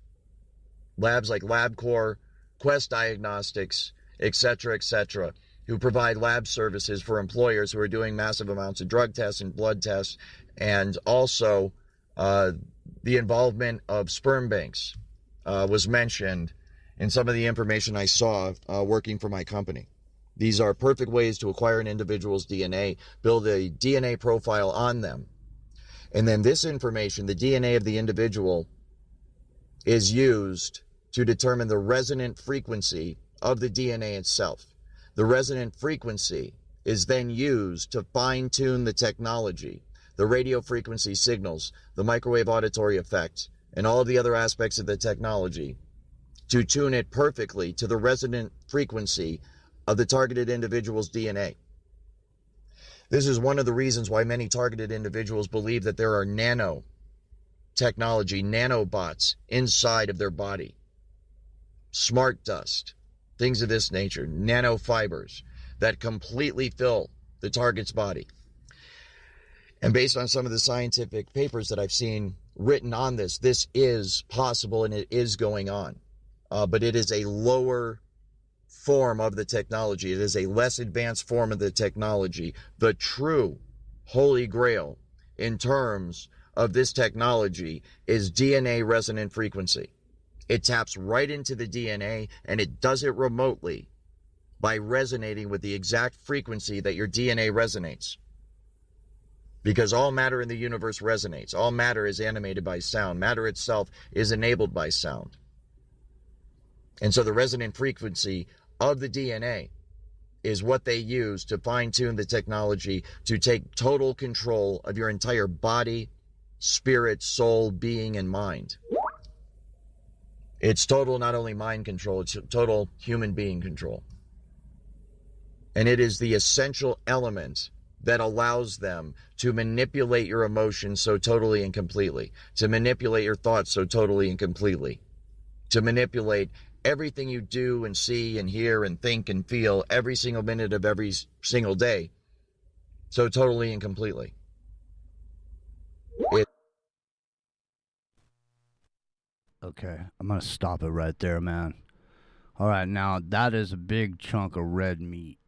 like LabCorp, Quest Diagnostics, etc., who provide lab services for employers who are doing massive amounts of drug tests and blood tests, and also the involvement of sperm banks was mentioned in some of the information I saw working for my company. These are perfect ways to acquire an individual's DNA, build a DNA profile on them. And then this information, the DNA of the individual, is used to determine the resonant frequency of the DNA itself. The resonant frequency is then used to fine-tune the technology, the radio frequency signals, the microwave auditory effect, and all of the other aspects of the technology to tune it perfectly to the resonant frequency of the targeted individual's DNA. This is one of the reasons why many targeted individuals believe that there are nano technology, nanobots inside of their body. Smart dust, things of this nature, nanofibers that completely fill the target's body. And based on some of the scientific papers that I've seen written on this, this is possible and it is going on. But it is a lower form of the technology. It is a less advanced form of the technology. The true holy grail in terms of this technology is DNA resonant frequency. It taps right into the DNA and it does it remotely by resonating with the exact frequency that your DNA resonates. Because all matter in the universe resonates. All matter is animated by sound. Matter itself is enabled by sound. And so the resonant frequency of the DNA is what they use to fine-tune the technology to take total control of your entire body, spirit, soul, being, and mind. It's total, not only mind control, it's total human being control. And it is the essential element that allows them to manipulate your emotions so totally and completely, to manipulate your thoughts so totally and completely, to manipulate everything you do and see and hear and think and feel every single minute of every single day so totally and completely. Okay, I'm gonna stop it right there, man. All right, now that is a big chunk of red meat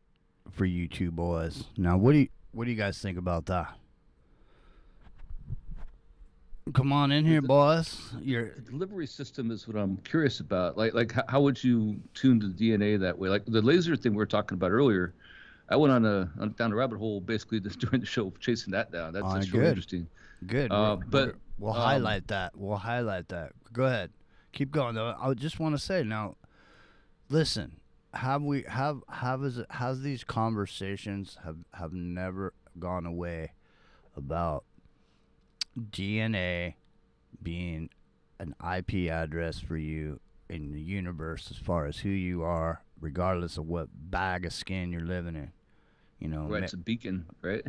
for you two boys. Now, what do you guys think about that? Come on in here, boys. The delivery system is what I'm curious about. Like how would you tune the DNA that way? Like the laser thing we were talking about earlier. I went down a rabbit hole basically just during the show, chasing that down. That's really interesting. Good. But we'll highlight that. We'll highlight that. Go ahead. Keep going though. I just want to say now, listen, has these conversations have never gone away about DNA being an IP address for you in the universe as far as who you are, regardless of what bag of skin you're living in. You know, right, it's a beacon, right?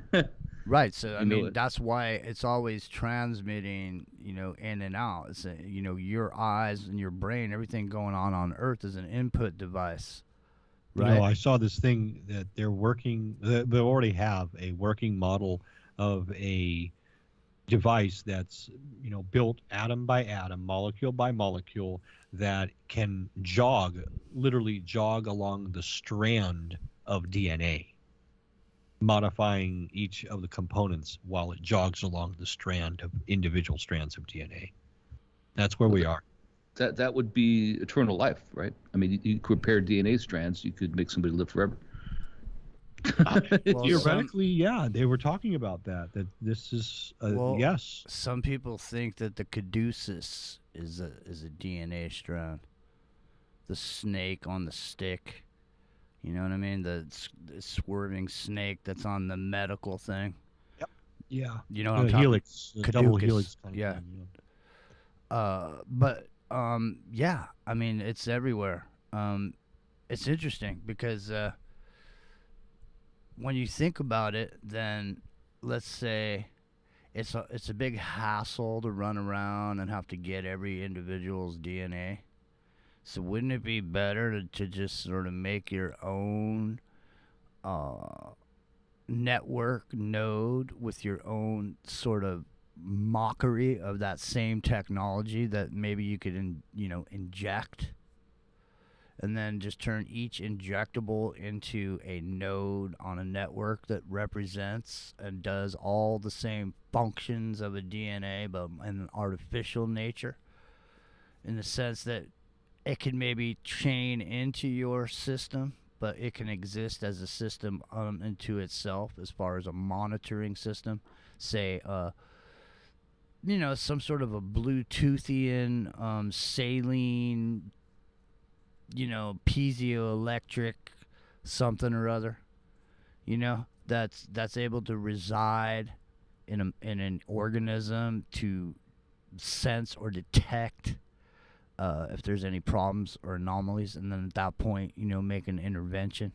Right. So I mean, that's why it's always transmitting, you know, in and out. It's you know, your eyes and your brain, everything going on Earth is an input device. Right. You know, I saw this thing that they're working. They already have a working model of a device that's, you know, built atom by atom, molecule by molecule, that can literally jog along the strand of DNA, modifying each of the components while it jogs along the strand of individual strands of DNA. That's where we are. That would be eternal life, right? I mean, you could repair DNA strands, you could make somebody live forever. Well, theoretically, yeah, they were talking about that this is yes. Some people think that the caduceus is a DNA strand, the snake on the stick. You know what I mean? The swerving snake that's on the medical thing. Yep. Yeah. You know what I'm talking about? Helix, double helix. Yeah. But yeah, I mean, it's everywhere. It's interesting because when you think about it, then let's say it's a big hassle to run around and have to get every individual's DNA. So wouldn't it be better to just sort of make your own network node with your own sort of mockery of that same technology that maybe you could inject, and then just turn each injectable into a node on a network that represents and does all the same functions of a DNA, but in an artificial nature, in the sense that it can maybe chain into your system, but it can exist as a system unto itself as far as a monitoring system. Say, some sort of a Bluetoothian, saline, piezoelectric something or other, that's able to reside in an organism to sense or detect if there's any problems or anomalies, and then at that point, make an intervention.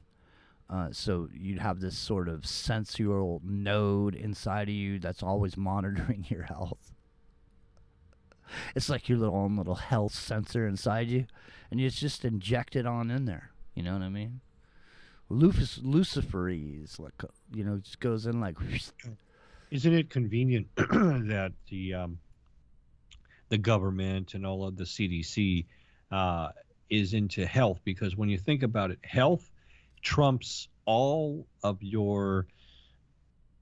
So you'd have this sort of sensual node inside of you that's always monitoring your health. It's like your own little health sensor inside you, and you just inject it on in there. You know what I mean? Luciferese, like, just goes in like. Isn't it convenient that the government and all of the CDC is into health? Because when you think about it, health trumps all of your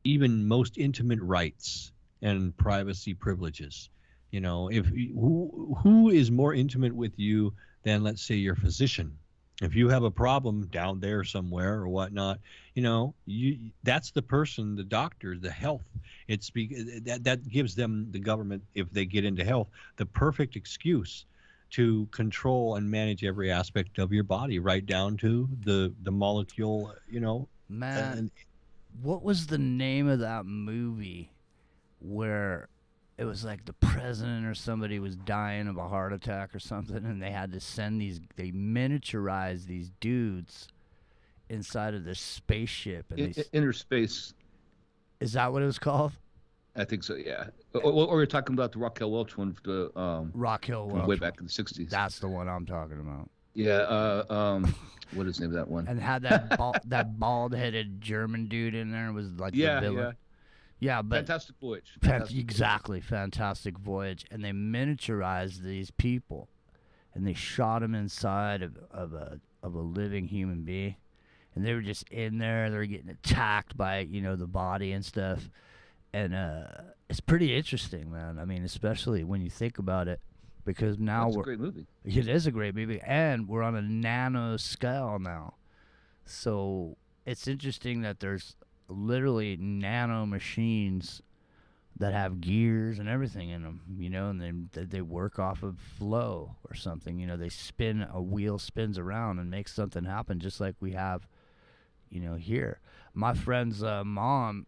even most intimate rights and privacy privileges. If who is more intimate with you than, let's say, your physician? If you have a problem down there somewhere or whatnot, that's the person, the doctor, the health. It's that gives them, the government, if they get into health, the perfect excuse to control and manage every aspect of your body, right down to the molecule. Man, what was the name of that movie where it was like the president or somebody was dying of a heart attack or something, and they had to send they miniaturized these dudes inside of this spaceship. And Inner Space. Is that what it was called? I think so, yeah. Or you're talking about the Raquel Welch one, Raquel Welch, way back in the 60s. That's the one I'm talking about. Yeah, what is the name of that one? And had that that bald-headed German dude in there was like the villain. Yeah, but Fantastic Voyage. Exactly, Fantastic Voyage. And they miniaturized these people, and they shot them inside of a living human being, and they were just in there. They were getting attacked by the body and stuff, and it's pretty interesting, man. I mean, especially when you think about it. Because now That's a great movie. It is a great movie, and we're on a nano scale now. So it's interesting that there's literally nano machines that have gears and everything in them, and they work off of flow or something. They spin, a wheel spins around and makes something happen, just like we have, here. My friend's mom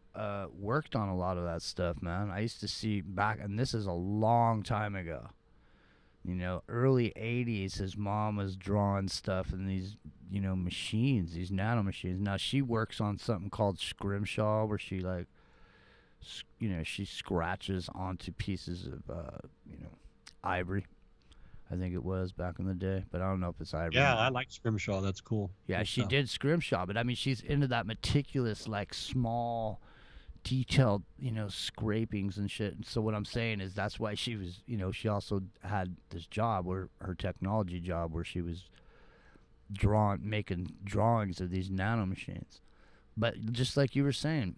worked on a lot of that stuff, man. I used to see back, and this is a long time ago. Early 80s, his mom was drawing stuff in these, machines, these nano machines. Now, she works on something called scrimshaw, where she, she scratches onto pieces of, ivory. I think it was back in the day, but I don't know if it's ivory. Yeah, I like scrimshaw. That's cool. Yeah, Good she stuff. did scrimshaw, but I mean, she's into that meticulous, small, detailed, scrapings and shit. And so what I'm saying is that's why she was, she also had this job, where her technology job, where she was making drawings of these nano machines. But just like you were saying,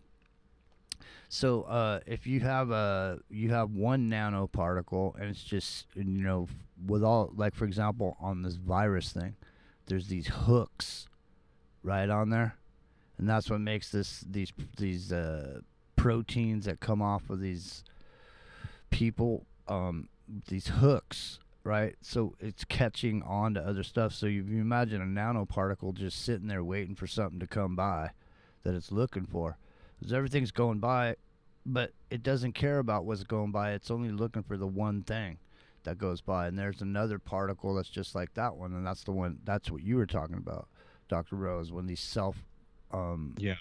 so if you have one nanoparticle, and it's just, with all, for example, on this virus thing, there's these hooks right on there, and that's what makes these proteins that come off of these people, these hooks, right? So it's catching on to other stuff. So if you imagine a nanoparticle just sitting there waiting for something to come by that it's looking for, because everything's going by, but it doesn't care about what's going by. It's only looking for the one thing that goes by. And there's another particle that's just like that one, and that's the one. That's what you were talking about, DR.RHo, is when these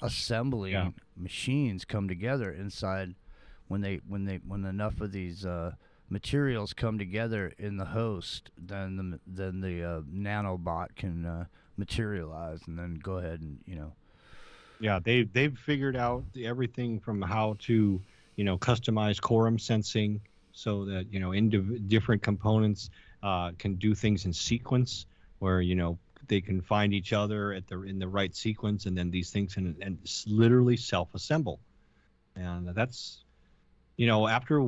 assembling machines come together inside, when enough of these materials come together in the host, then the nanobot can materialize and then go ahead and Yeah, they've figured out everything from how to customize quorum sensing, so that different components can do things in sequence, where they can find each other in the right sequence, and then these things can literally self-assemble. And that's, after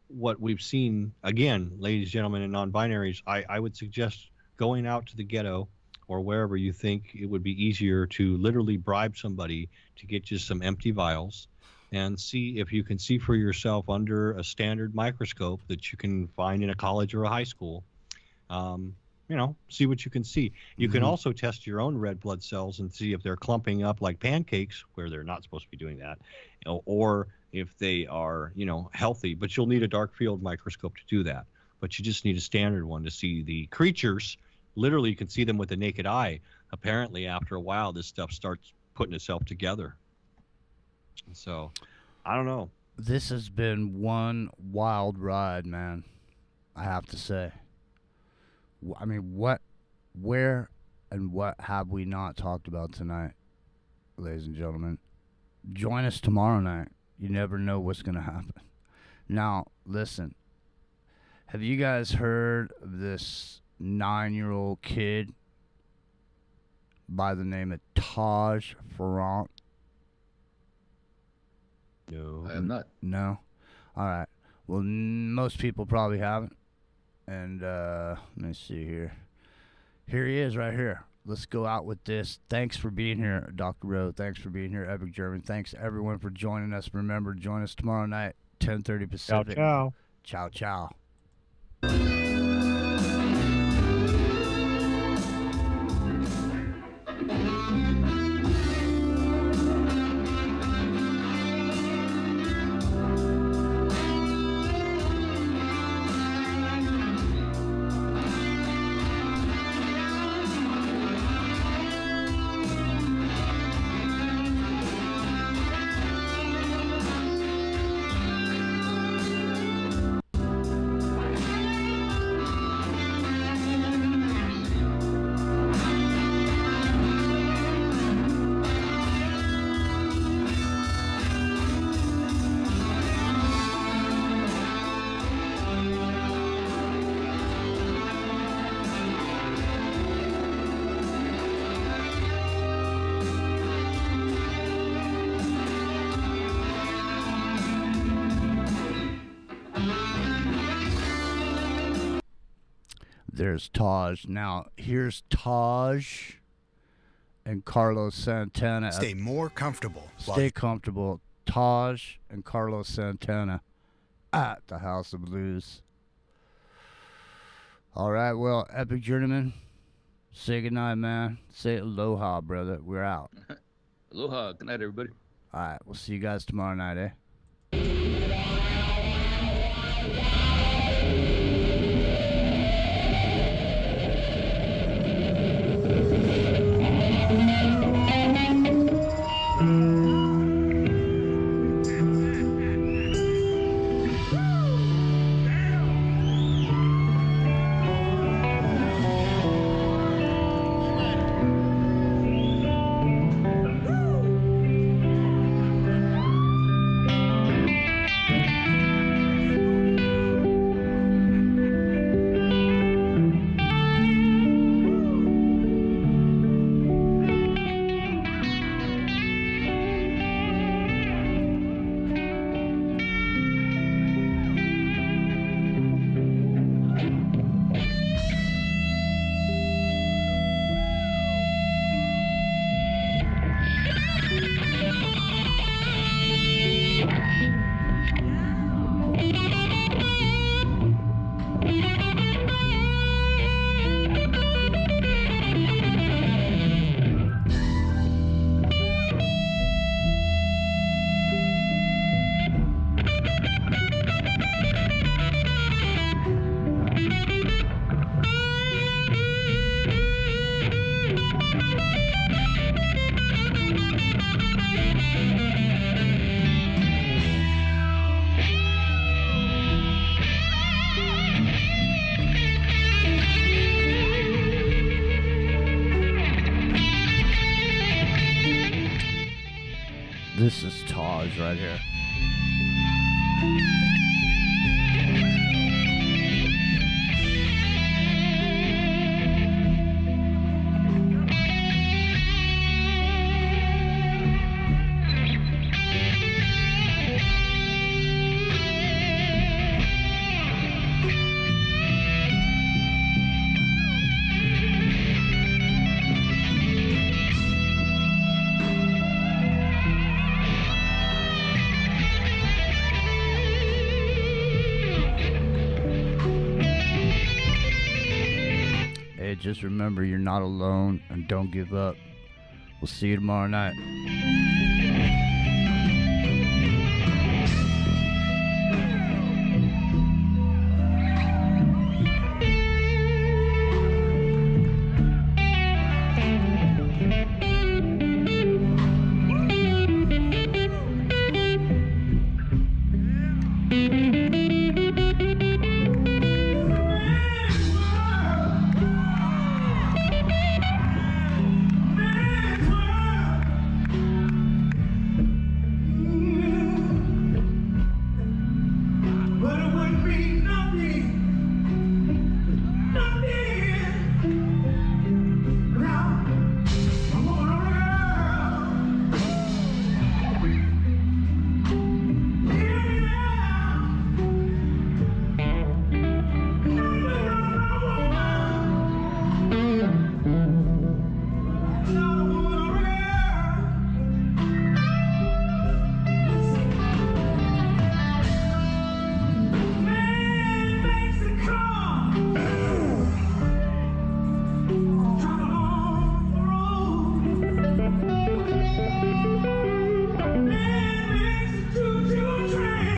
what we've seen, again, ladies and gentlemen and non-binaries, I would suggest going out to the ghetto or wherever you think it would be easier to literally bribe somebody to get you some empty vials, and see if you can see for yourself under a standard microscope that you can find in a college or a high school. See what you can see. You can also test your own red blood cells and see if they're clumping up like pancakes, where they're not supposed to be doing that, or if they are, healthy. But you'll need a dark field microscope to do that. But you just need a standard one to see the creatures. Literally, you can see them with the naked eye. Apparently, after a while, this stuff starts putting itself together. So, I don't know. This has been one wild ride, man. I have to say. I mean, where and what have we not talked about tonight, ladies and gentlemen? Join us tomorrow night. You never know what's going to happen. Now, listen. Have you guys heard of this 9-year-old kid by the name of Taj Farrant? No. I am not. No? All right. Well, most people probably haven't. And let me see here. Here he is right here. Let's go out with this. Thanks for being here, DR.RHo. Thanks for being here, Epic German. Thanks, everyone, for joining us. Remember, join us tomorrow night, 10:30 Pacific. Ciao, ciao. Ciao, ciao. There's Taj. Now, here's Taj and Carlos Santana. Stay more comfortable. Stay comfortable. Taj and Carlos Santana at the House of Blues. All right, well, Epic Journeyman, say goodnight, man. Say aloha, brother. We're out. Aloha. Good night, everybody. All right, we'll see you guys tomorrow night, eh? This is Taj right here. Just remember, you're not alone, and don't give up. We'll see you tomorrow night.